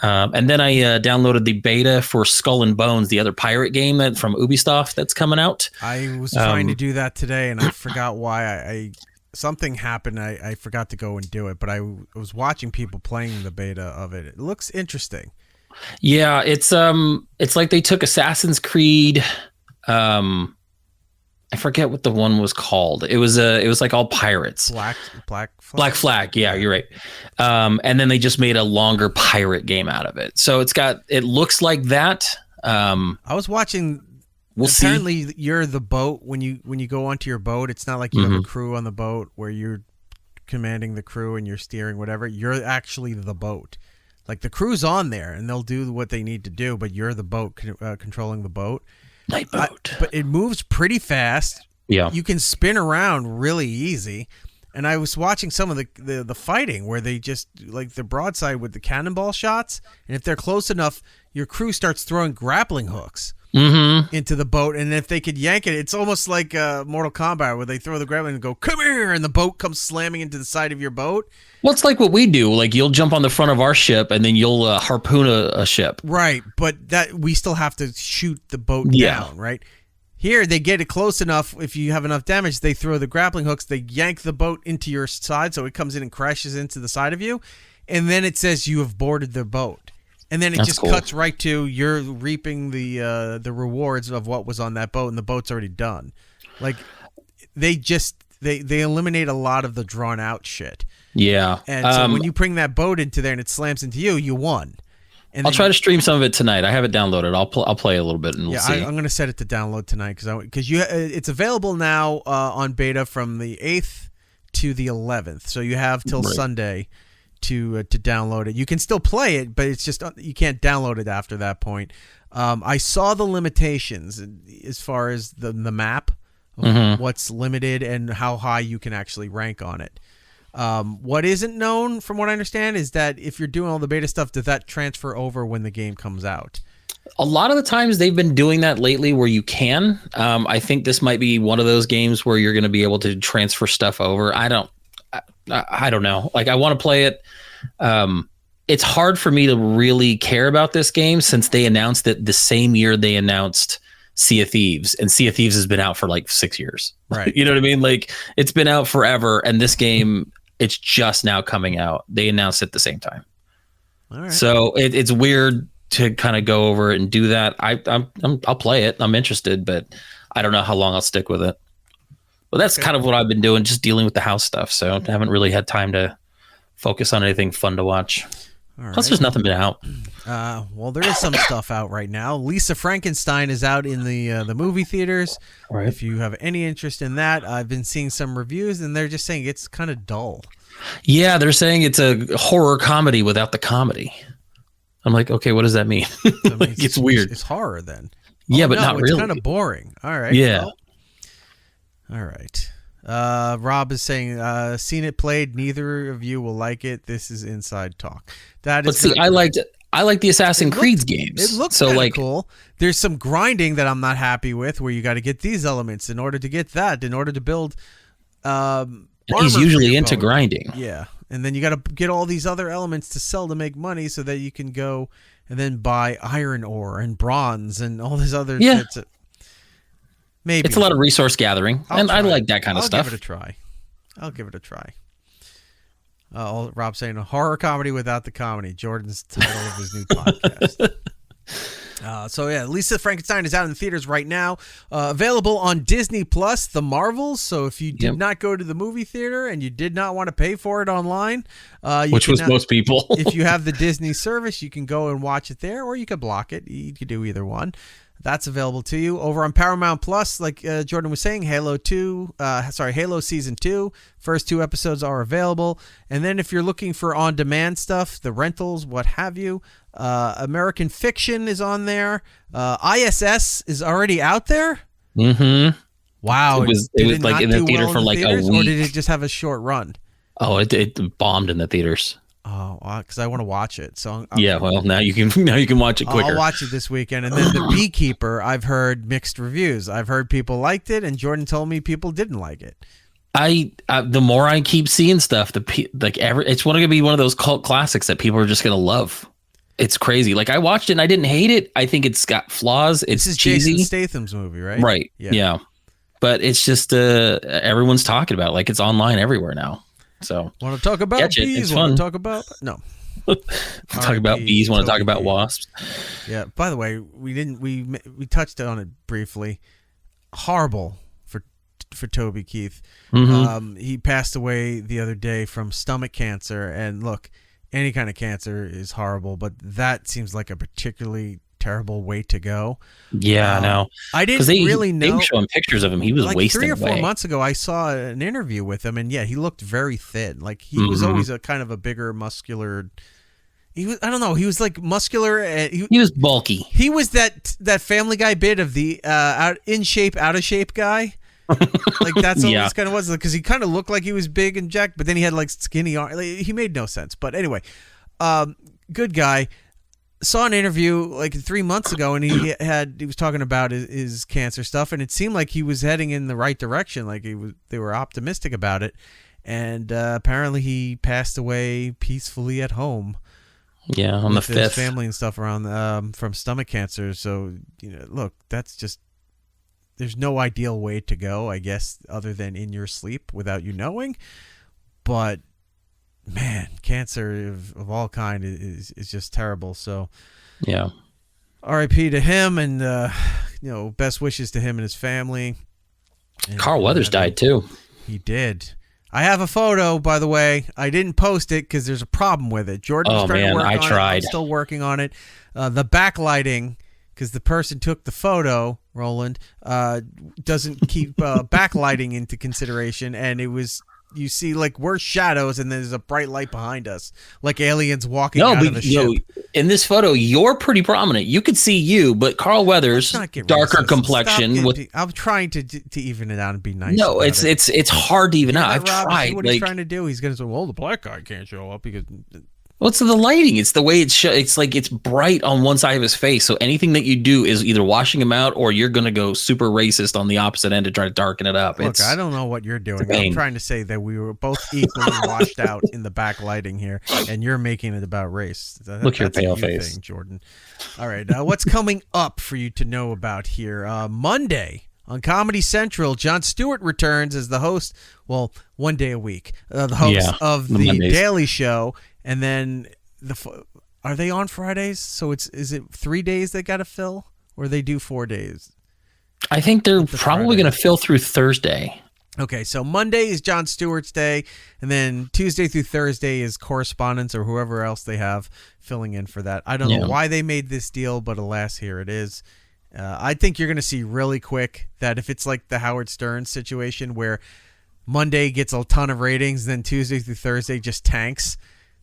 And then I downloaded the beta for Skull and Bones, the other pirate game from Ubisoft that's coming out. I was trying to do that today, and I forgot why. Something happened. I forgot to go and do it, but I was watching people playing the beta of it. It looks interesting. Yeah, it's like they took Assassin's Creed. I forget what the one was called. It was like all pirates. Black Flag. Yeah, you're right. And then they just made a longer pirate game out of it. So it looks like that. I was watching. Apparently, you're the boat when you go onto your boat. It's not like you have a crew on the boat where you're commanding the crew and you're steering whatever. You're actually the boat. Like the crew's on there and they'll do what they need to do, but you're the boat controlling the boat. Night boat. But it moves pretty fast. Yeah. You can spin around really easy. And I was watching some of the fighting where they just like the broadside with the cannonball shots. And if they're close enough, your crew starts throwing grappling hooks. into the boat, and if they could yank it, it's almost like Mortal Kombat where they throw the grappling and go, "Come here," and the boat comes slamming into the side of your boat. Well, it's like what we do. Like you'll jump on the front of our ship, and then you'll harpoon a ship. Right, but that we still have to shoot the boat down, right? Here, they get it close enough. If you have enough damage, they throw the grappling hooks. They yank the boat into your side, so it comes in and crashes into the side of you, and then it says you have boarded the boat. And then it just cuts right to you're reaping the rewards of what was on that boat, and the boat's already done. Like they eliminate a lot of the drawn out shit. Yeah. And so when you bring that boat into there and it slams into you, you won. And I'll try to stream some of it tonight. I have it downloaded. I'll play a little bit and we'll see. I'm going to set it to download tonight because it's available now on beta from the 8th to the 11th. So you have till Sunday to download it. You can still play it, but it's just you can't download it after that point. I saw the limitations as far as the map, what's limited and how high you can actually rank on it. What isn't known, from what I understand, is that if you're doing all the beta stuff, does that transfer over when the game comes out? A lot of the times they've been doing that lately where you can. I think this might be one of those games where you're going to be able to transfer stuff over. I don't know. Like I want to play it. It's hard for me to really care about this game since they announced it the same year they announced Sea of Thieves, and Sea of Thieves has been out for like 6 years. Right. You know what I mean? Like it's been out forever, and this game, it's just now coming out. They announced it at the same time. All right. So it's weird to kind of go over it and do that. I'll play it. I'm interested, but I don't know how long I'll stick with it. Well, that's kind of what I've been doing, just dealing with the house stuff. So I haven't really had time to focus on anything fun to watch. Plus, there's nothing been out. Well, there is some stuff out right now. Lisa Frankenstein is out in the movie theaters. Right. If you have any interest in that, I've been seeing some reviews, and they're just saying it's kind of dull. Yeah, they're saying it's a horror comedy without the comedy. I'm like, okay, what does that mean? Like, it's weird. It's horror then. Yeah, but not really. It's kind of boring. All right. Yeah. Well, all right. Rob is saying, seen it played. Neither of you will like it. This is inside talk. That is. But see, I like the Assassin's Creed games. It looks so like cool. There's some grinding that I'm not happy with, where you got to get these elements in order to get that, in order to build. He's usually into grinding. Yeah, and then you got to get all these other elements to sell to make money, so that you can go and then buy iron ore and bronze and all this other shit. Maybe it's a lot of resource gathering, and I like that kind of stuff. I'll give it a try. Rob saying a horror comedy without the comedy. Jordan's title of his new podcast. So yeah, Lisa Frankenstein is out in the theaters right now. Available on Disney Plus, The Marvels. So if you did not go to the movie theater and you did not want to pay for it online, which was most people, if you have the Disney service, you can go and watch it there, or you could block it. You could do either one. That's available to you over on Paramount Plus. Like Jordan was saying, Halo Season 2. First 2 episodes are available. And then if you're looking for on-demand stuff, the rentals, what have you, American Fiction is on there. ISS is already out there. Mm-hmm. Wow. It was like in the theater for like a week. Or did it just have a short run? Oh, it bombed in the theaters. Oh, because I want to watch it. So well, now you can watch it quicker. I'll watch it this weekend. And then The Beekeeper, I've heard mixed reviews. I've heard people liked it, and Jordan told me people didn't like it. The more I keep seeing stuff, it's going to be one of those cult classics that people are just going to love. It's crazy. Like I watched it and I didn't hate it. I think it's got flaws. It's this is cheesy. Jason Statham's movie, right? Right. Yeah. But it's just everyone's talking about it. Like it's online everywhere now. So want to talk about bees? Want to talk about talk about bees? Want to talk about wasps? Yeah. By the way, we touched on it briefly. Horrible for Toby Keith. Mm-hmm. He passed away the other day from stomach cancer. And look, any kind of cancer is horrible, but that seems like a particularly terrible way to go. Yeah, I know. I didn't really know. They were showing pictures of him. He was like wasting 3 or 4 away. months ago, I saw an interview with him, and he looked very thin. Like he was always a kind of a bigger, muscular. He was. I don't know. He was like muscular. He was bulky. He was that Family Guy bit of the in shape, out of shape guy. Like that's what this kind of was, because he kind of looked like he was big and jacked, but then he had like skinny arms. Like, he made no sense. But anyway, good guy. saw an interview like 3 months ago, and he was talking about his cancer stuff, and it seemed like he was heading in the right direction. Like they were optimistic about it, and apparently he passed away peacefully at home. Yeah, on the 5th. His family and stuff around from stomach cancer. So look, that's just, there's no ideal way to go, I guess, other than in your sleep without you knowing. But man, cancer of all kind is just terrible. So yeah, R.I.P. to him, and best wishes to him and his family. And Carl Weathers died too. He did. I have a photo, by the way. I didn't post it because there's a problem with it. Jordan was trying to work on it. I'm still working on it. The backlighting, because the person took the photo, Roland, doesn't keep backlighting into consideration, and it was, you see like we're shadows and there's a bright light behind us, like aliens walking out of a ship. In this photo, you're pretty prominent. You could see you, but Carl Weathers, darker complexion. I'm trying to even it out and be nice. No, it's hard to even out. I've tried. What he's trying to do, he's going to say, well, the black guy can't show up because... Well, it's the lighting. It's the way it's like it's bright on one side of his face. So anything that you do is either washing him out or you're going to go super racist on the opposite end to try to darken it up. Look, I don't know what you're doing. I'm trying to say that we were both equally washed out in the backlighting here, and you're making it about race. Look, your pale face, Jordan. All right, what's coming up for you to know about here? Monday on Comedy Central, Jon Stewart returns as the host. Well, one day a week, the host of the Daily Show. And then are they on Fridays? So is it 3 days they got to fill, or they do 4 days? I think they're probably going to fill through Thursday. Okay, so Monday is Jon Stewart's day, and then Tuesday through Thursday is correspondents or whoever else they have filling in for that. I don't know why they made this deal, but alas, here it is. I think you're going to see really quick that if it's like the Howard Stern situation where Monday gets a ton of ratings, then Tuesday through Thursday just tanks.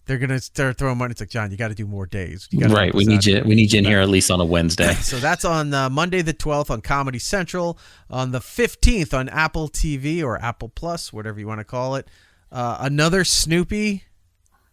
They're gonna start throwing money. It's like, John, you got to do more days. Right, we need you. We need you in here at least on a Wednesday. So that's on Monday the 12th on Comedy Central. On the 15th on Apple TV or Apple Plus, whatever you want to call it. Another Snoopy,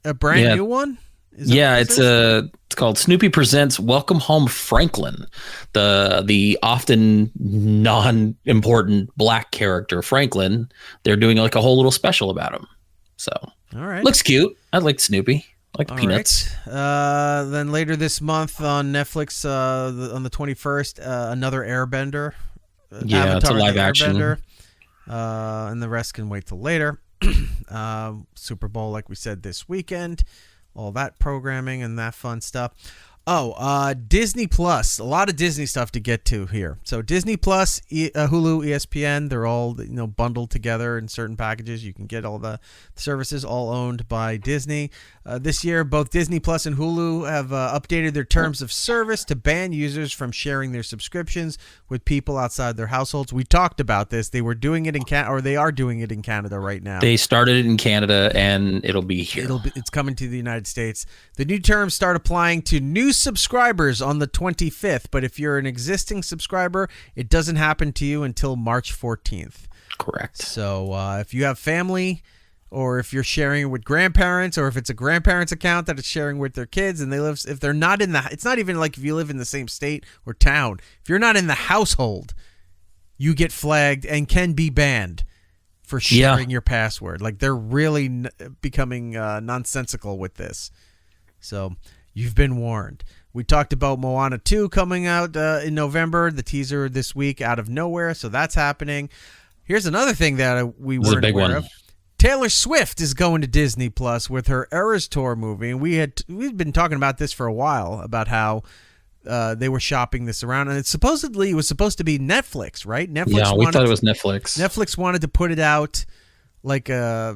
a brand new one. It's called Snoopy Presents Welcome Home Franklin, the often non-important black character Franklin. They're doing like a whole little special about him. So. All right. Looks cute. I like Snoopy. I like the peanuts. Right. Then later this month on Netflix, on the 21st, another Airbender. Avatar, it's a live action. And the rest can wait till later. Super Bowl, like we said, this weekend. All that programming and that fun stuff. Disney Plus. A lot of Disney stuff to get to here. So Disney Plus, Hulu, ESPN, they're all bundled together in certain packages. You can get all the services all owned by Disney. This year, both Disney Plus and Hulu have updated their terms of service to ban users from sharing their subscriptions with people outside their households. We talked about this. They were doing it in they are doing it in Canada right now. They started it in Canada, and it'll be here. It's coming to the United States. The new terms start applying to new subscribers on the 25th, but if you're an existing subscriber, it doesn't happen to you until March 14th. Correct. So if you have family, or if you're sharing with grandparents, or if it's a grandparent's account that it's sharing with their kids, and if they're not it's not even like if you live in the same state or town. If you're not in the household, you get flagged and can be banned for sharing your password. Like they're really becoming nonsensical with this. So you've been warned. We talked about Moana 2 coming out in November, the teaser this week out of nowhere. So that's happening. Here's another thing that we weren't aware of. Taylor Swift is going to Disney Plus with her Eras Tour movie. And we've been talking about this for a while, about how they were shopping this around. And it was supposed to be Netflix, right? We thought it was Netflix. Netflix wanted to put it out like I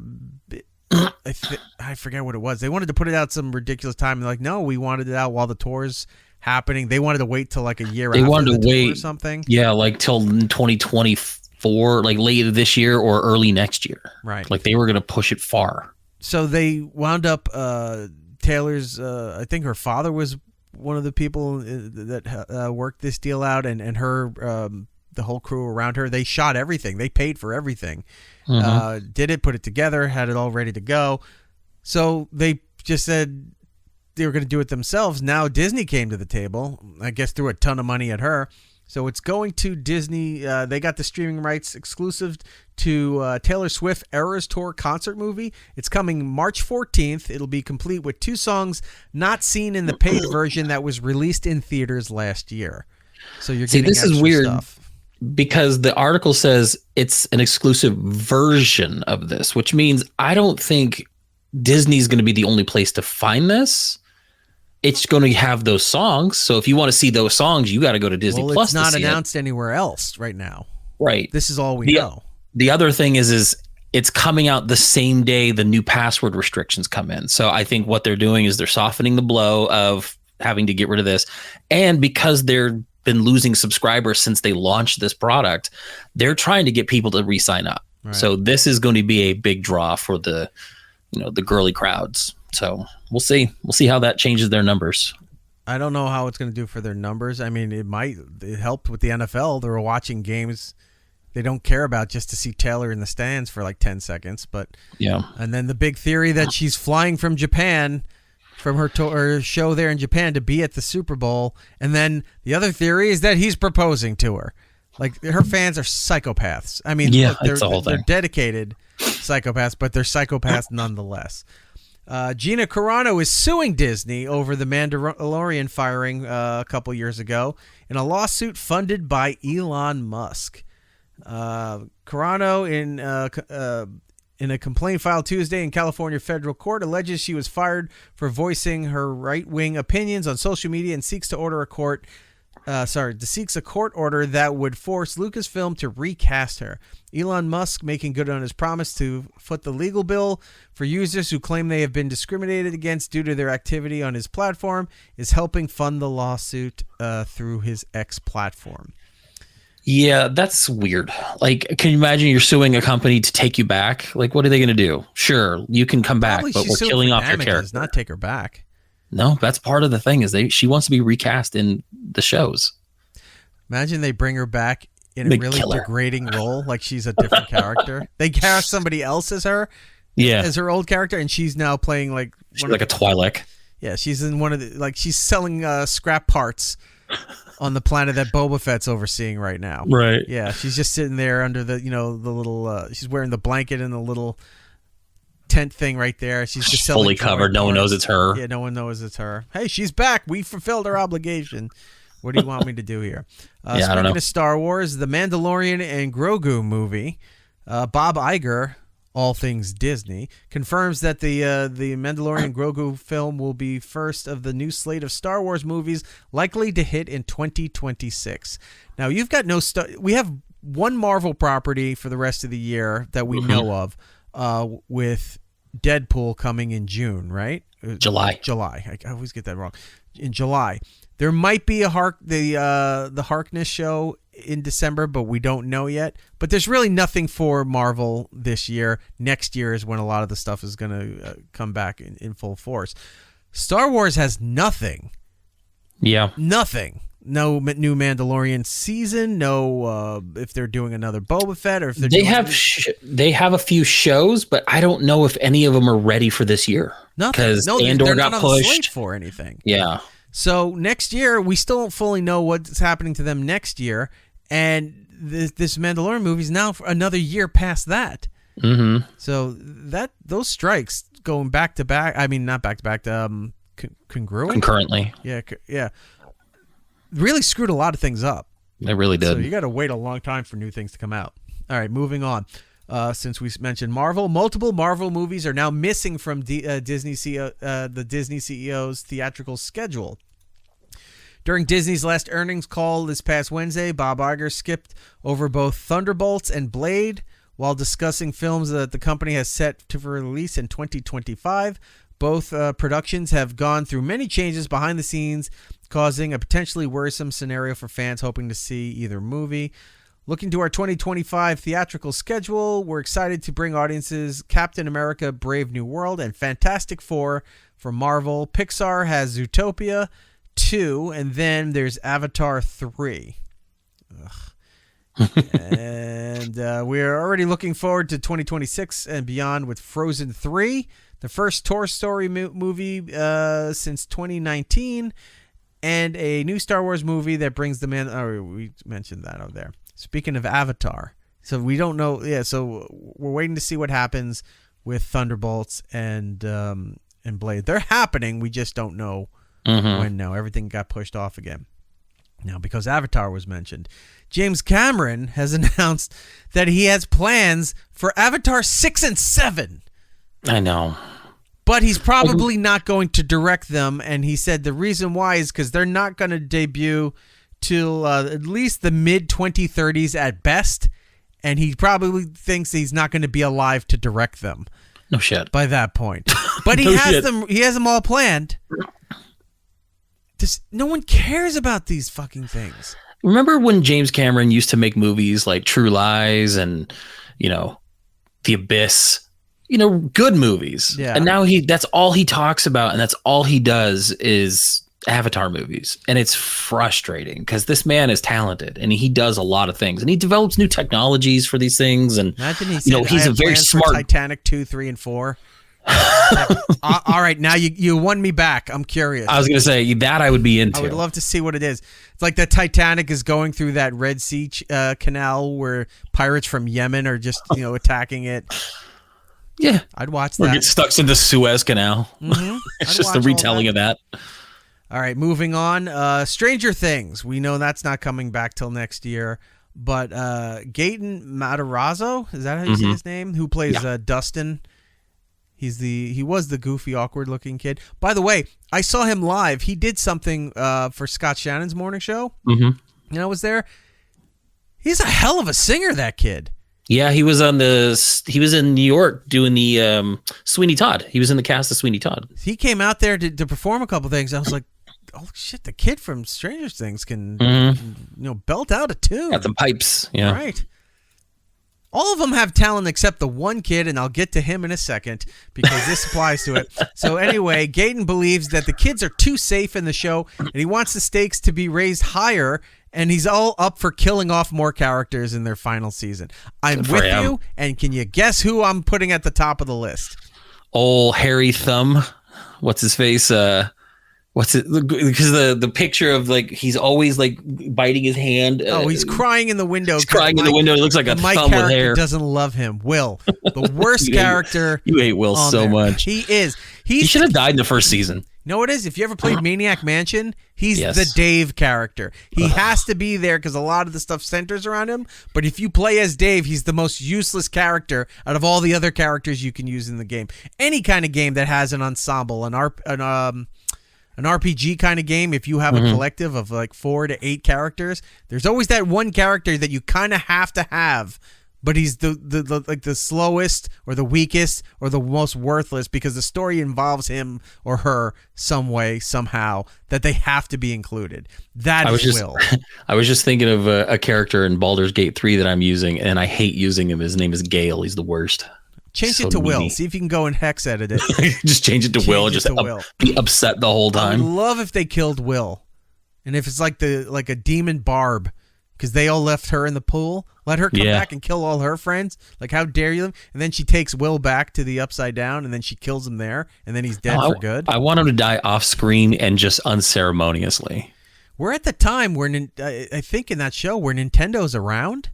forget what it was. They wanted to put it out some ridiculous time. They're like, no, we wanted it out while the tour's happening. They wanted to wait till like a year after the tour or something. Yeah, like till 2024, like later this year or early next year. Right. Like they were going to push it far. So they wound up Taylor's, I think her father was one of the people that worked this deal out, and her, the whole crew around her, they shot everything. They paid for everything. Did it, put it together, had it all ready to go. So they just said, they were going to do it themselves. Now Disney came to the table, I guess threw a ton of money at her. So it's going to Disney. They got the streaming rights exclusive to Taylor Swift Eras Tour concert movie. It's coming March 14th. It'll be complete with 2 songs not seen in the paid version that was released in theaters last year. So you're getting this is extra weird stuff. because the article says it's an exclusive version of this, which means I don't think Disney's going to be the only place to find this. It's going to have those songs. So if you want to see those songs, you got to go to Disney Plus. It's not announced anywhere else right now. Right. This is all we know. The other thing is it's coming out the same day the new password restrictions come in. So I think what they're doing is they're softening the blow of having to get rid of this. And because they've been losing subscribers since they launched this product, they're trying to get people to re-sign up. Right. So this is going to be a big draw for the girly crowds. So we'll see. We'll see how that changes their numbers. I don't know how it's going to do for their numbers. I mean, it helped with the NFL. They were watching games they don't care about just to see Taylor in the stands for like 10 seconds. But yeah. And then the big theory that she's flying from Japan, from her show there in Japan, to be at the Super Bowl. And then the other theory is that he's proposing to her. Like, her fans are psychopaths. I mean, yeah, look, they're dedicated psychopaths, but they're psychopaths nonetheless. Gina Carano is suing Disney over the Mandalorian firing a couple years ago in a lawsuit funded by Elon Musk. Carano, in a complaint filed Tuesday in California federal court, alleges she was fired for voicing her right-wing opinions on social media and seeks a court order that would force Lucasfilm to recast her. Elon Musk, making good on his promise to foot the legal bill for users who claim they have been discriminated against due to their activity on his platform, is helping fund the lawsuit through his X platform. Yeah, that's weird. Like, can you imagine you're suing a company to take you back? Like, what are they going to do? Sure, you can come back, but we're killing off your character. Not take her back. No, that's part of the thing is she wants to be recast in the shows. Imagine they bring her back in a really degrading role, like she's a different character. They cast somebody else as her, as her old character, and she's now playing like a Twi'lek. Yeah, she's in one of the she's selling scrap parts on the planet that Boba Fett's overseeing right now. Right. Yeah, she's just sitting there under the the little. She's wearing the blanket and the little tent thing right there. She's just fully covered. No one knows it's her. Yeah, no one knows it's her. Hey, she's back. We fulfilled our obligation. What do you want me to do here? Speaking of Star Wars, the Mandalorian and Grogu movie, Bob Iger, all things Disney, confirms that the Mandalorian Grogu film will be first of the new slate of Star Wars movies likely to hit in 2026. Now, you've got we have one Marvel property for the rest of the year that we know of, with Deadpool coming in June, right? July. I always get that wrong. In July. There might be the Harkness show in December, but we don't know yet. But there's really nothing for Marvel this year. Next year is when a lot of the stuff is going to come back in full force. Star Wars has nothing. Yeah. Nothing. No new Mandalorian season. No, if they're doing another Boba Fett or if they're they have a few shows, but I don't know if any of them are ready for this year. Nothing. Because Andor got not pushed. On the slate for anything. Yeah. So next year, we still don't fully know what's happening to them next year, and this Mandalorian movie is now another year past that. Mm-hmm. So those strikes going back to back. I mean, not back to back. Congruent. Concurrently. Yeah. Really screwed a lot of things up. They really did. So you got to wait a long time for new things to come out. All right, moving on. Since we mentioned Marvel, multiple Marvel movies are now missing from the Disney CEO's theatrical schedule. During Disney's last earnings call this past Wednesday, Bob Iger skipped over both Thunderbolts and Blade while discussing films that the company has set to release in 2025. Both productions have gone through many changes behind the scenes, causing a potentially worrisome scenario for fans hoping to see either movie. Looking to our 2025 theatrical schedule, we're excited to bring audiences Captain America: Brave New World and Fantastic Four for Marvel. Pixar has Zootopia 2, and then there's Avatar 3. And we're already looking forward to 2026 and beyond with Frozen 3, the first Toy Story movie since 2019, and a new Star Wars movie that brings the man. Oh, we mentioned that over there. Speaking of Avatar, so we don't know. Yeah, so we're waiting to see what happens with Thunderbolts and Blade. They're happening. We just don't know when. Now everything got pushed off again. Now because Avatar was mentioned, James Cameron has announced that he has plans for Avatar 6 and 7. I know. But he's probably not going to direct them, and he said the reason why is because they're not going to debut till at least the mid-2030s at best, and he probably thinks he's not going to be alive to direct them. No shit. By that point. But he has them. He has them all planned. No one cares about these fucking things. Remember when James Cameron used to make movies like True Lies and, The Abyss? Good movies. Yeah. And now that's all he talks about, and that's all he does is Avatar movies. And it's frustrating because this man is talented and he does a lot of things and he develops new technologies for these things. And imagine he said, he's a very smart Titanic 2, 3, and 4. All right, now you won me back. I'm curious. I was going to say that I would be into. I would love to see what it is. It's like the Titanic is going through that Red Sea canal where pirates from Yemen are just attacking it. Yeah, I'd watch that. Or get stuck in the Suez Canal. Mm-hmm. It's just a retelling of that. All right, moving on. Stranger Things. We know that's not coming back till next year. But Gaten Matarazzo, is that how you say his name? Who plays Dustin? He was the goofy, awkward-looking kid. By the way, I saw him live. He did something for Scott Shannon's morning show. Mm-hmm. And I was there. He's a hell of a singer, that kid. Yeah, he was in New York doing the Sweeney Todd. He was in the cast of Sweeney Todd. He came out there to perform a couple things. I was like, oh shit, the kid from Stranger Things can belt out a tune. Got some pipes. Yeah. Right. All of them have talent except the one kid, and I'll get to him in a second because this applies to it. So anyway, Gaten believes that the kids are too safe in the show, and he wants the stakes to be raised higher, and he's all up for killing off more characters in their final season. I'm with you, and can you guess who I'm putting at the top of the list? Old Harry Thumb. What's his face? What's it? Because the picture of he's always biting his hand. He's crying in the window. He's crying in the window. It looks like a thumb with hair. Doesn't love him. Will, the worst character. You hate Will so much. He is. He should have died in the first season. You know what it is? If you ever played Maniac Mansion, he's the Dave character. He has to be there because a lot of the stuff centers around him. But if you play as Dave, he's the most useless character out of all the other characters you can use in the game. Any kind of game that has an ensemble, an RPG kind of game, if you have a collective of 4 to 8 characters, there's always that one character that you kind of have to have, but he's the slowest or the weakest or the most worthless because the story involves him or her some way, somehow, that they have to be included. That is Will. I was just thinking of a character in Baldur's Gate 3 that I'm using, and I hate using him. His name is Gale. He's the worst. Change it to Will. See if you can go and hex edit it. Just change it to Will. Just be upset the whole time. I would love if they killed Will, and if it's like a demon Barb, because they all left her in the pool. Let her come back and kill all her friends. Like, how dare you? And then she takes Will back to the Upside Down, and then she kills him there, and then he's dead for good. I want him to die off screen and just unceremoniously. We're at the time where I think in that show where Nintendo's around.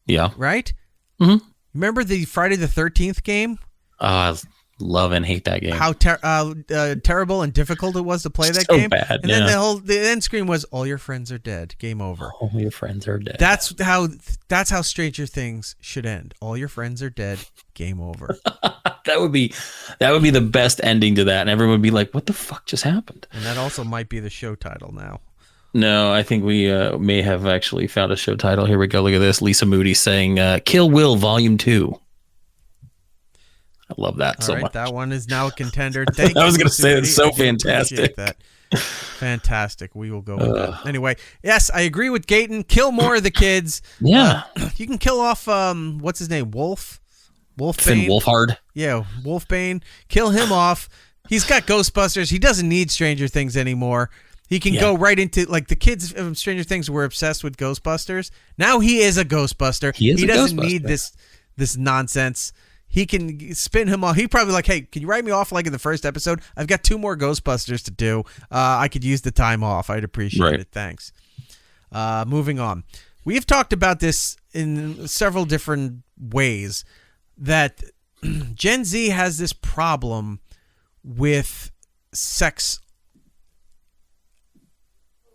Yeah. Right. Mm-hmm. Remember the Friday the 13th game? I love and hate that game. How terrible and difficult it was to play that so game. Bad, and then the end screen was all your friends are dead. Game over. All your friends are dead. That's how Stranger Things should end. All your friends are dead. Game over. that would be the best ending to that, and everyone would be like, "What the fuck just happened?" And that also might be the show title now. No, I think we may have actually found a show title. Here we go. Look at this. Lisa Moody saying, Kill Will Volume 2. I love that so much. That one is now a contender. Thank I was going to say it's so fantastic. That. Fantastic. We will go with that. Anyway, yes, I agree with Gaten. Kill more of the kids. Yeah. You can kill off, what's his name? Wolfbane? Finn Wolfhard. Yeah, Wolfbane. Kill him off. He's got Ghostbusters. He doesn't need Stranger Things anymore. He can go right into, the kids of Stranger Things were obsessed with Ghostbusters. Now he is a Ghostbuster. He doesn't need this nonsense. he can spin him off. He probably like, hey, can you write me off like in the first episode? I've got 2 more Ghostbusters to do. I could use the time off. I'd appreciate it. Thanks. Moving on. We've talked about this in several different ways, that Gen Z has this problem with sex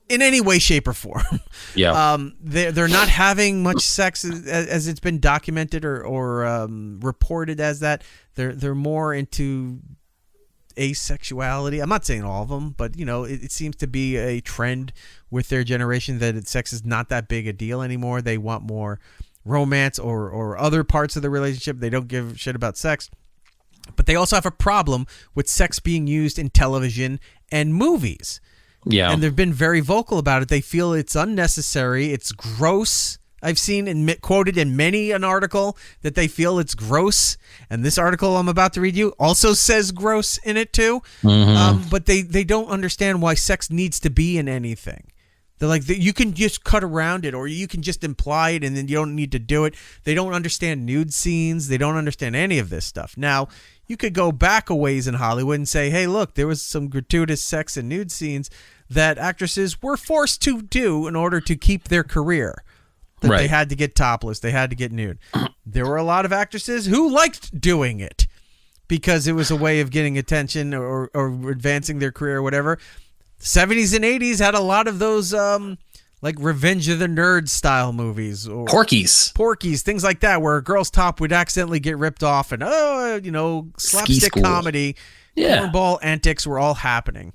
in any way, shape, or form. Yeah. They're not having much sex as it's been documented or reported as that. They're more into asexuality. I'm not saying all of them, but it seems to be a trend with their generation that sex is not that big a deal anymore. They want more romance or other parts of the relationship. They don't give a shit about sex. But they also have a problem with sex being used in television and movies. Yeah. And they've been very vocal about it. They feel it's unnecessary. It's gross. I've seen quoted in many an article that they feel it's gross. And this article I'm about to read you also says gross in it too. Mm-hmm. But they don't understand why sex needs to be in anything. They're like, you can just cut around it, or you can just imply it, and then you don't need to do it. They don't understand nude scenes. They don't understand any of this stuff. Now, you could go back a ways in Hollywood and say, hey, look, there was some gratuitous sex and nude scenes that actresses were forced to do in order to keep their career. That They had to get topless. They had to get nude. There were a lot of actresses who liked doing it because it was a way of getting attention or advancing their career or whatever. 70s and 80s had a lot of those like Revenge of the Nerds style movies, or Porky's, things like that, where a girl's top would accidentally get ripped off, and slapstick comedy, cornball antics were all happening.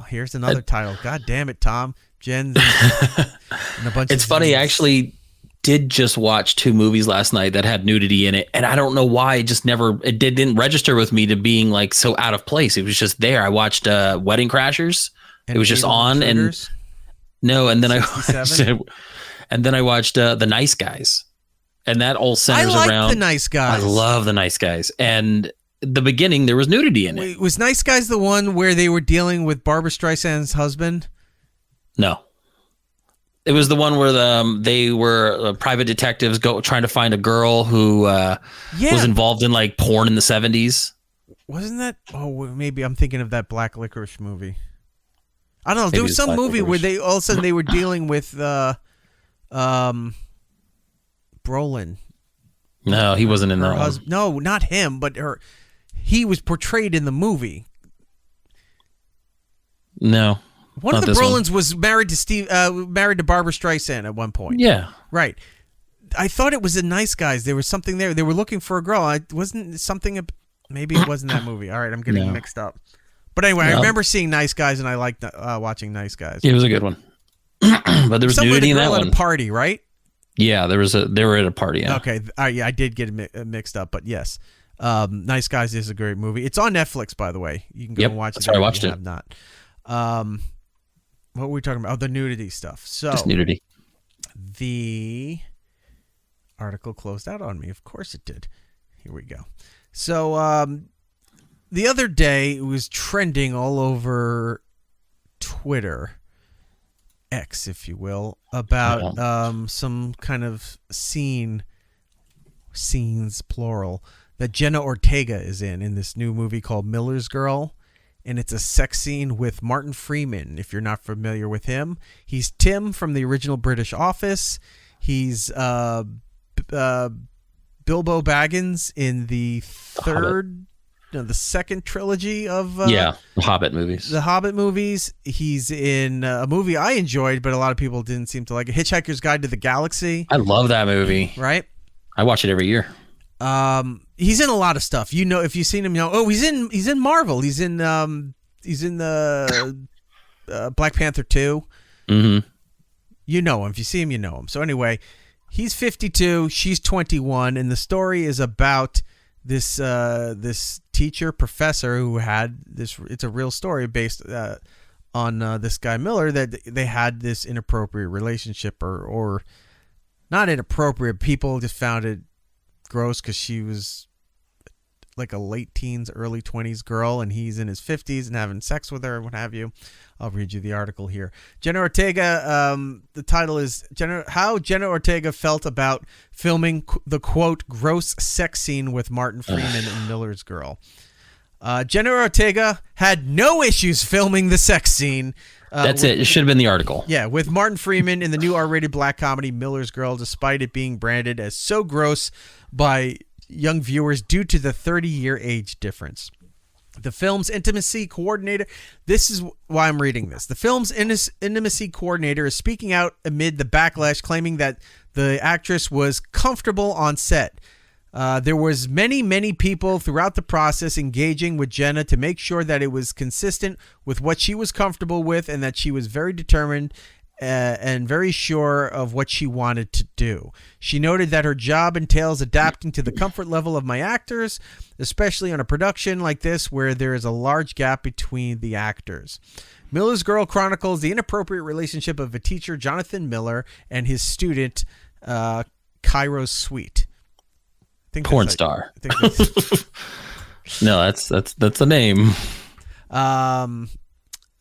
Here's another title. God damn it, Tom. Jen. It's funny. I actually did just watch 2 movies last night that had nudity in it, and I don't know why it didn't register with me to being like so out of place. It was just there. I watched Wedding Crashers. It was just on, Intruders? and then I watched The Nice Guys, and that all centers around The Nice Guys. I love The Nice Guys, and the beginning there was nudity in it. Was Nice Guys the one where they were dealing with Barbara Streisand's husband? No. It was the one where they were private detectives trying to find a girl who was involved in like porn in the 70s. Wasn't that? Oh, maybe I'm thinking of that Black Licorice movie. I don't know. Maybe There was some Black movie Licorice. where they all of a sudden they were dealing with Brolin. No, he wasn't in that one. No, not him, but her. He was portrayed in the movie. No. One of the Brolins was married to Barbara Streisand at one point. Yeah. Right. I thought it was a Nice Guys. There was something there. They were looking for a girl. Maybe it wasn't that movie. All right, I'm getting mixed up. But anyway, I remember seeing Nice Guys, and I liked watching Nice Guys. It was a good one. But there was nudity in that one. At a party, right? Yeah, they were at a party. Yeah. Okay. I did get mixed up, but yes. Nice Guys is a great movie. It's on Netflix, by the way. You can go and watch it. That's where I watched it. Have not. What were we talking about? Oh, the nudity stuff. So just nudity. The article closed out on me. Of course it did. Here we go. So the other day it was trending all over Twitter, X, if you will, about some kind of scenes, plural, that Jenna Ortega is in this new movie called Miller's Girl. And it's a sex scene with Martin Freeman, if you're not familiar with him. He's Tim from the original British Office. He's Bilbo Baggins in the second trilogy of the Hobbit movies. The Hobbit movies. He's in a movie I enjoyed, but a lot of people didn't seem to like it. Hitchhiker's Guide to the Galaxy. I love that movie. Right? I watch it every year. He's in a lot of stuff. You know, if you've seen him, he's in Marvel. He's in the Black Panther 2. Mm-hmm. You know him. If you see him, you know him. So anyway, he's 52, she's 21, and the story is about this professor who had this. It's a real story based on this guy Miller, that they had this inappropriate relationship, or not inappropriate. People just found it gross because she was like a late teens, early 20s girl, and he's in his 50s and having sex with her and what have you. I'll read you the article here. Jenna Ortega, the title is How Jenna Ortega Felt About Filming the, quote, gross sex scene with Martin Freeman in Miller's Girl. Jenna Ortega had no issues filming the sex scene. That's it. It should have been the article. Yeah, with Martin Freeman in the new R-rated black comedy Miller's Girl, despite it being branded as so gross by young viewers due to the 30-year age difference. The film's intimacy coordinator, this is why I'm reading this. The film's intimacy coordinator is speaking out amid the backlash, claiming that the actress was comfortable on set. There was many people throughout the process engaging with Jenna to make sure that it was consistent with what she was comfortable with and that she was very determined and very sure of what she wanted to do. She noted that her job entails adapting to the comfort level of my actors, especially on a production like this where there is a large gap between the actors. Miller's Girl chronicles the inappropriate relationship of a teacher, Jonathan Miller, and his student, Kairos Sweet. Porn star. No, that's the name.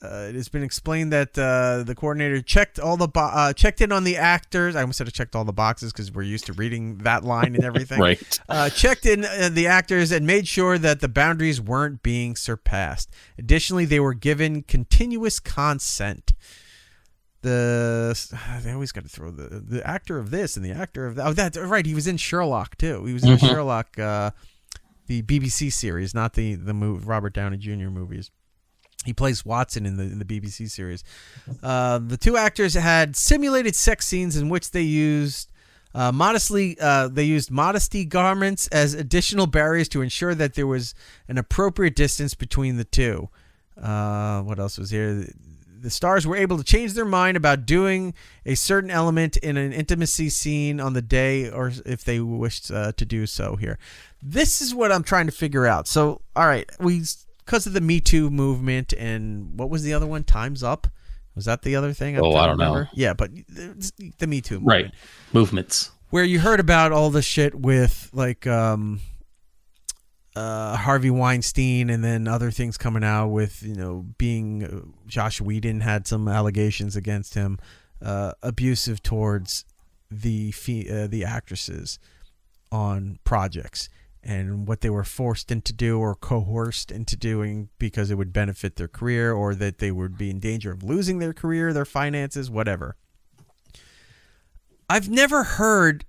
It has been explained that the coordinator checked in on the actors. I almost said checked all the boxes because we're used to reading that line and everything. Right. Checked in the actors and made sure that the boundaries weren't being surpassed. Additionally, they were given continuous consent. They always got to throw the actor of this and the actor of that. Oh, that's right. He was in Sherlock too. He was in Sherlock, the BBC series, not the Robert Downey Jr. movies. He plays Watson in the BBC series. The two actors had simulated sex scenes in which they used modesty garments as additional barriers to ensure that there was an appropriate distance between the two. What else was here? The stars were able to change their mind about doing a certain element in an intimacy scene on the day, or if they wished to do so here. This is what I'm trying to figure out. So, all right, because of the Me Too movement, and what was the other one? Time's Up? Was that the other thing? I don't know. Yeah, but the Me Too movement. Right. Movements. Where you heard about all the shit with, like, Harvey Weinstein, and then other things coming out with, being Josh Whedon had some allegations against him, abusive towards the actresses on projects, and what they were forced into do or coerced into doing because it would benefit their career, or that they would be in danger of losing their career, their finances, whatever. I've never heard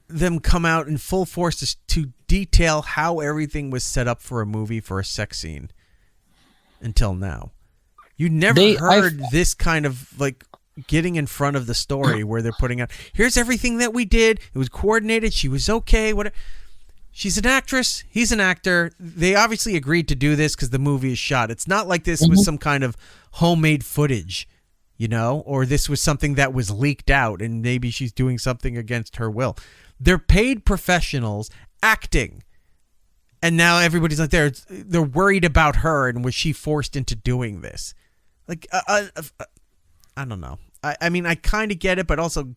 them come out in full force to detail how everything was set up for a movie, for a sex scene, until now. You never heard this kind of, like, getting in front of the story where they're putting out, here's everything that we did. It was coordinated. She was okay. She's an actress. He's an actor. They obviously agreed to do this because the movie is shot. It's not like this was some kind of homemade footage, or this was something that was leaked out and maybe she's doing something against her will. They're paid professionals acting. And now everybody's like, they're worried about her, and was she forced into doing this? Like, I don't know. I mean, I kind of get it, but also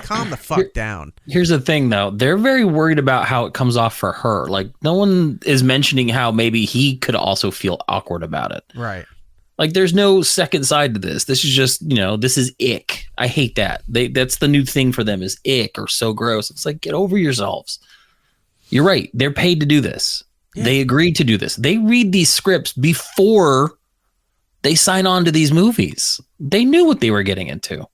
calm the fuck down. Here's the thing, though. They're very worried about how it comes off for her. Like, no one is mentioning how maybe he could also feel awkward about it. Right. Like, there's no second side to this. This is just, this is ick. I hate that. That's the new thing for them, is ick or so gross. It's like, get over yourselves. You're right. They're paid to do this. Yeah. They agreed to do this. They read these scripts before they sign on to these movies. They knew what they were getting into.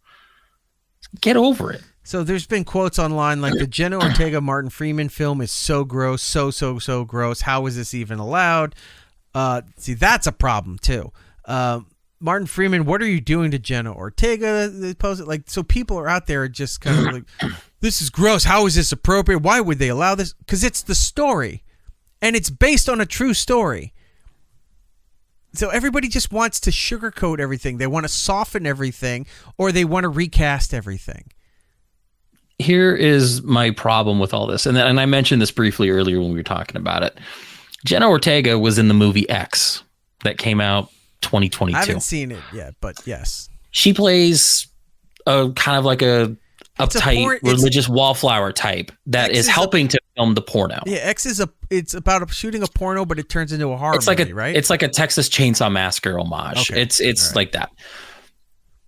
Get over it. So there's been quotes online like, the Jenna Ortega Martin Freeman film is so gross, so gross. How is this even allowed? See, that's a problem too. Martin Freeman, what are you doing to Jenna Ortega? They post it like, so people are out there just kind of like, this is gross. How is this appropriate? Why would they allow this? Because it's the story, and it's based on a true story. So everybody just wants to sugarcoat everything. They want to soften everything, or they want to recast everything. Here is my problem with all this, and I mentioned this briefly earlier when we were talking about it. Jenna Ortega was in the movie X that came out 2022. I haven't seen it yet, but yes. She plays a kind of like a uptight, religious wallflower type that is helping to film the porno. Yeah, X it's about shooting a porno, but it turns into a horror movie, right? It's like a Texas Chainsaw Massacre homage. Okay. It's right. like that.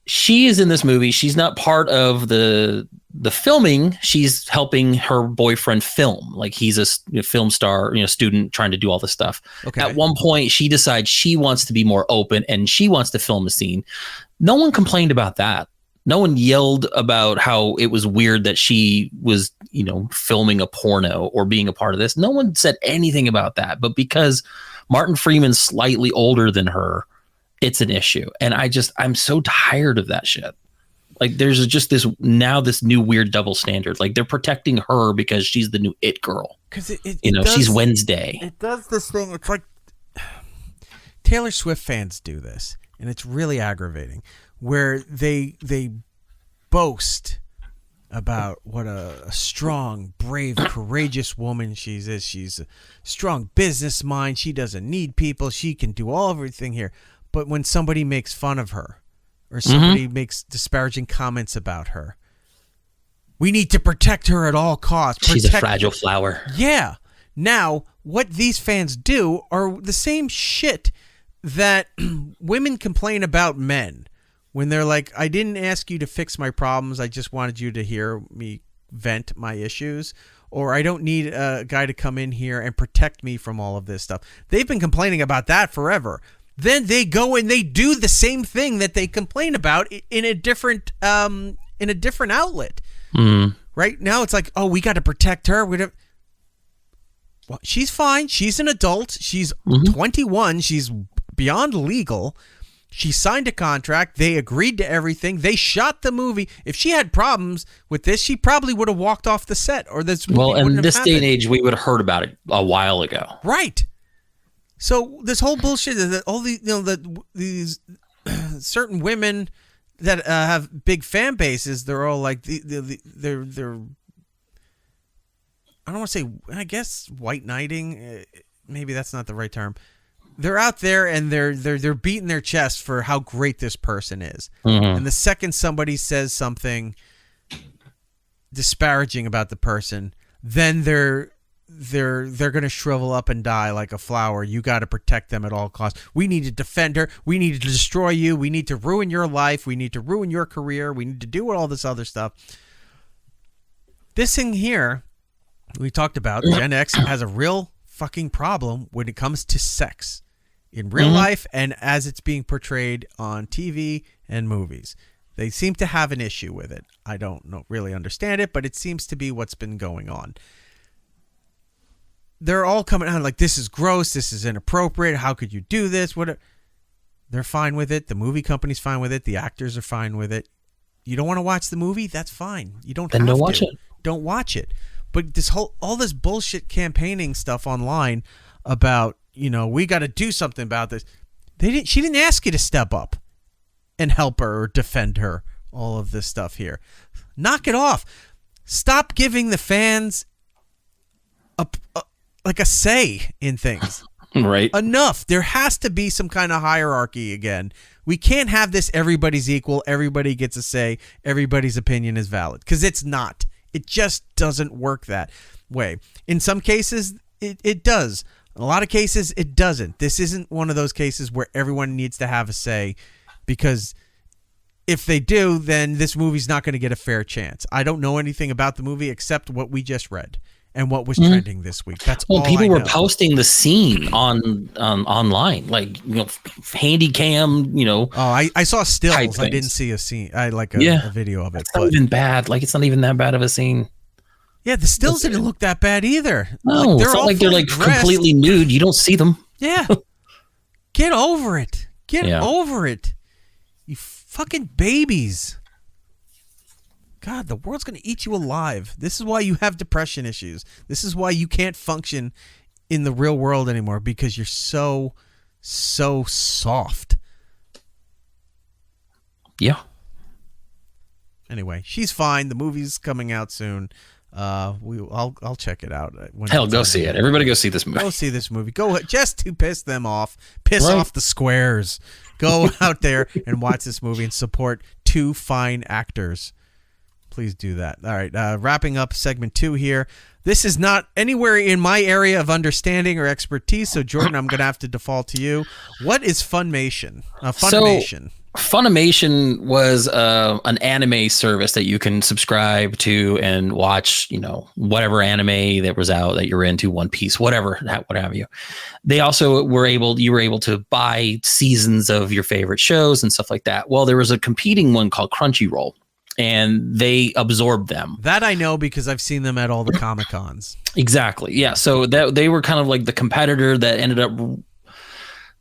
She is in this movie. She's not part of the filming. She's helping her boyfriend film. Like he's a film star, student trying to do all this stuff. Okay. At one point, she decides she wants to be more open and she wants to film a scene. No one complained about that. No one yelled about how it was weird that she was, filming a porno or being a part of this. No one said anything about that. But because Martin Freeman's slightly older than her, it's an issue. And I'm so tired of that shit. Like there's just this new weird double standard. Like they're protecting her because she's the new it girl. Because she's Wednesday. It does this thing. It's like Taylor Swift fans do this, and it's really aggravating. Where they boast about what a strong, brave, courageous woman she is. She's a strong business mind. She doesn't need people. She can do everything here. But when somebody makes fun of her or somebody makes disparaging comments about her, we need to protect her at all costs. She's a fragile flower. Yeah. Now, what these fans do are the same shit that women complain about men. When they're like, I didn't ask you to fix my problems. I just wanted you to hear me vent my issues. Or I don't need a guy to come in here and protect me from all of this stuff. They've been complaining about that forever. Then they go and they do the same thing that they complain about in a different outlet. Mm. Right now it's like, oh, we got to protect her. Well, she's fine. She's an adult. She's 21. She's beyond legal. She signed a contract. They agreed to everything. They shot the movie. If she had problems with this, she probably would have walked off the set, or this movie wouldn't have happened. In this day and age, we would have heard about it a while ago. Right. So this whole bullshit is that all these, these certain women that have big fan bases, they're all like they're I don't want to say, I guess white knighting. Maybe that's not the right term. They're out there and they're beating their chest for how great this person is. Mm-hmm. And the second somebody says something disparaging about the person, then they're going to shrivel up and die like a flower. You got to protect them at all costs. We need to defend her. We need to destroy you. We need to ruin your life. We need to ruin your career. We need to do all this other stuff. This thing here, we talked about, Gen X has a real fucking problem when it comes to sex in real life and as it's being portrayed on TV and movies. They seem to have an issue with it. I don't really understand it, but it seems to be what's been going on. They're all coming out like, this is gross, this is inappropriate, how could you do this? They're fine with it. The movie company's fine with it. The actors are fine with it. You don't want to watch the movie? That's fine. You don't have to. Watch it. Don't watch it. But all this bullshit campaigning stuff online about, we got to do something about this. She didn't ask you to step up and help her or defend her. All of this stuff here. Knock it off. Stop giving the fans a say in things. Right. Enough. There has to be some kind of hierarchy again. We can't have this everybody's equal, everybody gets a say, everybody's opinion is valid. Because it's not. It just doesn't work that way. In some cases, it does. In a lot of cases, it doesn't. This isn't one of those cases where everyone needs to have a say, because if they do, then this movie's not going to get a fair chance. I don't know anything about the movie except what we just read and what was trending this week. That's all people I were know. posting the scene online, like handy cam. Oh, I saw stills. I didn't see a scene. I a video of it. It's not even bad. Like, it's not even that bad of a scene. Yeah, the stills didn't look that bad either. No, it's not like they're like completely nude. You don't see them. Yeah. Get over it. Get over it. You fucking babies. God, the world's going to eat you alive. This is why you have depression issues. This is why you can't function in the real world anymore, because you're so soft. Yeah. Anyway, she's fine. The movie's coming out soon. I'll check it out. Hell, go see it. Everybody go see this movie. Go see this movie. Go just to piss them off. Piss off the squares. Go out there and watch this movie and support two fine actors. Please do that. All right, wrapping up segment 2 here. This is not anywhere in my area of understanding or expertise, so Jordan, I'm going to have to default to you. What is Funimation? Funimation. Funimation was an anime service that you can subscribe to and watch, whatever anime that was out that you're into, One Piece, whatever, what have you. They also you were able to buy seasons of your favorite shows and stuff like that. Well, there was a competing one called Crunchyroll, and they absorbed them. That I know because I've seen them at all the Comic-Cons. Exactly. Yeah. So they were kind of like the competitor that ended up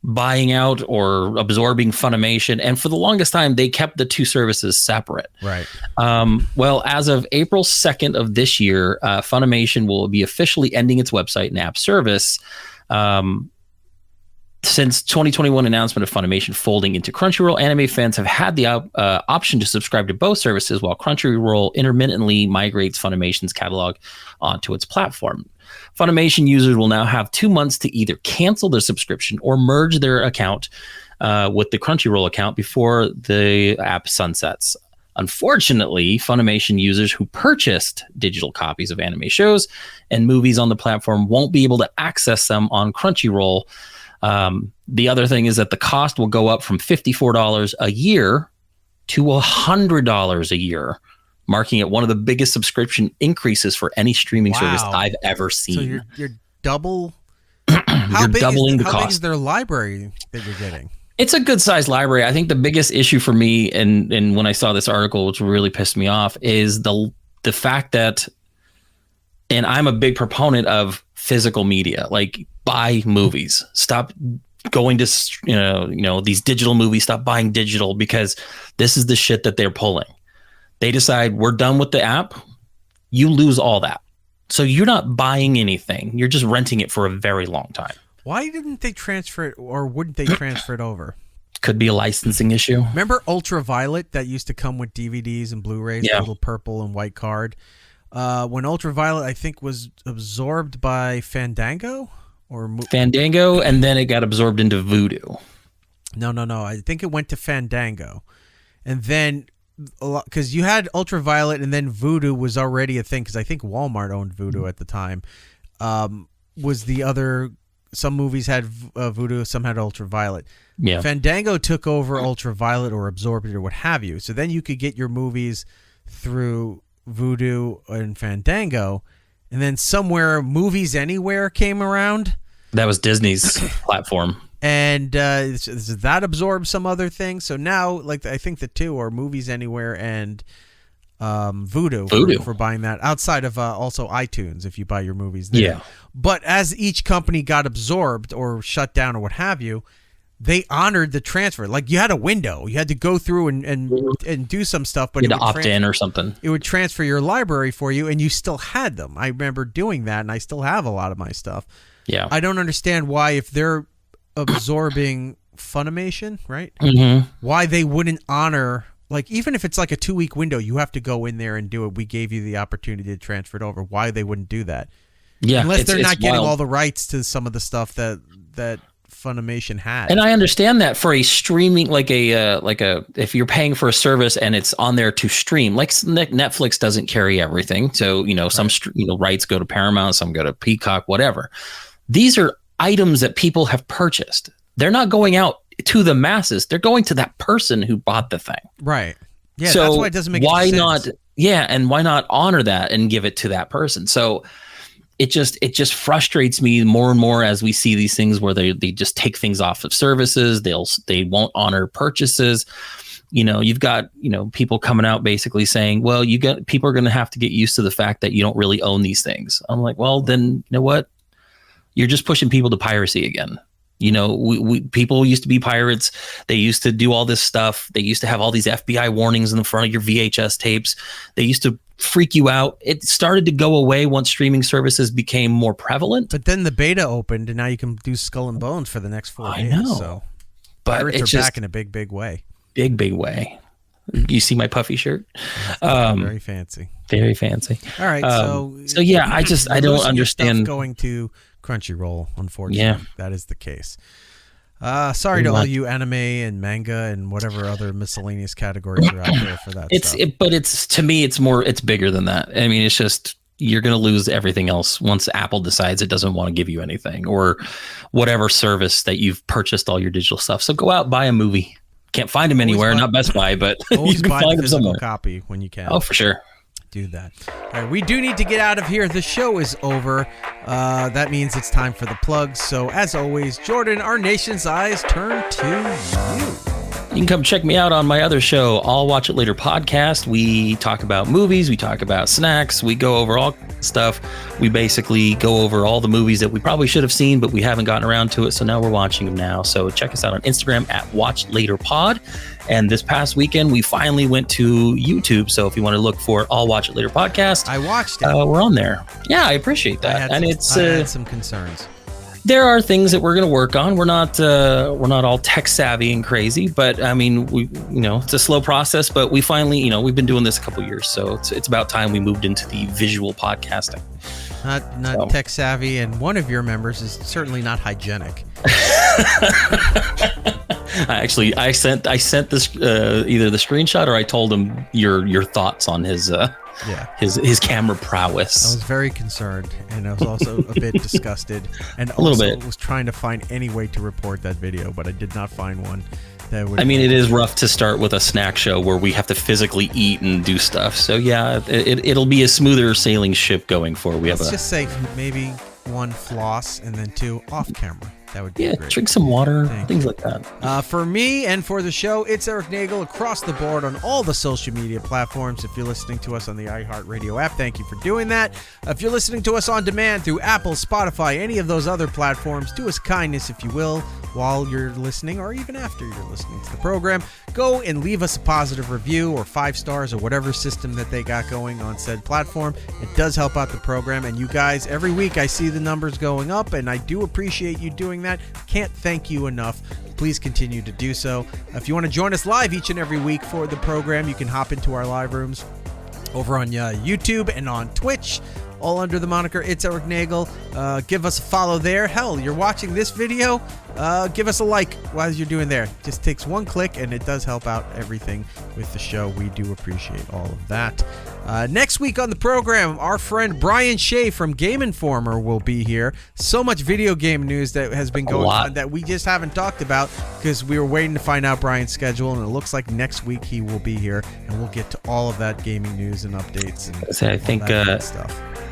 buying out or absorbing Funimation, and for the longest time they kept the two services separate. Right. Well, as of April 2nd of this year, Funimation will be officially ending its website and app service. Since 2021 announcement of Funimation folding into Crunchyroll, anime fans have had the option to subscribe to both services, while Crunchyroll intermittently migrates Funimation's catalog onto its platform. Funimation users will now have 2 months to either cancel their subscription or merge their account with the Crunchyroll account before the app sunsets. Unfortunately, Funimation users who purchased digital copies of anime shows and movies on the platform won't be able to access them on Crunchyroll. The other thing is that the cost will go up from $54 a year to $100 a year, marking it one of the biggest subscription increases for any streaming service I've ever seen. So you're double. Doubling the cost. How big is their library that you're getting? It's a good sized library. I think the biggest issue for me, and when I saw this article, which really pissed me off, is the fact that, and I'm a big proponent of physical media, like buy movies, stop going to these digital movies, stop buying digital, because this is the shit that they're pulling. They decide we're done with the app, you lose all that. So you're not buying anything. You're just renting it for a very long time. Why didn't they transfer it, or wouldn't they transfer it over? Could be a licensing issue. Remember Ultraviolet that used to come with DVDs and Blu-rays, the little purple and white card? When Ultraviolet, I think, was absorbed by Fandango? Fandango, and then it got absorbed into Vudu. No. I think it went to Fandango. And then, because you had Ultraviolet, and then Vudu was already a thing, because I think Walmart owned Vudu at the time. Was the other... Some movies had Vudu, some had Ultraviolet. Yeah. Fandango took over Ultraviolet or absorbed it or what have you. So then you could get your movies through Vudu and Fandango. And then somewhere Movies Anywhere came around. That was Disney's platform. And that absorbed some other things. So now, like, I think the two are Movies Anywhere and Vudu. For buying that, outside of also iTunes if you buy your movies there. Yeah. But as each company got absorbed or shut down or what have you, they honored the transfer. Like, you had a window. You had to go through and do some stuff, but you had to opt in or something. It would transfer your library for you, and you still had them. I remember doing that, and I still have a lot of my stuff. Yeah. I don't understand why, if they're absorbing Funimation, right? Mm-hmm. Why they wouldn't honor, like, even if it's like a 2-week window, you have to go in there and do it. We gave you the opportunity to transfer it over. Why they wouldn't do that? Yeah, unless they're not getting wild. all the rights to some of the stuff that Funimation had. And I understand that for a streaming, like a if you're paying for a service and it's on there to stream, like Netflix doesn't carry everything. So, some rights go to Paramount, some go to Peacock, whatever. These are items that people have purchased. They're not going out to the masses. They're going to that person who bought the thing. Right. Yeah. So that's why it doesn't make any sense. Not? Yeah. And why not honor that and give it to that person? So it just frustrates me more and more as we see these things where they just take things off of services. They won't honor purchases. You've got, people coming out basically saying, well, people are going to have to get used to the fact that you don't really own these things. I'm like, well, then you know what? You're just pushing people to piracy again. People used to be pirates. They used to do all this stuff. They used to have all these FBI warnings in the front of your VHS tapes. They used to freak you out. It started to go away once streaming services became more prevalent. But then the beta opened, and now you can do Skull and Bones for the next 4 days. I know. So but pirates are back in a big, big way. Big way. You see my puffy shirt? Very fancy. Very fancy. All right. So yeah, I don't understand going to Crunchyroll, unfortunately. Yeah. That is the case. Sorry to all you anime and manga and whatever other miscellaneous categories are out there for that stuff. But to me, it's bigger than that. I mean, it's just, you're going to lose everything else once Apple decides it doesn't want to give you anything, or whatever service that you've purchased all your digital stuff. So go out, buy a movie. Can't find them anywhere, not Best Buy, but you can find them somewhere. Copy when you can. Oh, for sure. Do that. All right, we do need to get out of here. The show is over. That means it's time for the plugs. So as always, Jordan, our nation's eyes turn to you. You can come check me out on my other show, I'll Watch It Later podcast. We talk about movies, we talk about snacks, we go over all stuff. We basically go over all the movies that we probably should have seen, but we haven't gotten around to it. So now we're watching them now. So check us out on Instagram at Watch Later Pod. And this past weekend, we finally went to YouTube. So if you want to look for I'll Watch It Later podcast, I watched it. We're on there. Yeah, I appreciate that. I had some concerns. There are things that we're going to work on. We're not all tech savvy and crazy, but I mean, it's a slow process, but we finally, we've been doing this a couple years. So it's about time we moved into the visual podcasting. Not tech savvy. And one of your members is certainly not hygienic. I sent this either the screenshot or I told him your thoughts on his camera prowess. I was very concerned, and I was also a bit disgusted, and a little bit was trying to find any way to report that video, but I did not find one. It is rough to start with a snack show where we have to physically eat and do stuff. So yeah, it'll be a smoother sailing ship going forward. Let's just say maybe 1 floss and then 2 off camera. That would be great. Drink some water, things like that. For me and for the show, it's Eric Nagel across the board on all the social media platforms. If you're listening to us on the iHeartRadio app, thank you for doing that. If you're listening to us on demand through Apple, Spotify, any of those other platforms, do us kindness, if you will, while you're listening or even after you're listening to the program. Go and leave us a positive review or 5 stars or whatever system that they got going on said platform. It does help out the program. And you guys, every week I see the numbers going up, and I do appreciate you doing that. Can't thank you enough. Please continue to do so. If you want to join us live each and every week for the program, you can hop into our live rooms over on YouTube and on Twitch, all under the moniker It's Eric Nagel. Give us a follow there. Hell, you're watching this video, give us a like while you're doing there. Just takes 1 click, and it does help out everything with the show. We do appreciate all of that. Next week on the program, our friend Brian Shea from Game Informer will be here. So much video game news that has been going on that we just haven't talked about because we were waiting to find out Brian's schedule, and it looks like next week he will be here, and we'll get to all of that gaming news and updates. And I think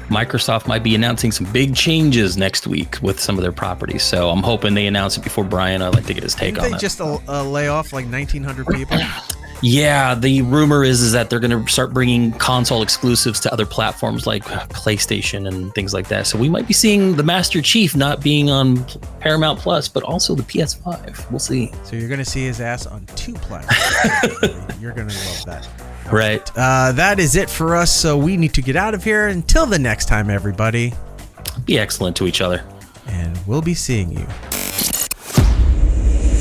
Microsoft might be announcing some big changes next week with some of their properties, so I'm hoping they announce it before Brian. I'd like to get his take on it. They just lay off like 1,900 people? Yeah, the rumor is that they're going to start bringing console exclusives to other platforms like PlayStation and things like that. So we might be seeing the Master Chief not being on Paramount Plus, but also the PS5. We'll see. So you're going to see his ass on 2 platforms. You're going to love that. Right. That is it for us, so we need to get out of here. Until the next time, everybody. Be excellent to each other. And we'll be seeing you.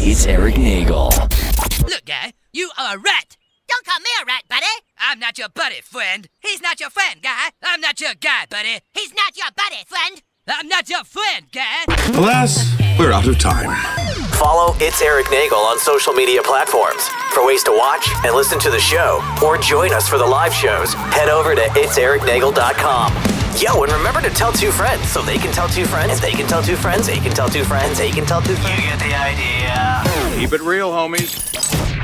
It's Eric Nagel. Look, guy, you are a rat. Don't call me a rat, buddy. I'm not your buddy, friend. He's not your friend, guy. I'm not your guy, buddy. He's not your buddy, friend. I'm not your friend, guy. Alas, we're out of time. Follow It's Eric Nagel on social media platforms. For ways to watch and listen to the show, or join us for the live shows, head over to itsericnagel.com. Yo, and remember to tell 2 friends so they can tell 2 friends, and they can tell 2 friends, they can tell 2 friends, they can tell 2 friends. You get the idea. Keep it real, homies.